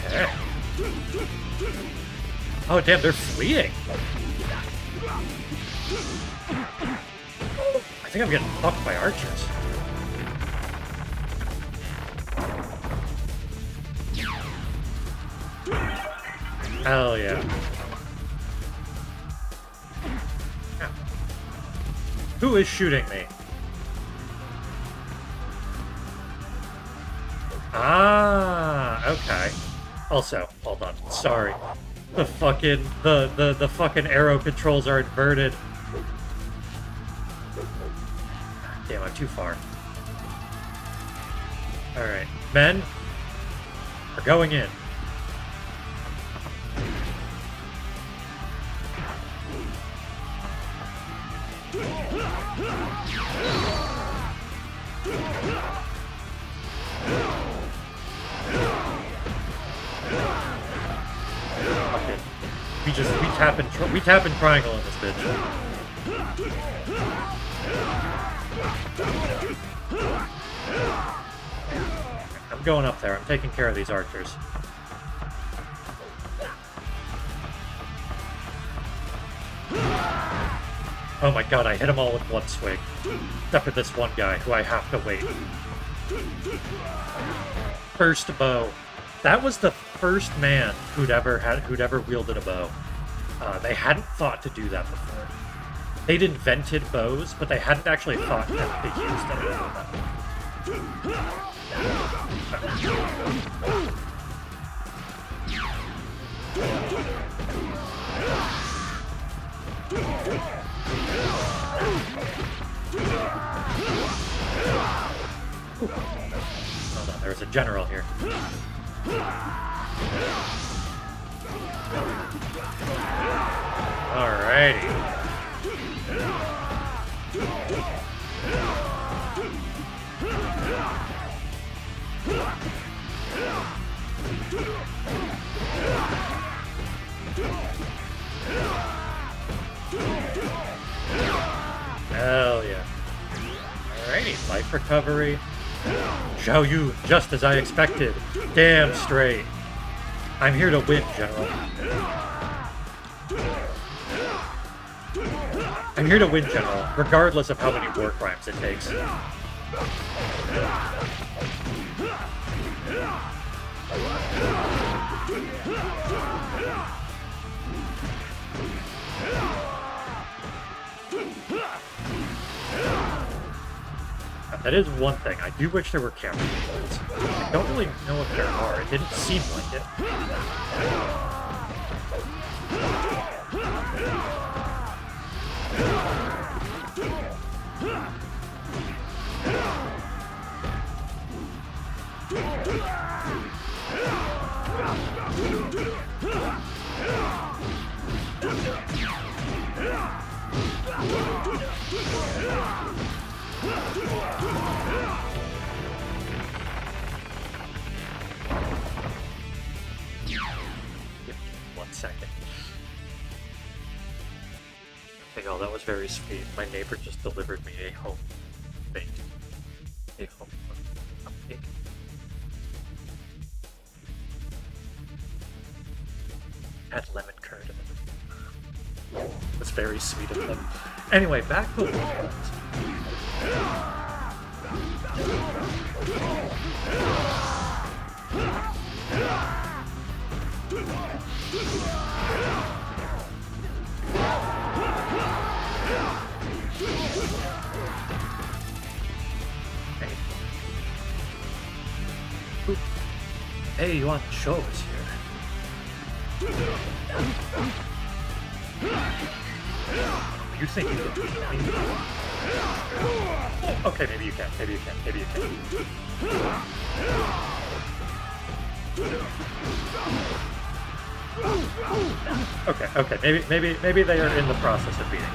Okay. Oh damn, they're fleeing. I think I'm getting fucked by archers. Hell yeah. Who is shooting me? Ah, okay. Also, hold on. Sorry. The fucking the fucking arrow controls are inverted. Damn, I'm too far. Alright. Men, we're going in. Okay. We tap in triangle in this bitch. I'm going up there. I'm taking care of these archers. Oh my god, I hit them all with one swing. Except for this one guy, who I have to wait. First bow. That was the first man who'd ever wielded a bow. They hadn't thought to do that before. They'd invented bows, but they hadn't actually thought that they used them. Hold on, there's a general here. Alrighty. Hell yeah. Alrighty, life recovery. Zhao Yu, just as I expected. Damn straight. I'm here to win, General. I'm here to win, General, regardless of how many war crimes it takes. That is one thing. I do wish there were camera controls. I don't really know if there are. It didn't seem like it. Second. Okay, oh, that was very sweet. My neighbor just delivered me a home baked. A home cupcake. Had lemon curd in it. That's very sweet of them. Anyway, back to the Hey, you want to show us here? You think you can beat me? Okay, maybe you can. Maybe you can. Maybe you can. Okay, okay. Maybe they are in the process of beating me.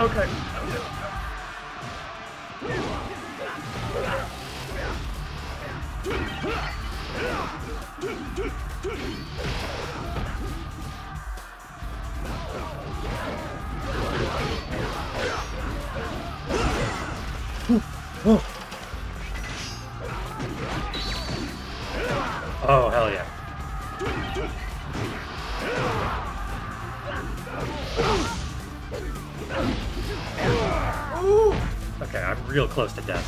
Okay. Oh, hell yeah. Okay, I'm real close to death.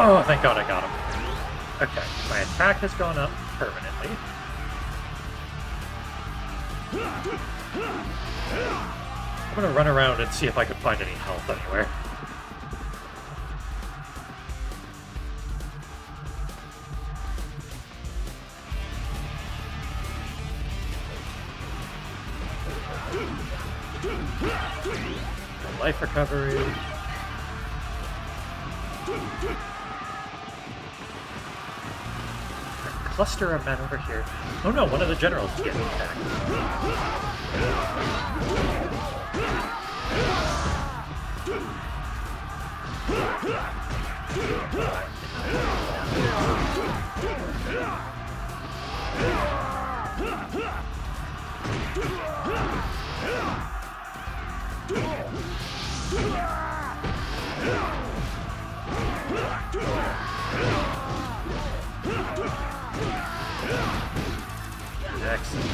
Oh, thank God I got him. Okay, my attack has gone up permanently. I'm gonna run around and see if I can find any health anywhere. Life recovery. Cluster of men over here. Oh no, one of the generals is getting attacked. Excellent.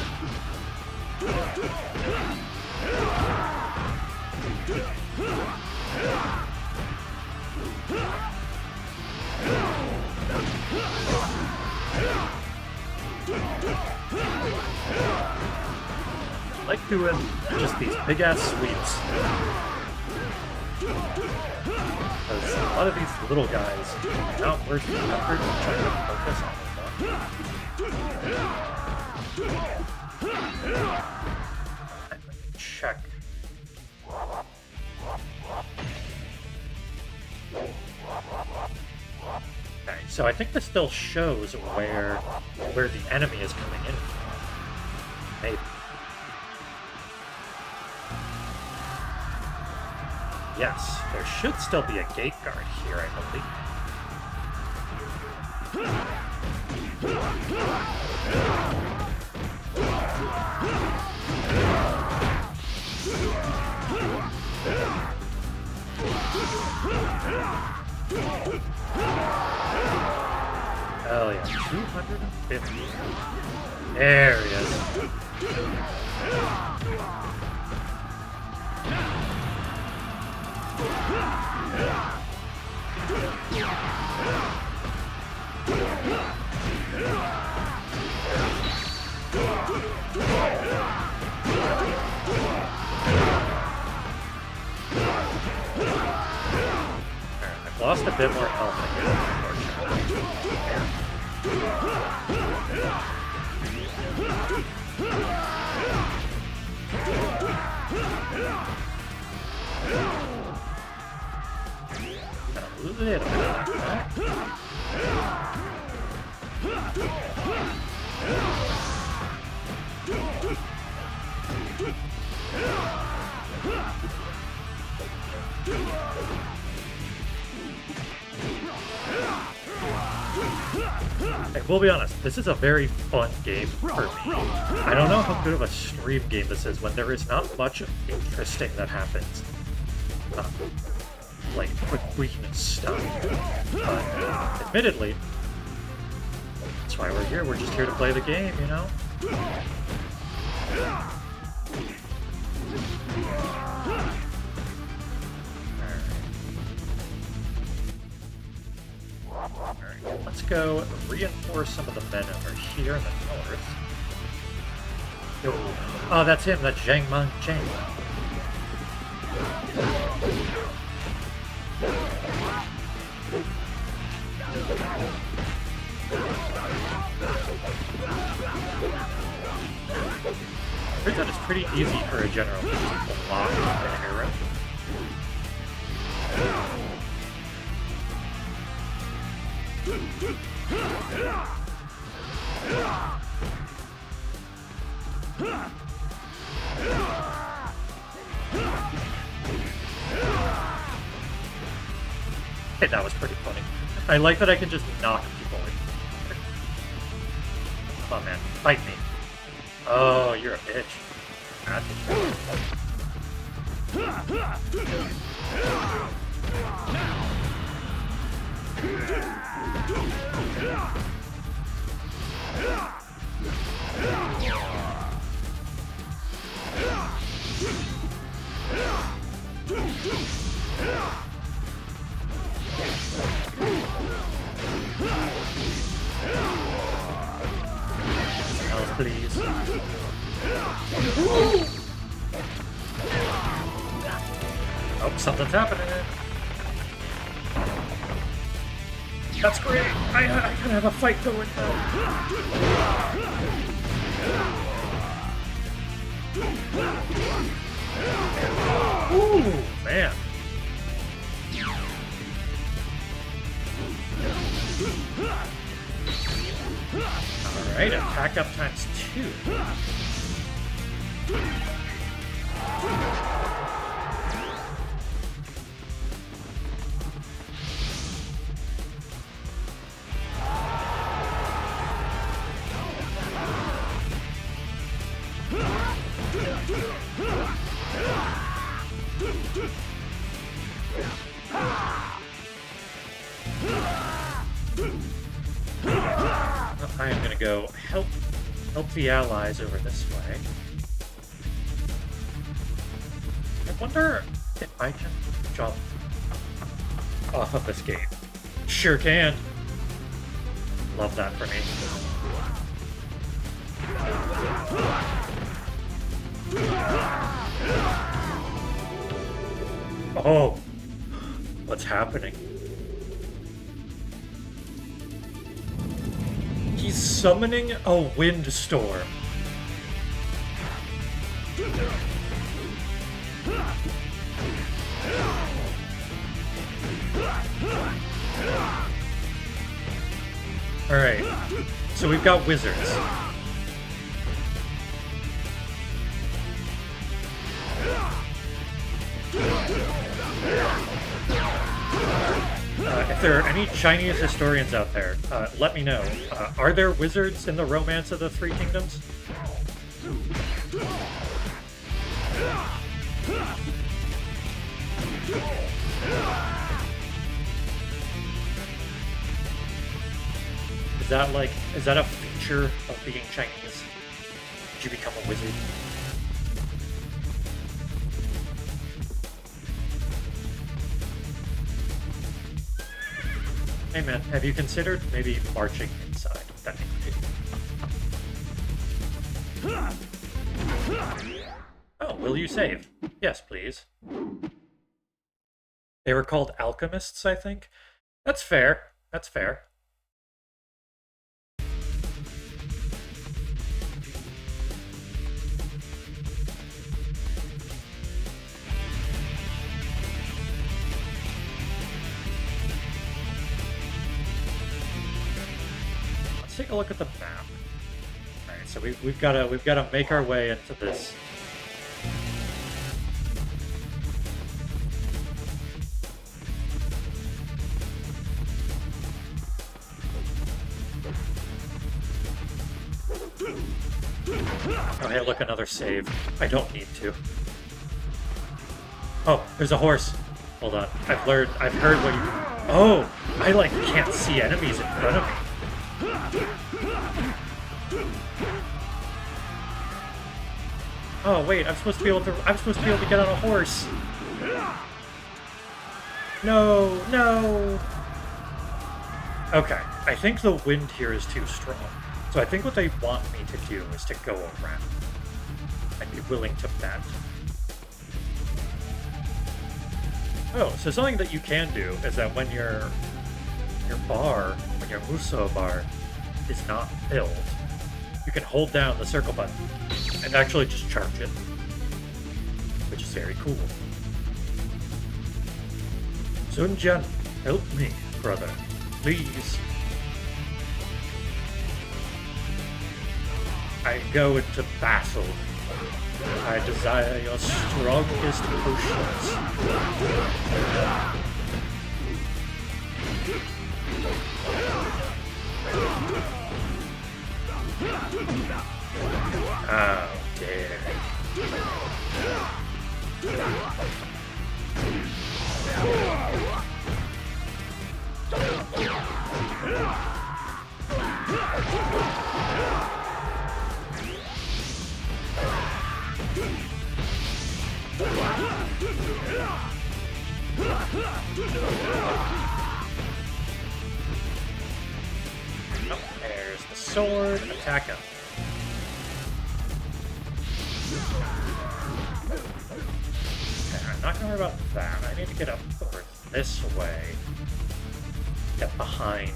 I like doing just these big ass sweeps. Because a lot of these little guys are not worth the effort of trying to focus on them. Let me check. Okay, so I think this still shows where the enemy is coming in from. Maybe. Yes, there should still be a gate guard here, I believe. Hell yeah, 250. There he is. I've lost a bit more health again, a little bit of that. Hey, we'll be honest, this is a very fun game for me. I don't know how good of a stream game this is when there is not much interesting that happens. Like quick stuff. But admittedly, that's why we're here. We're just here to play the game, you know? Alright, let's go reinforce some of the men over here in the north. Yo. Oh, that's him. That's Zhang Man Cheng. Turns out it's pretty easy for a general to just block the hero. Hey, that was pretty funny. I like that I can just knock people in. Come on, man. Fight me. Oh, you're a bitch. That's please. Oh, something's happening. That's great. I gotta have a fight going now. Ooh, man. Alright, attack up times 2. I am gonna go help the allies over this way. I wonder if I can jump off of this gate. Sure can. Love that for me. Oh, what's happening? He's summoning a windstorm. Alright, so we've got wizards. If there are any Chinese historians out there, let me know. Are there wizards in the Romance of the Three Kingdoms? Is that a feature of being Chinese? Did you become a wizard? Hey man, have you considered maybe marching inside? That'd be great. Oh, will you save? Yes, please. They were called alchemists, I think? That's fair. That's fair. Let's take a look at the map. All right, so we've got to make our way into this. Oh hey, look, another save. I don't need to. Oh, there's a horse. Hold on. I've heard what you. Oh, I like can't see enemies in front of me. Oh wait, I'm supposed to be able to get on a horse. No, no. Okay, I think the wind here is too strong. So I think what they want me to do is to go around. I'd be willing to bet. Oh, so something that you can do is that when your Muso bar is not filled, you can hold down the circle button and actually just charge it, which is very cool. Sunjan, help me, brother, please. I go into battle. I desire your strongest potions. How dare. Oh, there's the sword. Attack him. Okay, I'm not gonna worry about that. I need to get up over this way. Get behind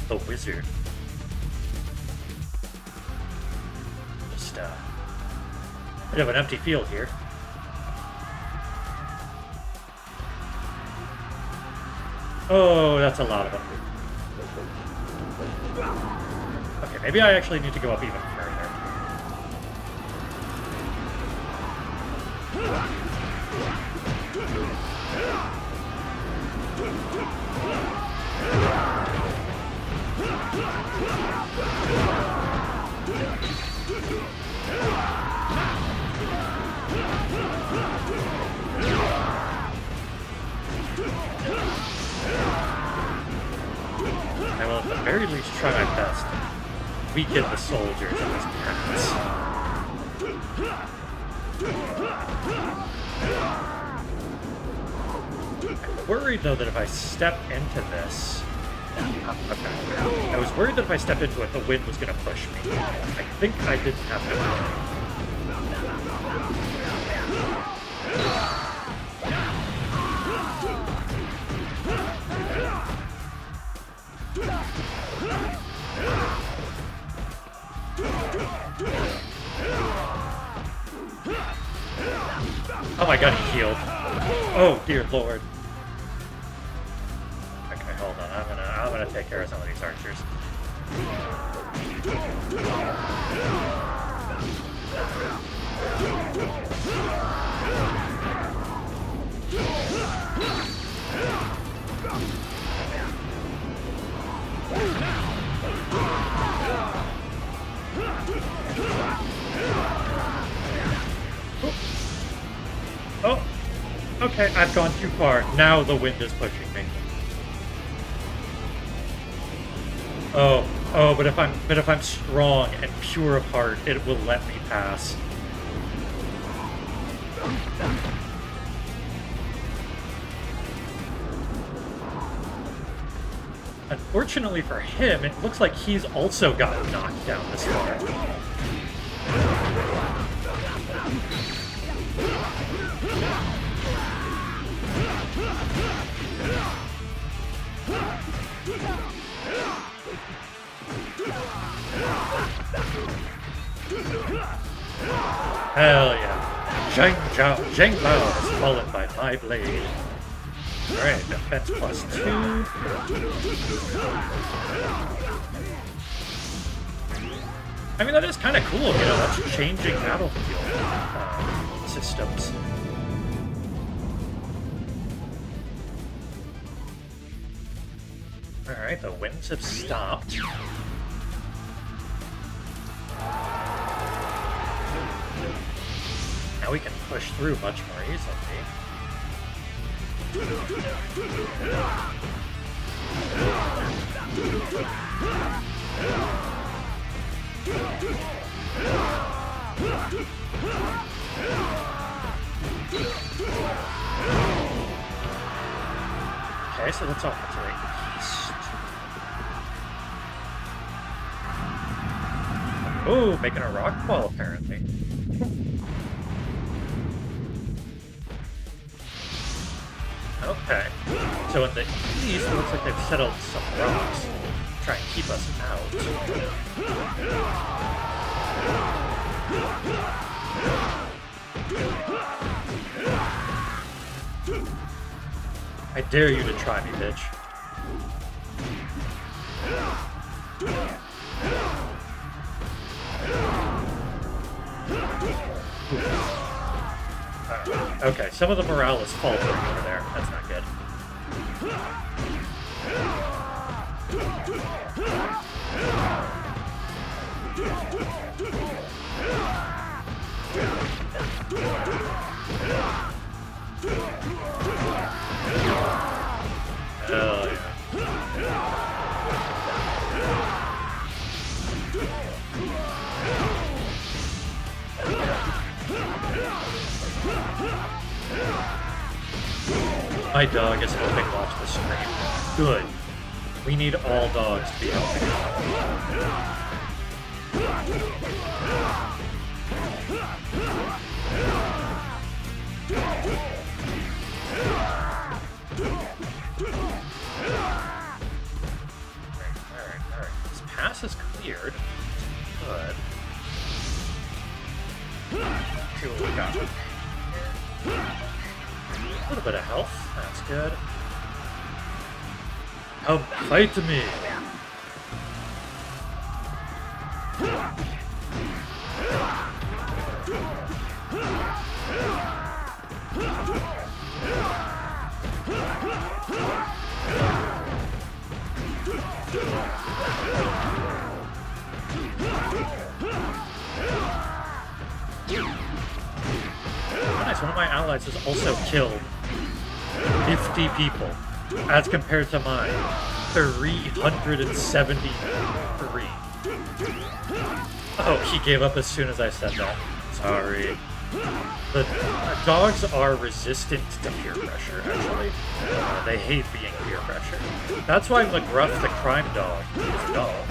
the wizard. Just, bit of an empty field here. Oh, that's a lot of them. Okay, maybe I actually need to go up even further. I will at the very least try my best to weaken the soldiers in this pass. I'm worried though that if I step into this... Okay. I was worried that if I stepped into it, the wind was going to push me. I think I didn't have to worry. Oh my god, he healed. Oh dear lord. Okay, hold on. I'm gonna take care of some of these archers. Oh, okay, I've gone too far. Now the wind is pushing me. Oh, but if I'm strong and pure of heart, it will let me pass. Unfortunately for him, it looks like he's also gotten knocked down this far. Hell yeah. Zhang Bao has fallen by my blade. Alright, defense plus 2. I mean, that is kind of cool, you know, that's changing battlefield systems. Alright, the winds have stopped. Now we can push through much more easily. Okay, so that's off to the east. Oh, making a rock wall apparently. Okay. So in the east, it looks like they've settled some rocks. Try and keep us out. I dare you to try me, bitch. Okay, some of the morale is faltering over there. That's not good. Hell yeah. My dog is helping watch the stream. Good. We need all dogs to be helping. Alright. This pass is cleared. Good. See what we got. A little bit of health. That's good. Come fight me. Nice, one of my allies has also killed 50 people, as compared to mine, 373. Oh, he gave up as soon as I said that. Sorry. The dogs are resistant to peer pressure, actually. They hate being peer pressured. That's why McGruff the crime dog is a dog.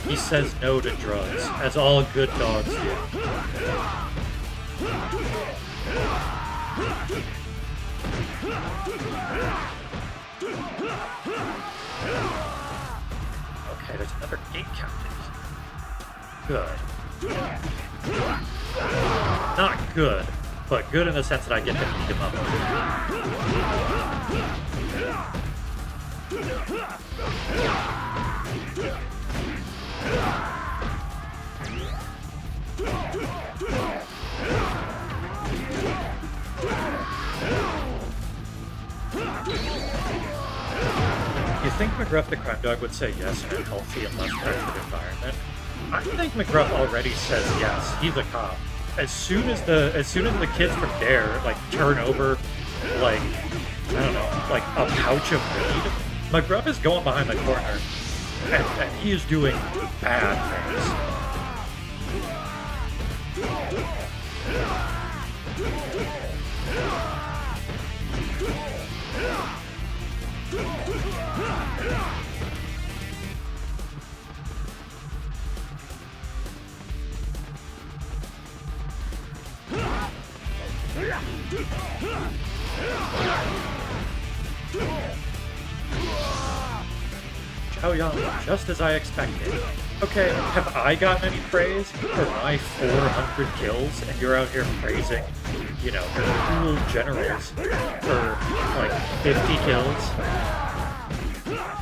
He says no to drugs, as all good dogs do. Okay, there's another gate captain. Good. Not good, but good in the sense that I get to beat him up. You think McGruff the crime dog would say yes in a healthy and less pressured environment? I think McGruff already says yes. He's a cop. As soon as the kids from Dare like turn over like I don't know, like a pouch of weed, McGruff is going behind the corner and he is doing bad things. Chao Yang, just as I expected. Okay, have I gotten any praise for my 400 kills, and you're out here praising, you know, the cool generals for, like, 50 kills?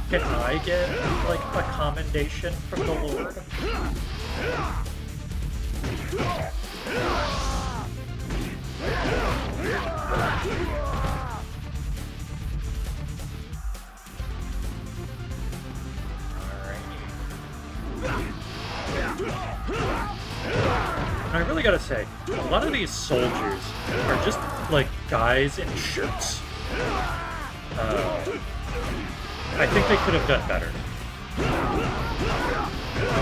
Can I get, like, a commendation from the Lord? And I really gotta say, a lot of these soldiers are just, like, guys in shirts. I think they could have done better.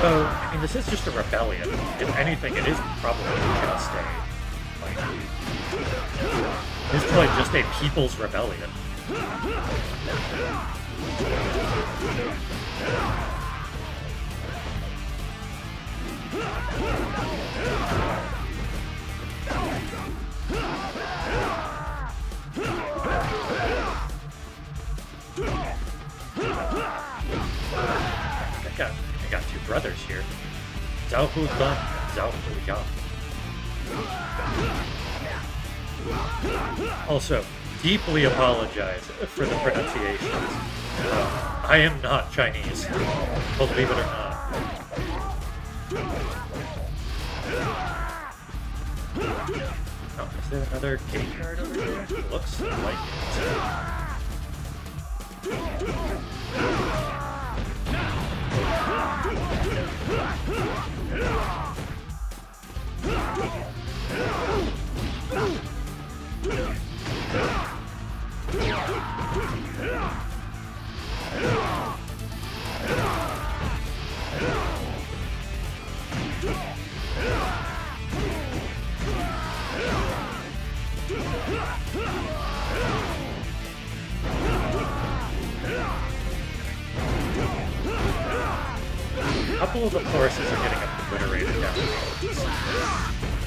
Although, I mean, this is just a rebellion. If anything, it is probably just it's probably just a people's rebellion. I got two brothers here. Zhao Hu Dun and Zhao Hu Yang. Also, deeply apologize for the pronunciations. I am not Chinese, believe it or not. Oh, is there another gate guard over here? Looks like it. A couple of the forces are getting obliterated down the road.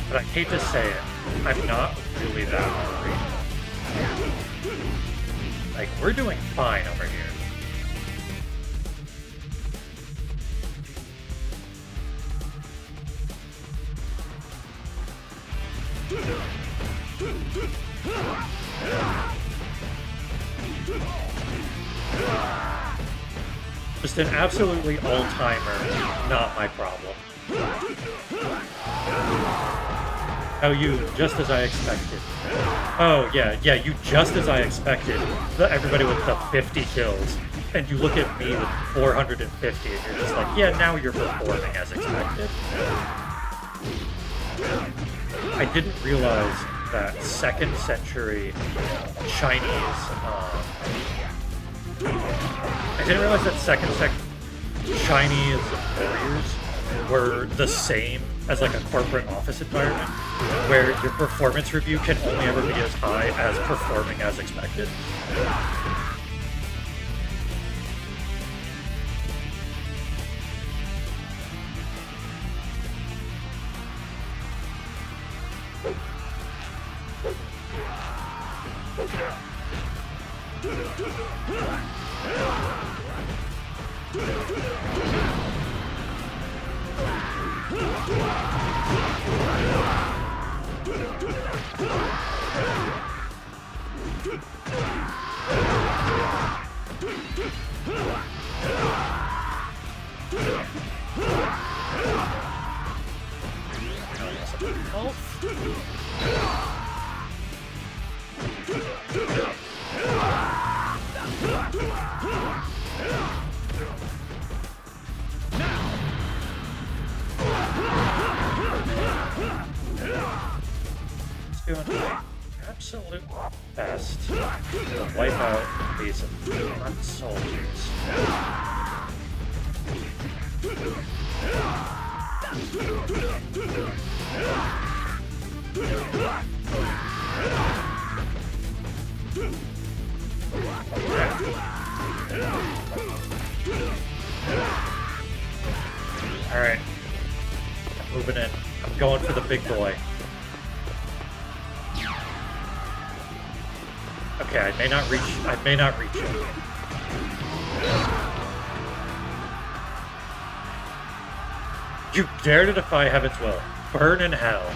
But I hate to say it, I'm not really that worried. Like, we're doing fine over here. Just an absolutely all-timer, not my problem. Oh, you, just as I expected. Oh, yeah, you just as I expected. Everybody with the 50 kills. And you look at me with 450 and you're just like, yeah, now you're performing as expected. I didn't realize that 2nd century Chinese, I didn't realize that Chinese warriors were the same as like a corporate office environment, where your performance review can only ever be as high as performing as expected. Doing my absolute best to wipe out these front soldiers. Alright. I'm moving in. I'm going for the big boy. Okay, I may not reach it. You dare to defy heaven's will. Burn in hell.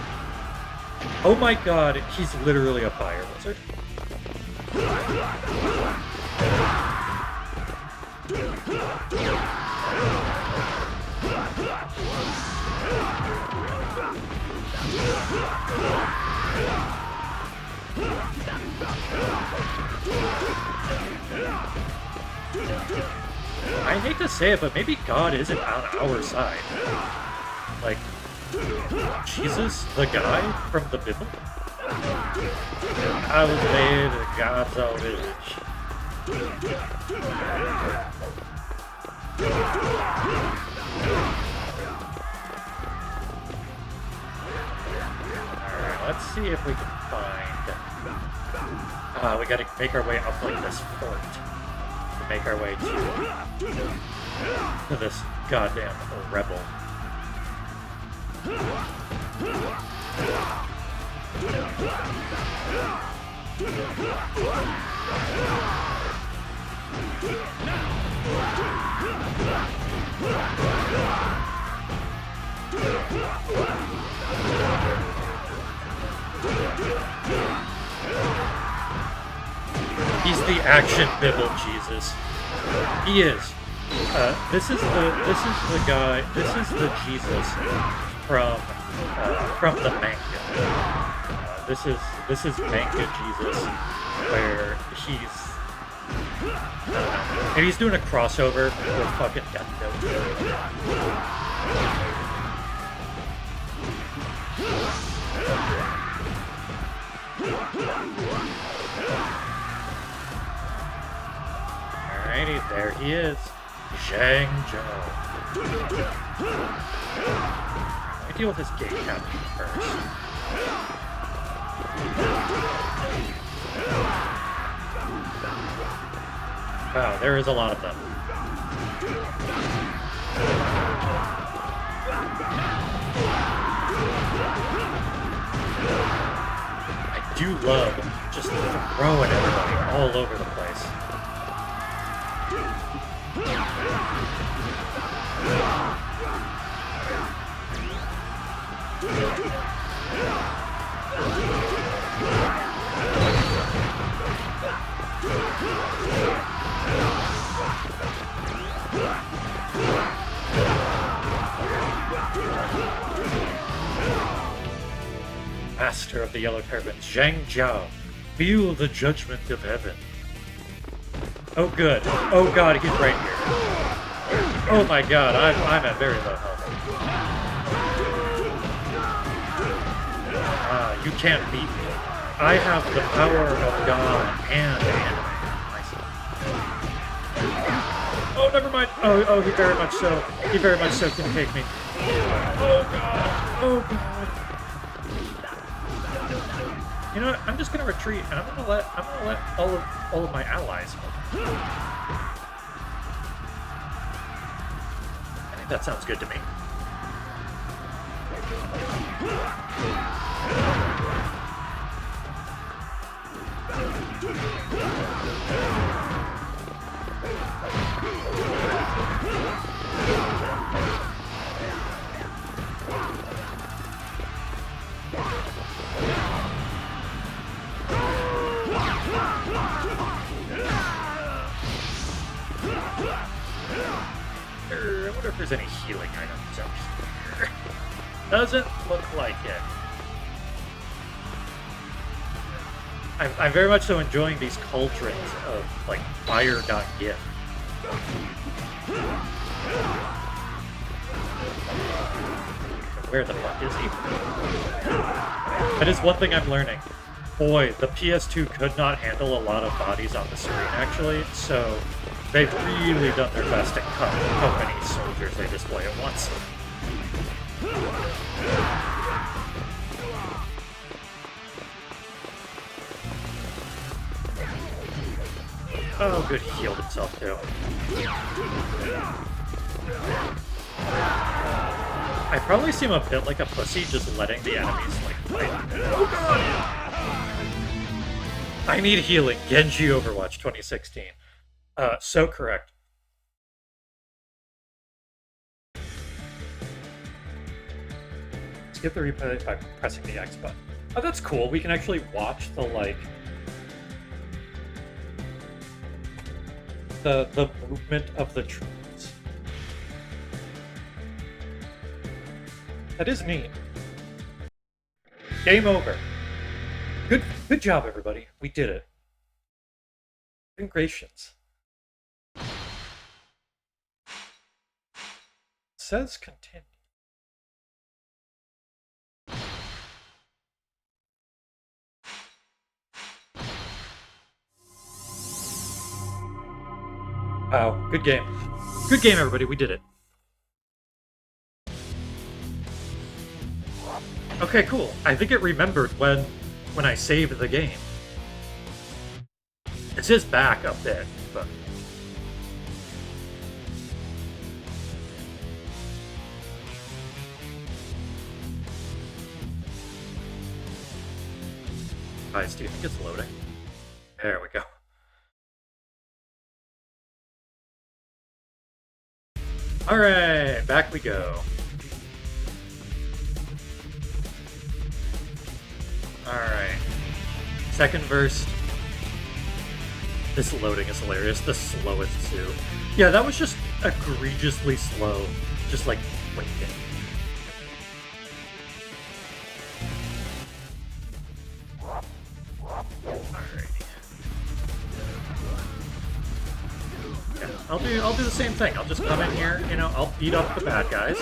Oh my god, he's literally a fire wizard. I hate to say it, but maybe God isn't on our side. Like, Jesus, the guy from the Bible? I was made in God's own image. see if we can find... we gotta make our way up like this fort. To make our way to this goddamn rebel. He's the action Bibble Jesus. He is. This is the guy. This is the Jesus from the manga. This is manga Jesus, where he's maybe he's doing a crossover with fucking Death Note. Alrighty, there he is. Zhang Zhou. I deal with his gate captain first. Wow, there is a lot of them. I do love just throwing everybody all over the place. Master of the Yellow Turban, Zhang Jiao, feel the judgment of heaven. Oh good. Oh god, he's right here. Oh my god, I'm at very low health. You can't beat me. I have the power of God and anime. Oh, never mind. Oh, he very much so. He very much so can take me. Oh god. Oh god. You know what? I'm just gonna retreat, and I'm gonna let all of my allies help. I think that sounds good to me. I wonder if there's any healing items out here. Doesn't look like it. I'm very much so enjoying these cauldrons of, like, fire.gif. Where the fuck is he? That is one thing I'm learning. Boy, the PS2 could not handle a lot of bodies on the screen, actually, so they've really done their best to cut how many soldiers they display at once. Oh, good, he healed himself, too. I probably seem a bit like a pussy just letting the enemies, like, fight. Oh god! I need healing. Genji Overwatch 2016. So correct. Skip the replay by pressing the X button. Oh, that's cool. We can actually watch the, like, the movement of the troops. That is neat. Game over. Good job, everybody. We did it. Congratulations. Says continue. Wow, good game. Good game, everybody. We did it. Okay, cool. I think it remembered when I saved the game. It's just back a bit, but... Guys, do you think it's loading? There we go. Alright, back we go. Alright. Second verse. This loading is hilarious. The slowest too. Yeah, that was just egregiously slow. Just like waiting. Yeah, I'll do the same thing. I'll just come in here, you know, I'll beat up the bad guys.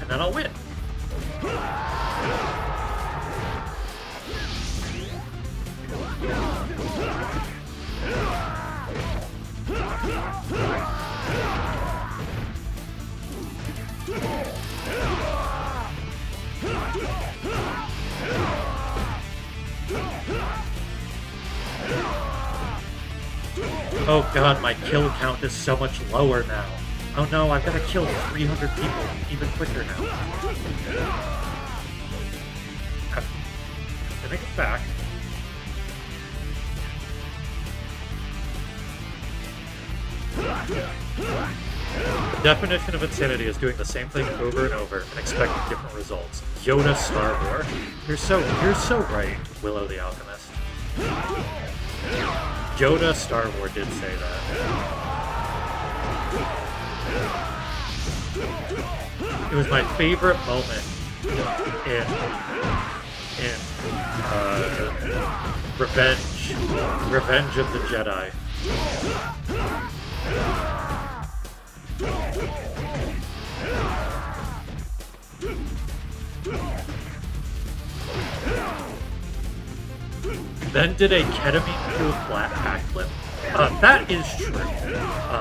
And then I'll win. Oh god, my kill count is so much lower now. Oh no, I've got to kill 300 people even quicker now. Gonna get back. The definition of insanity is doing the same thing over and over and expecting different results. Yoda Star Wars. You're so right, Willow the Alchemist. Yoda Star Wars did say that. It was my favorite moment in Revenge of the Jedi. Then did a ketamine fuel flat backflip. That is true.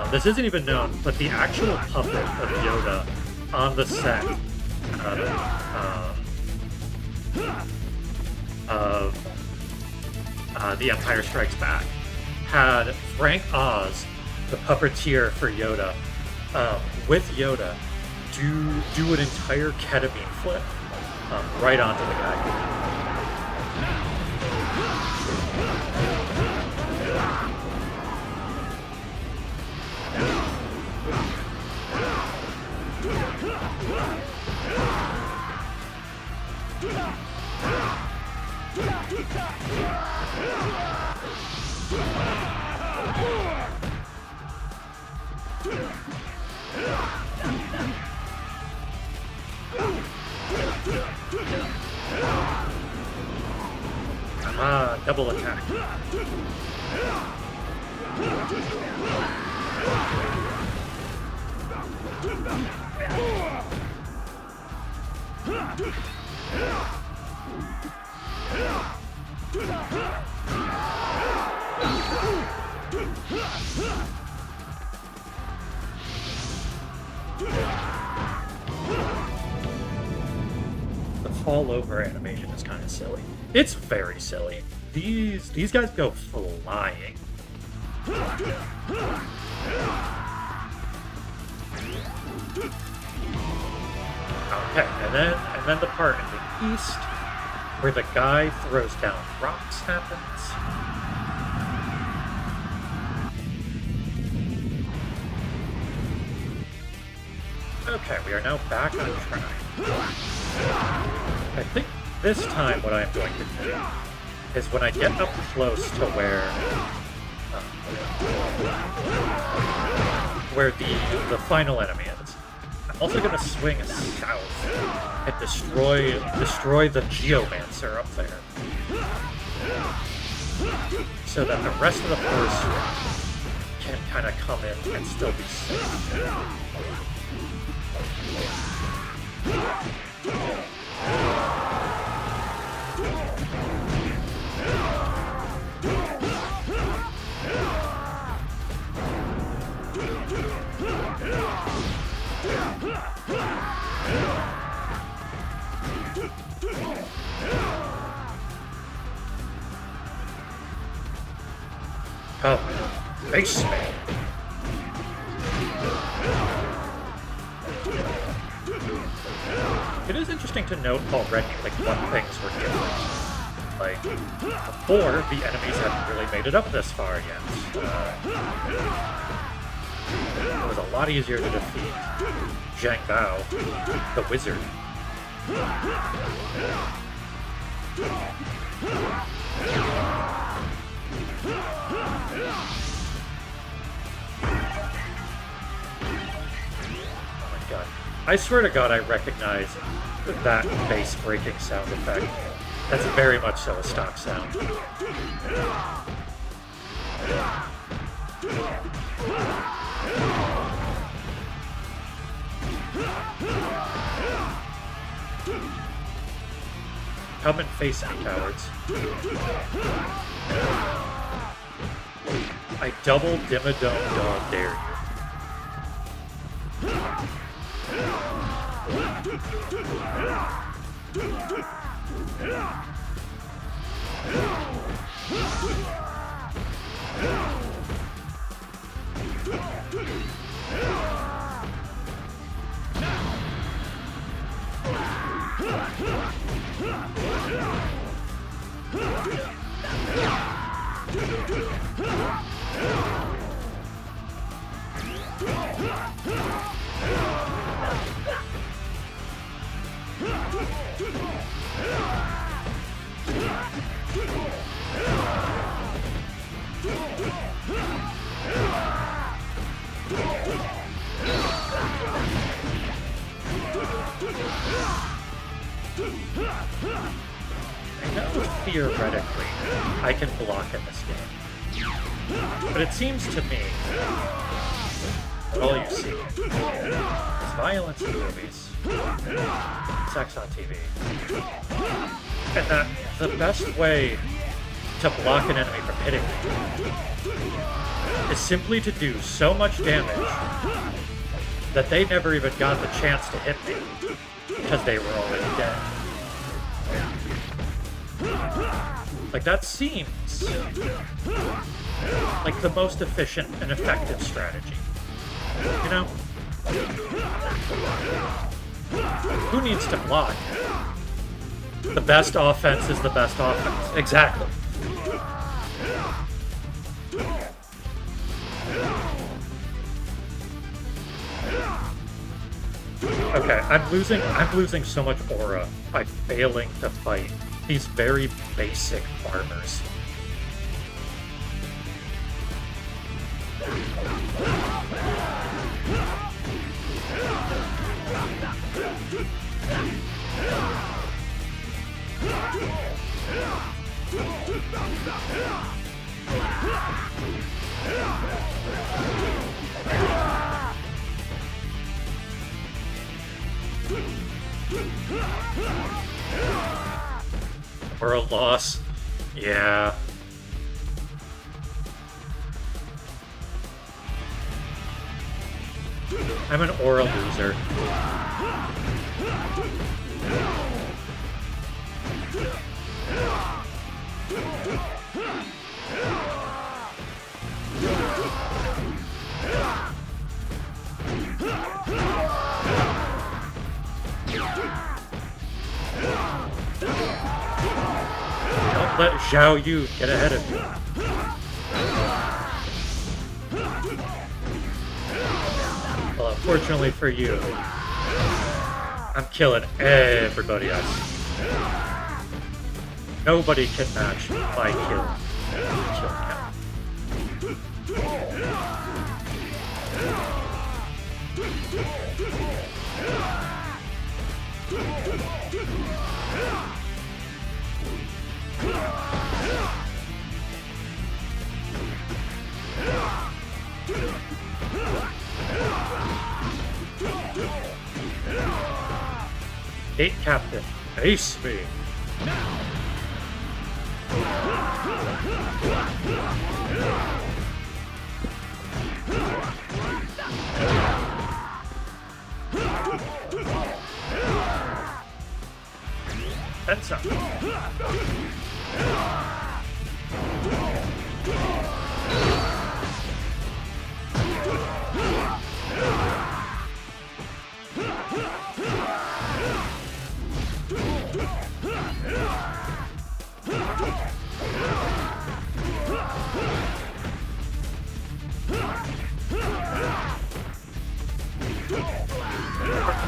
This isn't even known, but the actual puppet of Yoda on the set of The Empire Strikes Back had Frank Oz, the puppeteer for Yoda, with Yoda, do an entire ketamine flip right onto the guy. Double attack. The fall over animation is kind of silly. It's very silly. These guys go flying. Okay, and then the part in the east where the guy throws down rocks happens. Okay, we are now back on track. I think this time what I'm going to do is when I get up close to where the final enemy is, I'm also going to swing south and destroy the Geomancer up there, so that the rest of the force can kind of come in and still be safe. Baseman. It is interesting to note already, like, what things were different. Like, before, the enemies hadn't really made it up this far yet. It was a lot easier to defeat Zhang Bao, the wizard. Oh my god. I swear to god I recognize that bass breaking sound effect. That's very much so a stock sound. Come and face me, cowards. I double dimmadome dog dare you. I know theoretically I can block in this game, but it seems to me that all you see is violence in movies, sex on TV, and that the best way to block an enemy from hitting me is simply to do so much damage that they never even got the chance to hit me because they were already dead. Like, that seems like the most efficient and effective strategy. You know? Who needs to block? The best offense is the best offense. Exactly. Okay, I'm losing so much aura by failing to fight these very basic farmers. Or a loss. Yeah. I'm an aura loser. Don't let Zhao Yu get ahead of you. Well, unfortunately for you, I'm killing everybody else. Nobody can match my kill count. Gate Captain, ace me. That's up.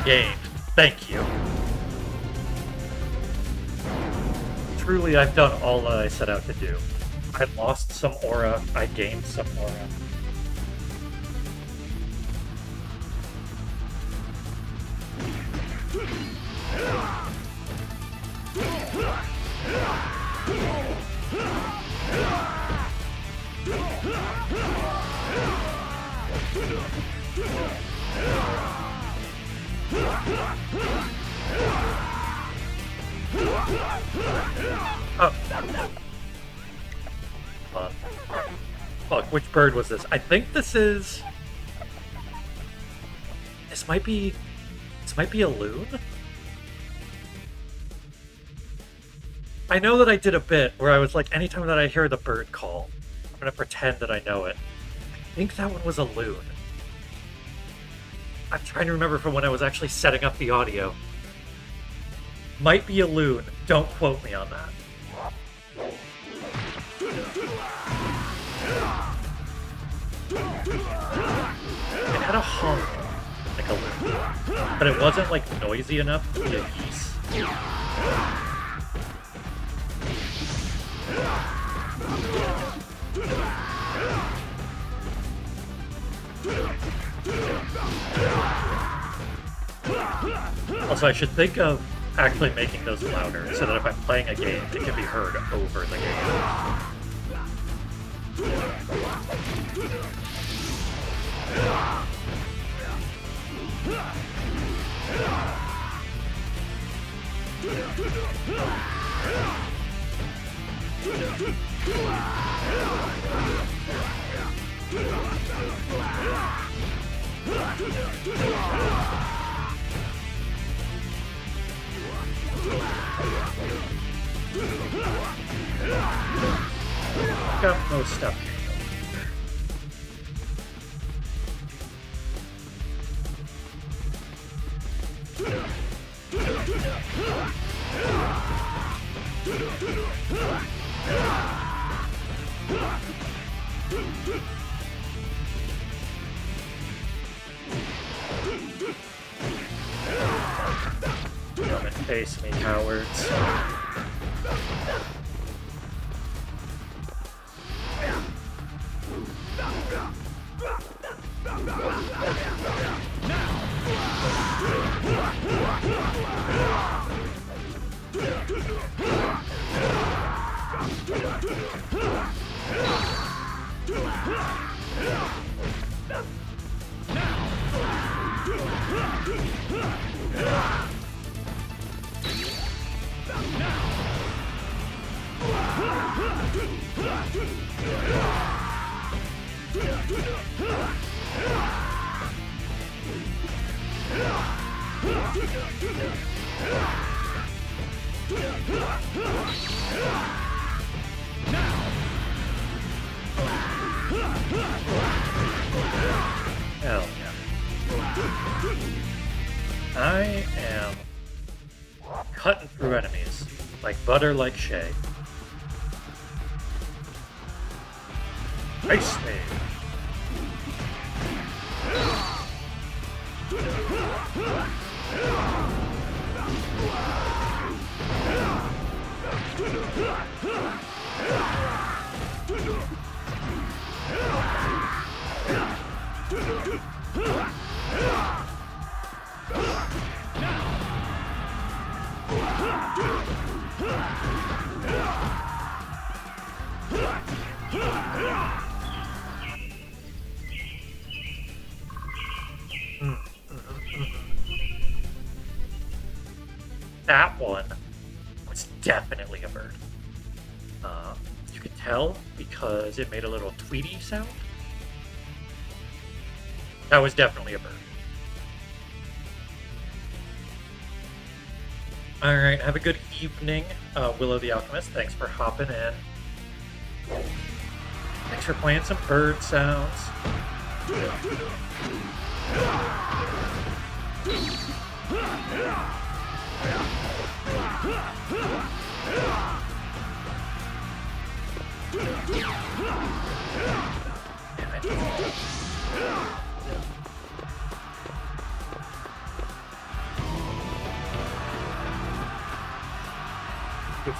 Gained. Thank you. Truly, I've done all that I set out to do. I lost some aura, I gained some aura. Oh. Fuck, which bird was this? I think this is... This might be a loon? I know that I did a bit where I was like, anytime that I hear the bird call, I'm gonna pretend that I know it. I think that one was a loon. I'm trying to remember from when I was actually setting up the audio. Might be a loon. Don't quote me on that. It had a hum, like a loon. But it wasn't, like, noisy enough to be a geese. Also, I should think of actually making those louder so that if I'm playing a game, it can be heard over the game. Got most stuff. Come and face me, cowards. Hell yeah. I am cutting through enemies like butter like Shay. Ice me. That one was definitely a bird. You could tell because it made a little tweety sound. That was definitely a bird. Alright, have a good evening, Willow the Alchemist. Thanks for hopping in. Thanks for playing some bird sounds.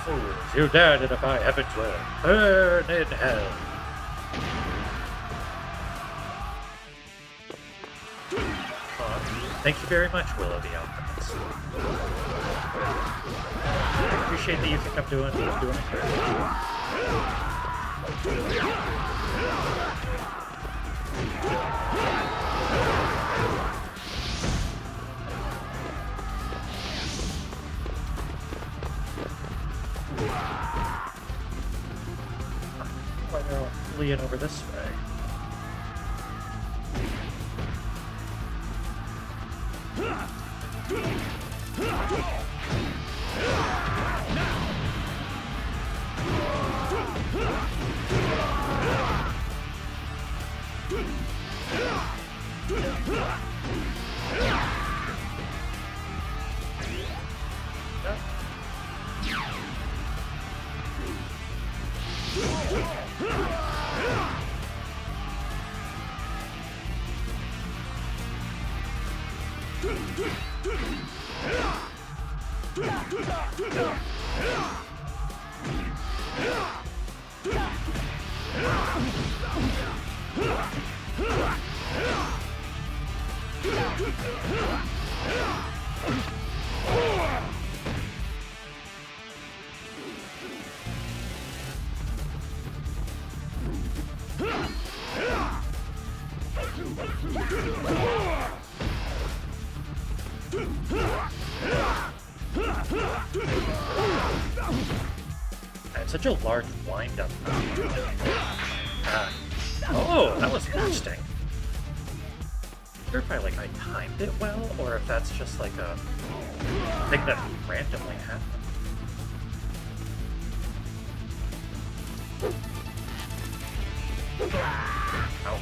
fools, you dare to defy heaven's will. Burn in hell. Thank you very much, Willow the Alchemist. I appreciate that you think I'm doing it great. Why are fleeing over this way? It's such a large wind-up. Oh, that was interesting. I wonder if I timed it well, or if that's just like a thing that randomly happened. Ow.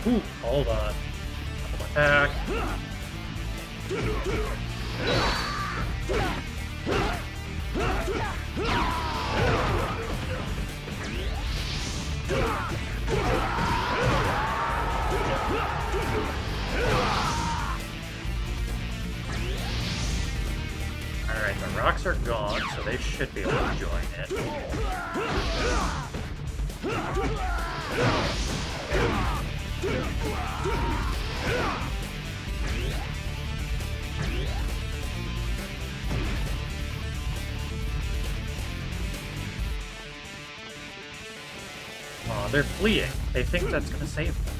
Ooh, hold on. Double attack. Alright, the rocks are gone, so they should be able to join it. Aw, they're fleeing. They think that's gonna save them.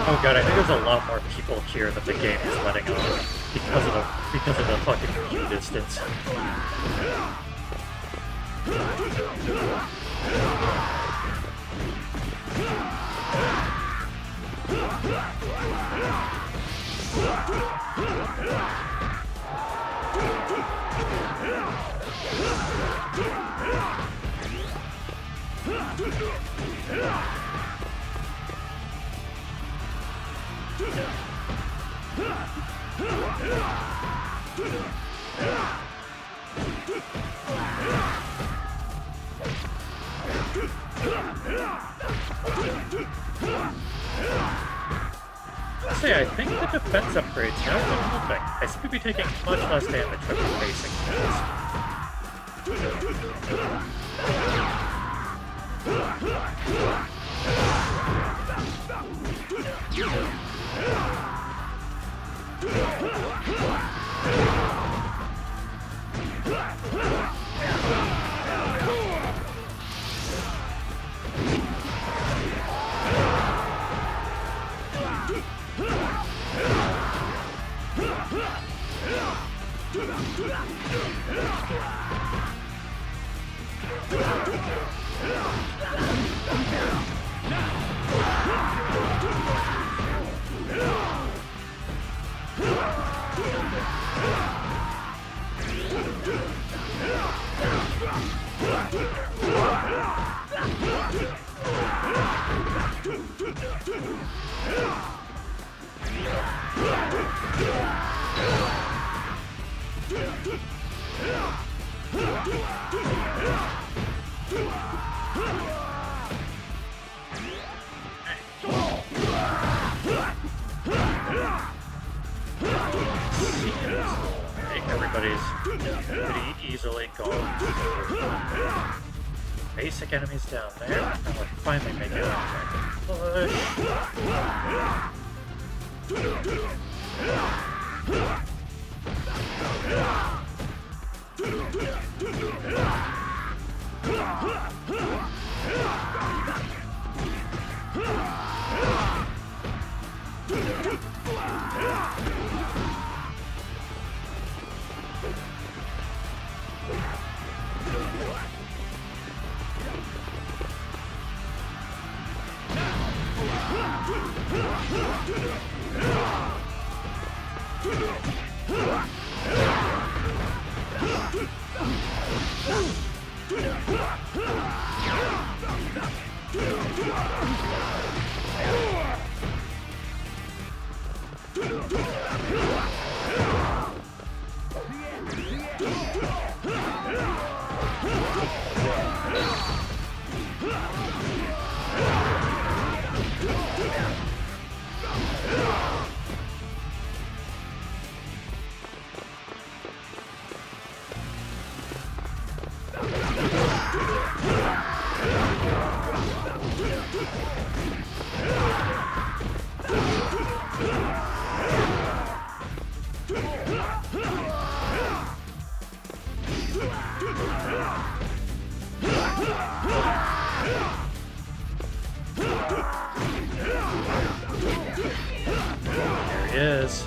Oh god, I think there's a lot more people here that the game is letting on because of the fucking view distance. I think the defense upgrades now are helping. I seem to be taking much less damage from the basic but he's pretty easily gone. Basic enemies down there, and we're finally making it push. Is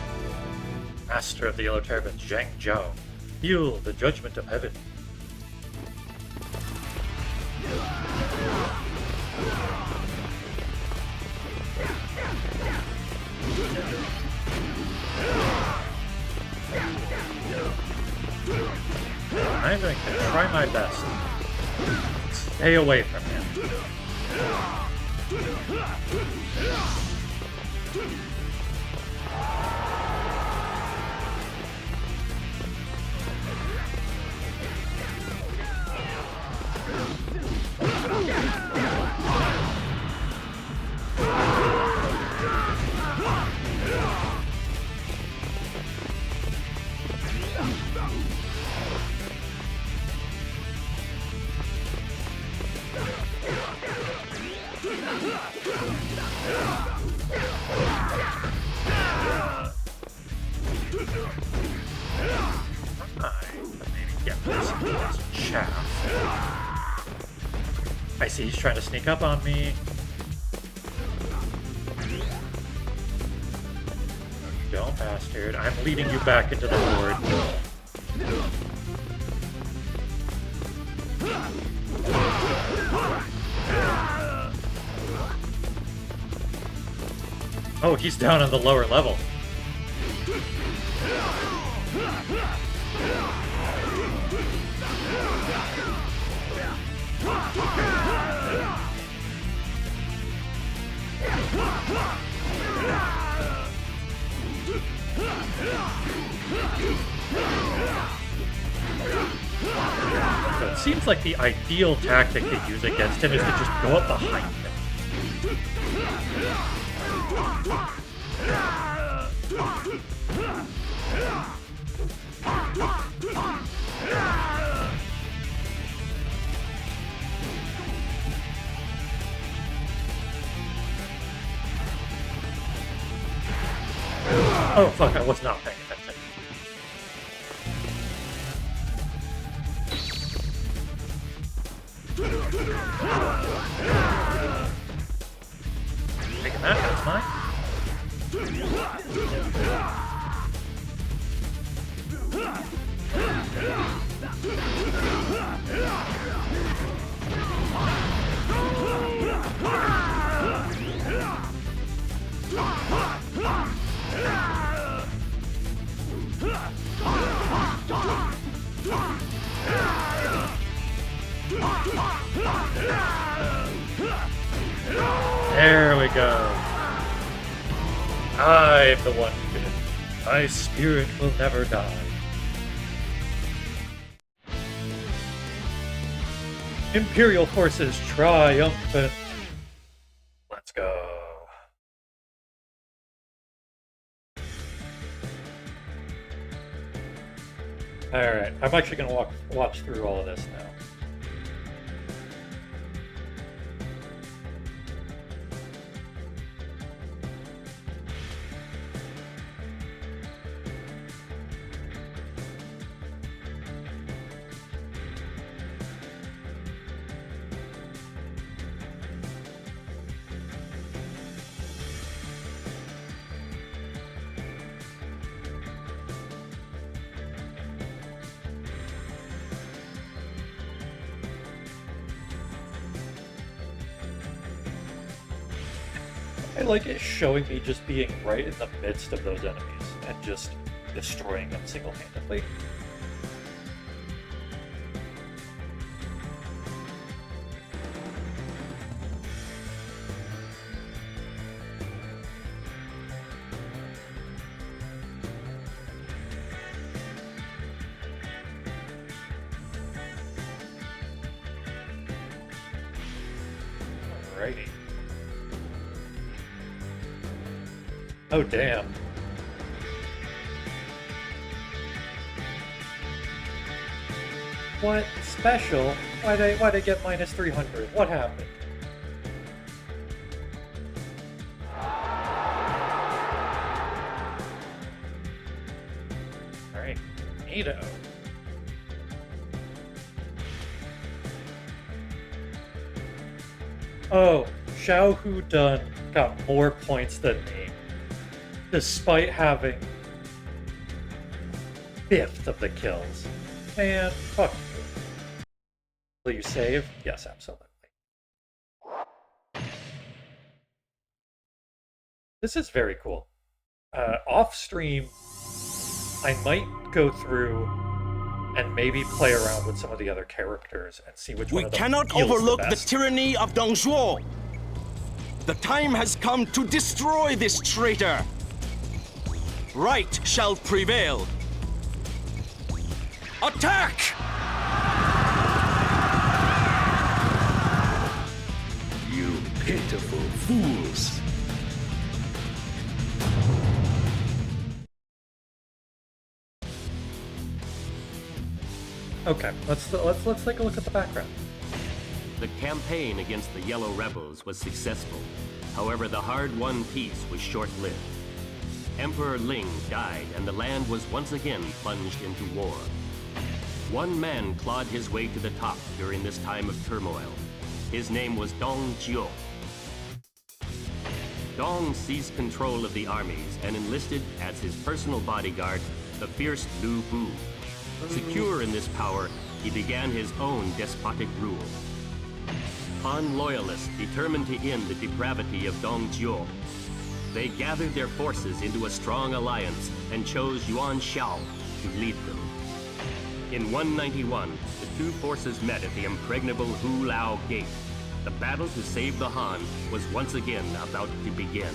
Master of the Yellow Turban, Zhang Zhao. Feel the judgment of heaven. I'm going to try my best. Stay away from him. I see he's trying to sneak up on me. Don't, bastard. I'm leading you back into the horde. Oh, he's down on the lower level. So it seems like the ideal tactic to use against him is to just go up behind him. Oh fuck, I was not paying attention. Taking that, that's mine. There we go. I'm the one who did it. My spirit will never die. Imperial forces triumphant. Let's go. Alright, I'm actually gonna watch through all of this now. I like it showing me just being right in the midst of those enemies and just destroying them single-handedly. Alrighty. Oh, damn. What? Special? Why'd I get minus 300? What happened? Alright. Neato. Oh, Xiao Hu Dun got more points than me, despite having 5th of the kills. Man, fuck you. Will you save? Yes, absolutely. This is very cool. Off stream, I might go through and maybe play around with some of the other characters and see which one of them cannot feels overlook the the best. tyranny of Dong Zhuo. The time has come to destroy this traitor. Right shall prevail. Attack! You pitiful fools. Okay, let's take a look at the background. The campaign against the Yellow Rebels was successful. However, the hard-won peace was short-lived. Emperor Ling died, and the land was once again plunged into war. One man clawed his way to the top during this time of turmoil. His name was Dong Zhuo. Dong seized control of the armies and enlisted as his personal bodyguard the fierce Lu Bu. Secure in this power, he began his own despotic rule. Han loyalists determined to end the depravity of Dong Zhuo. They gathered their forces into a strong alliance and chose Yuan Shao to lead them. In 191, the two forces met at the impregnable Hu Lao Gate. The battle to save the Han was once again about to begin.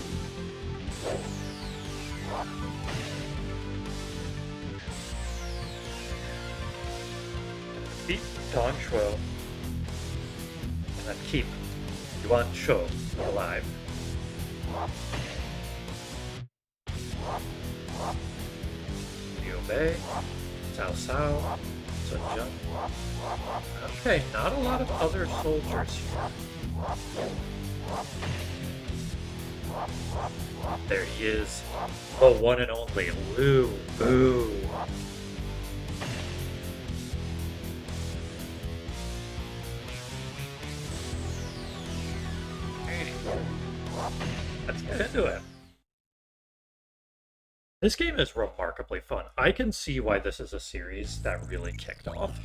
Beat Dong Zhuo and then keep Yuan Shou alive. Liu Bei, Cao Cao, Sun Jian. Okay, not a lot of other soldiers here. There he is, the one and only Lu Bu. Let's get into it. This game is remarkably fun. I can see why this is a series that really kicked off.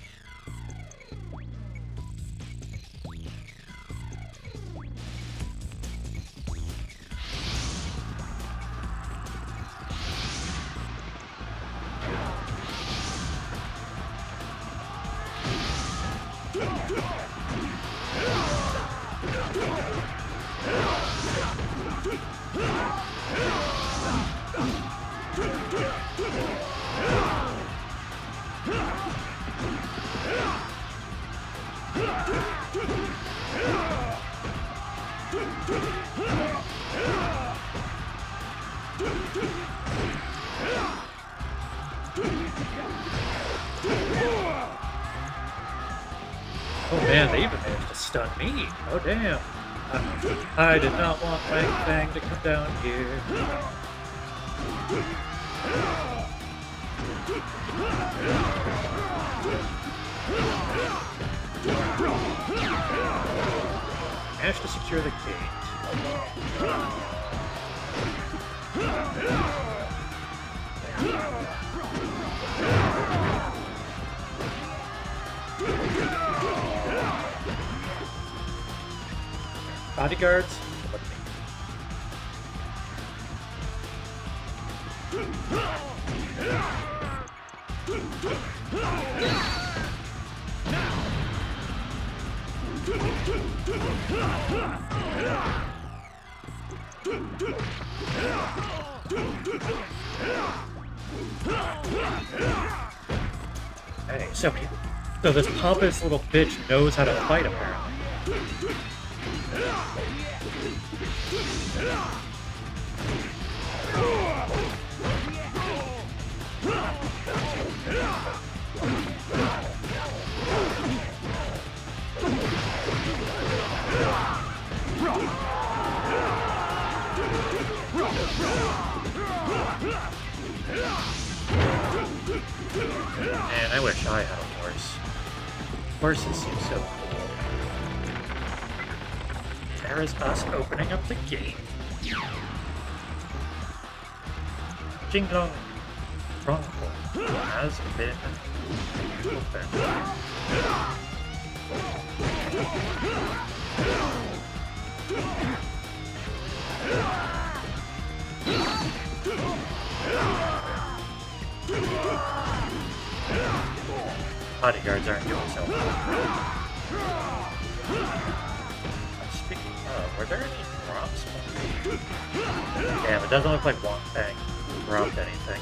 man, they even managed to stun me. Oh, damn. I did not want Bang Bang to come down here. Managed to secure the gate. Bodyguards, look at me. Hey, so this pompous little bitch knows how to fight, apparently. Man, I wish I had a horse. Horses seem so cool. There is us opening up the gate. Jinglong Stronghold has been opened. Bodyguards aren't doing so well. Speaking of, were there any drops? Damn, it doesn't look like Wong Fang dropped anything.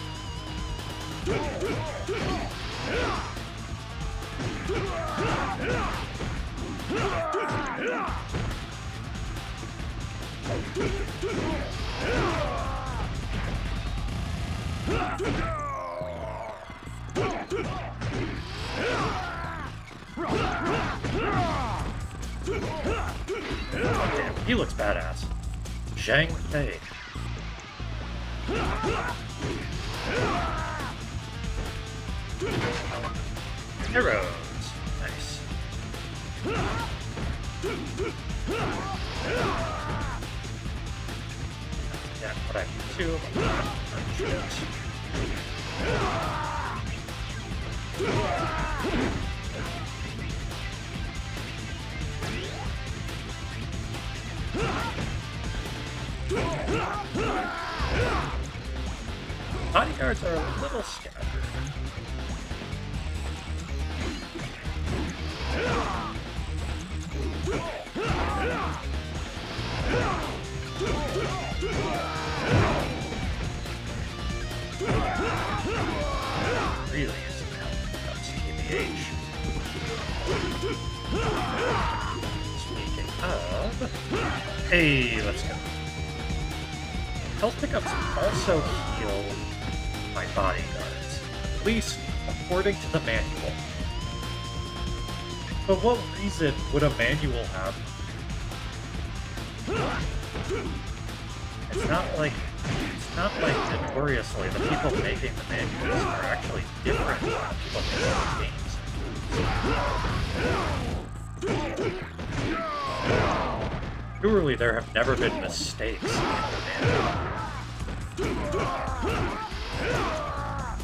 Oh, damn, he looks badass. Zhang Fei. Arrows. Nice. Yeah, what I need to. Bodyguards are a little scattered. Really isn't helping TBH. Speaking of, hey, let's go. Health pickups also heal my bodyguards, at least according to the manual. But what reason would a manual have? It's not like notoriously the people making the manuals are actually different from the people making the games. Surely there have never been mistakes in the manual.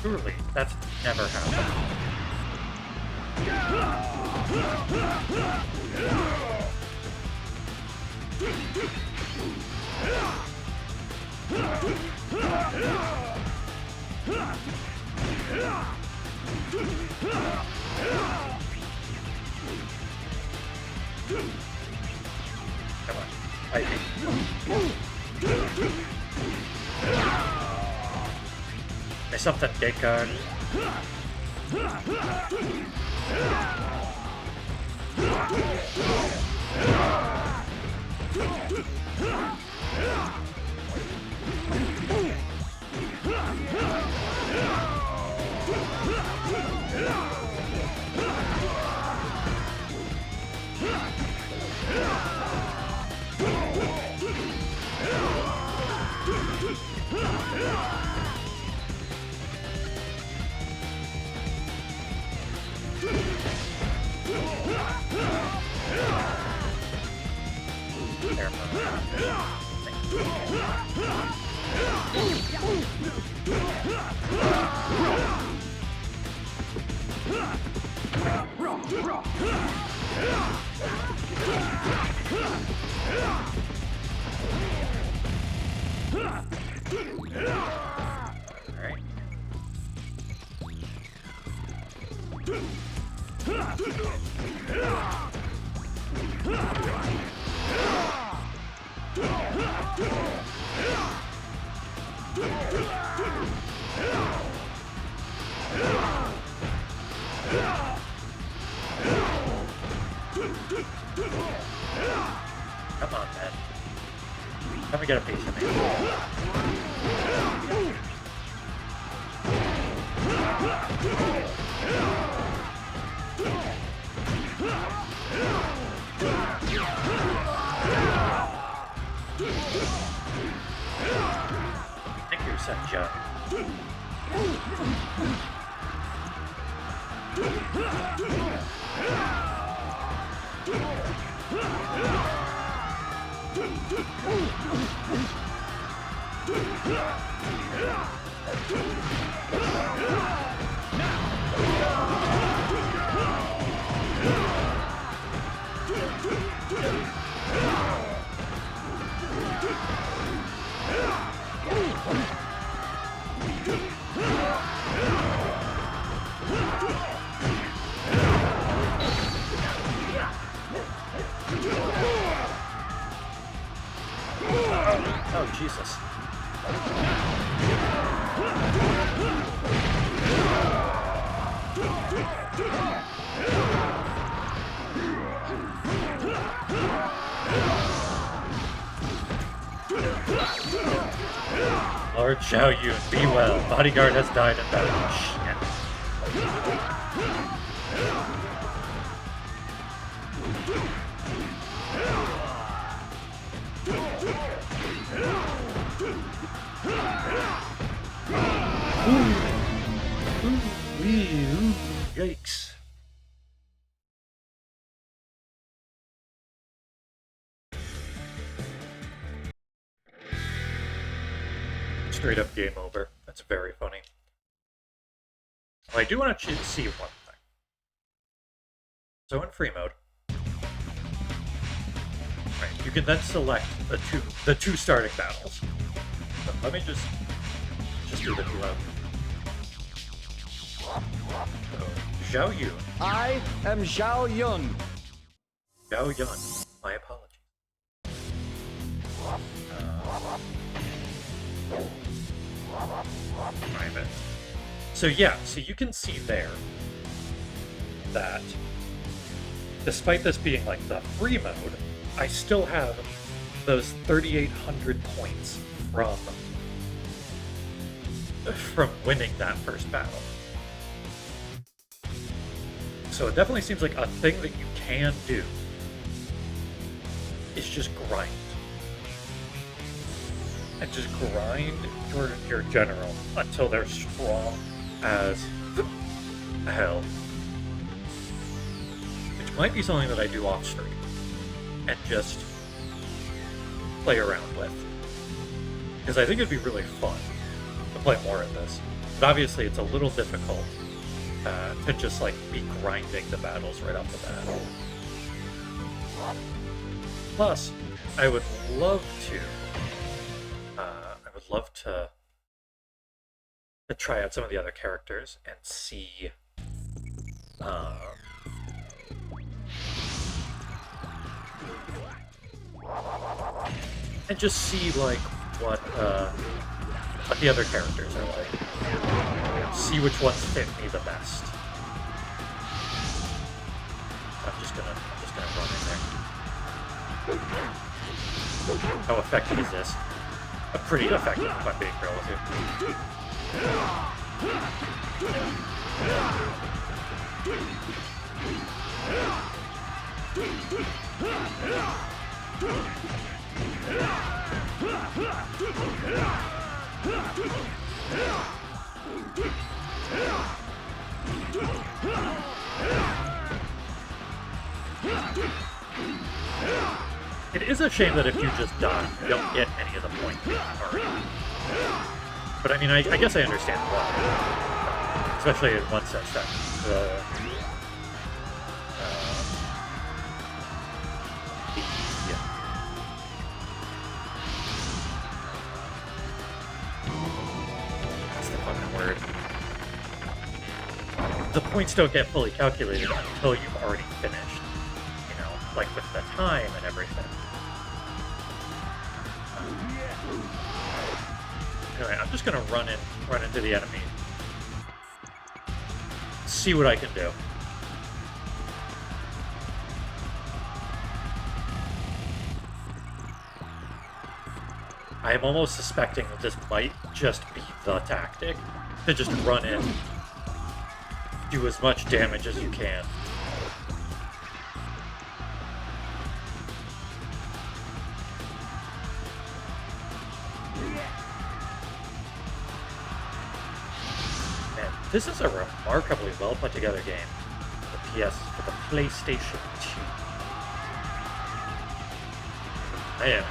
Surely that's never happened. Come on, fight me. Say something, gate guard. Come on, man. Let me get a piece of me. Thank you, Senja. Oh, Jesus. Lord Xiao Yun, be well. Bodyguard has died in battle. Yikes. Straight up game over. That's very funny. Well, I do want to see one thing. So in free mode, right, you can then select the two starting battles. So let me just do the flow. So, Xiao Yun. I am Xiao Yun. Xiao Yun. My apologies. Private. So yeah, so you can see there that despite this being like the free mode, I still have those 3,800 points from winning that first battle. So it definitely seems like a thing that you can do is just grind. And just grind your general until they're strong as hell. Which might be something that I do off stream and just play around with. Because I think it'd be really fun to play more of this. But obviously it's a little difficult to just like be grinding the battles right off the bat. Plus, I would love to try out some of the other characters and see like what the other characters are like. See which ones fit me the best. I'm just gonna run in there. How effective is this? Pretty effective, if I'm being real with you. is a shame that if you just die, you don't get any of the points already. But I mean, I guess I understand why. Especially in one sense that what's the fucking word? The points don't get fully calculated until you've already finished. You know, like with the time and everything. Anyway, I'm just gonna run into the enemy. See what I can do. I am almost suspecting that this might just be the tactic. To just run in. Do as much damage as you can. Man, this is a remarkably well put together game for the PlayStation 2. I am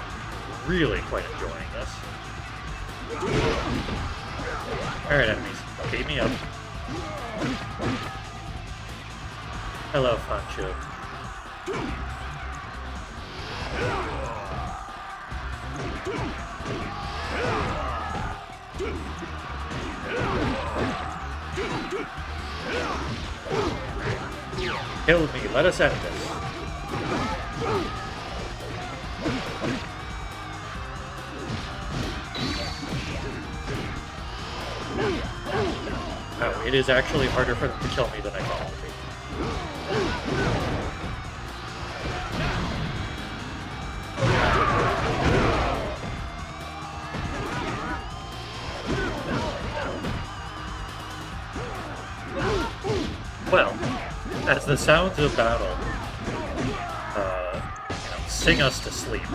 really quite enjoying this. Alright, enemies, beat me up. Hello, Fancho. Kill me, let us end this. Oh, it is actually harder for them to kill me than I thought it would be. Well, as the sounds of battle sing us to sleep,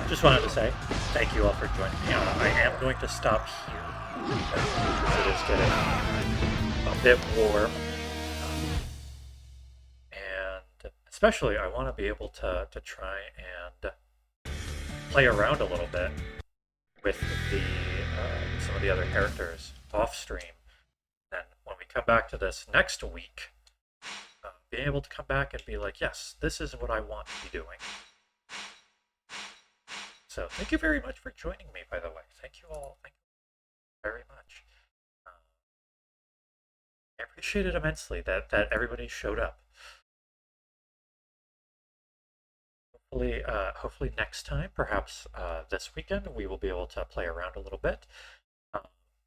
just wanted to say thank you all for joining me. I am going to stop here. It is getting a bit warm. And especially I want to be able to try and play around a little bit with the some of the other characters off stream. And when we come back to this next week, being able to come back and be like, yes, this is what I want to be doing. So thank you very much for joining me, by the way. Thank you all. Thank you very much. I appreciate it immensely that everybody showed up. Hopefully next time, perhaps this weekend, we will be able to play around a little bit.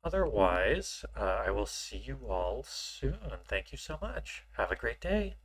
Otherwise, I will see you all soon. Thank you so much. Have a great day.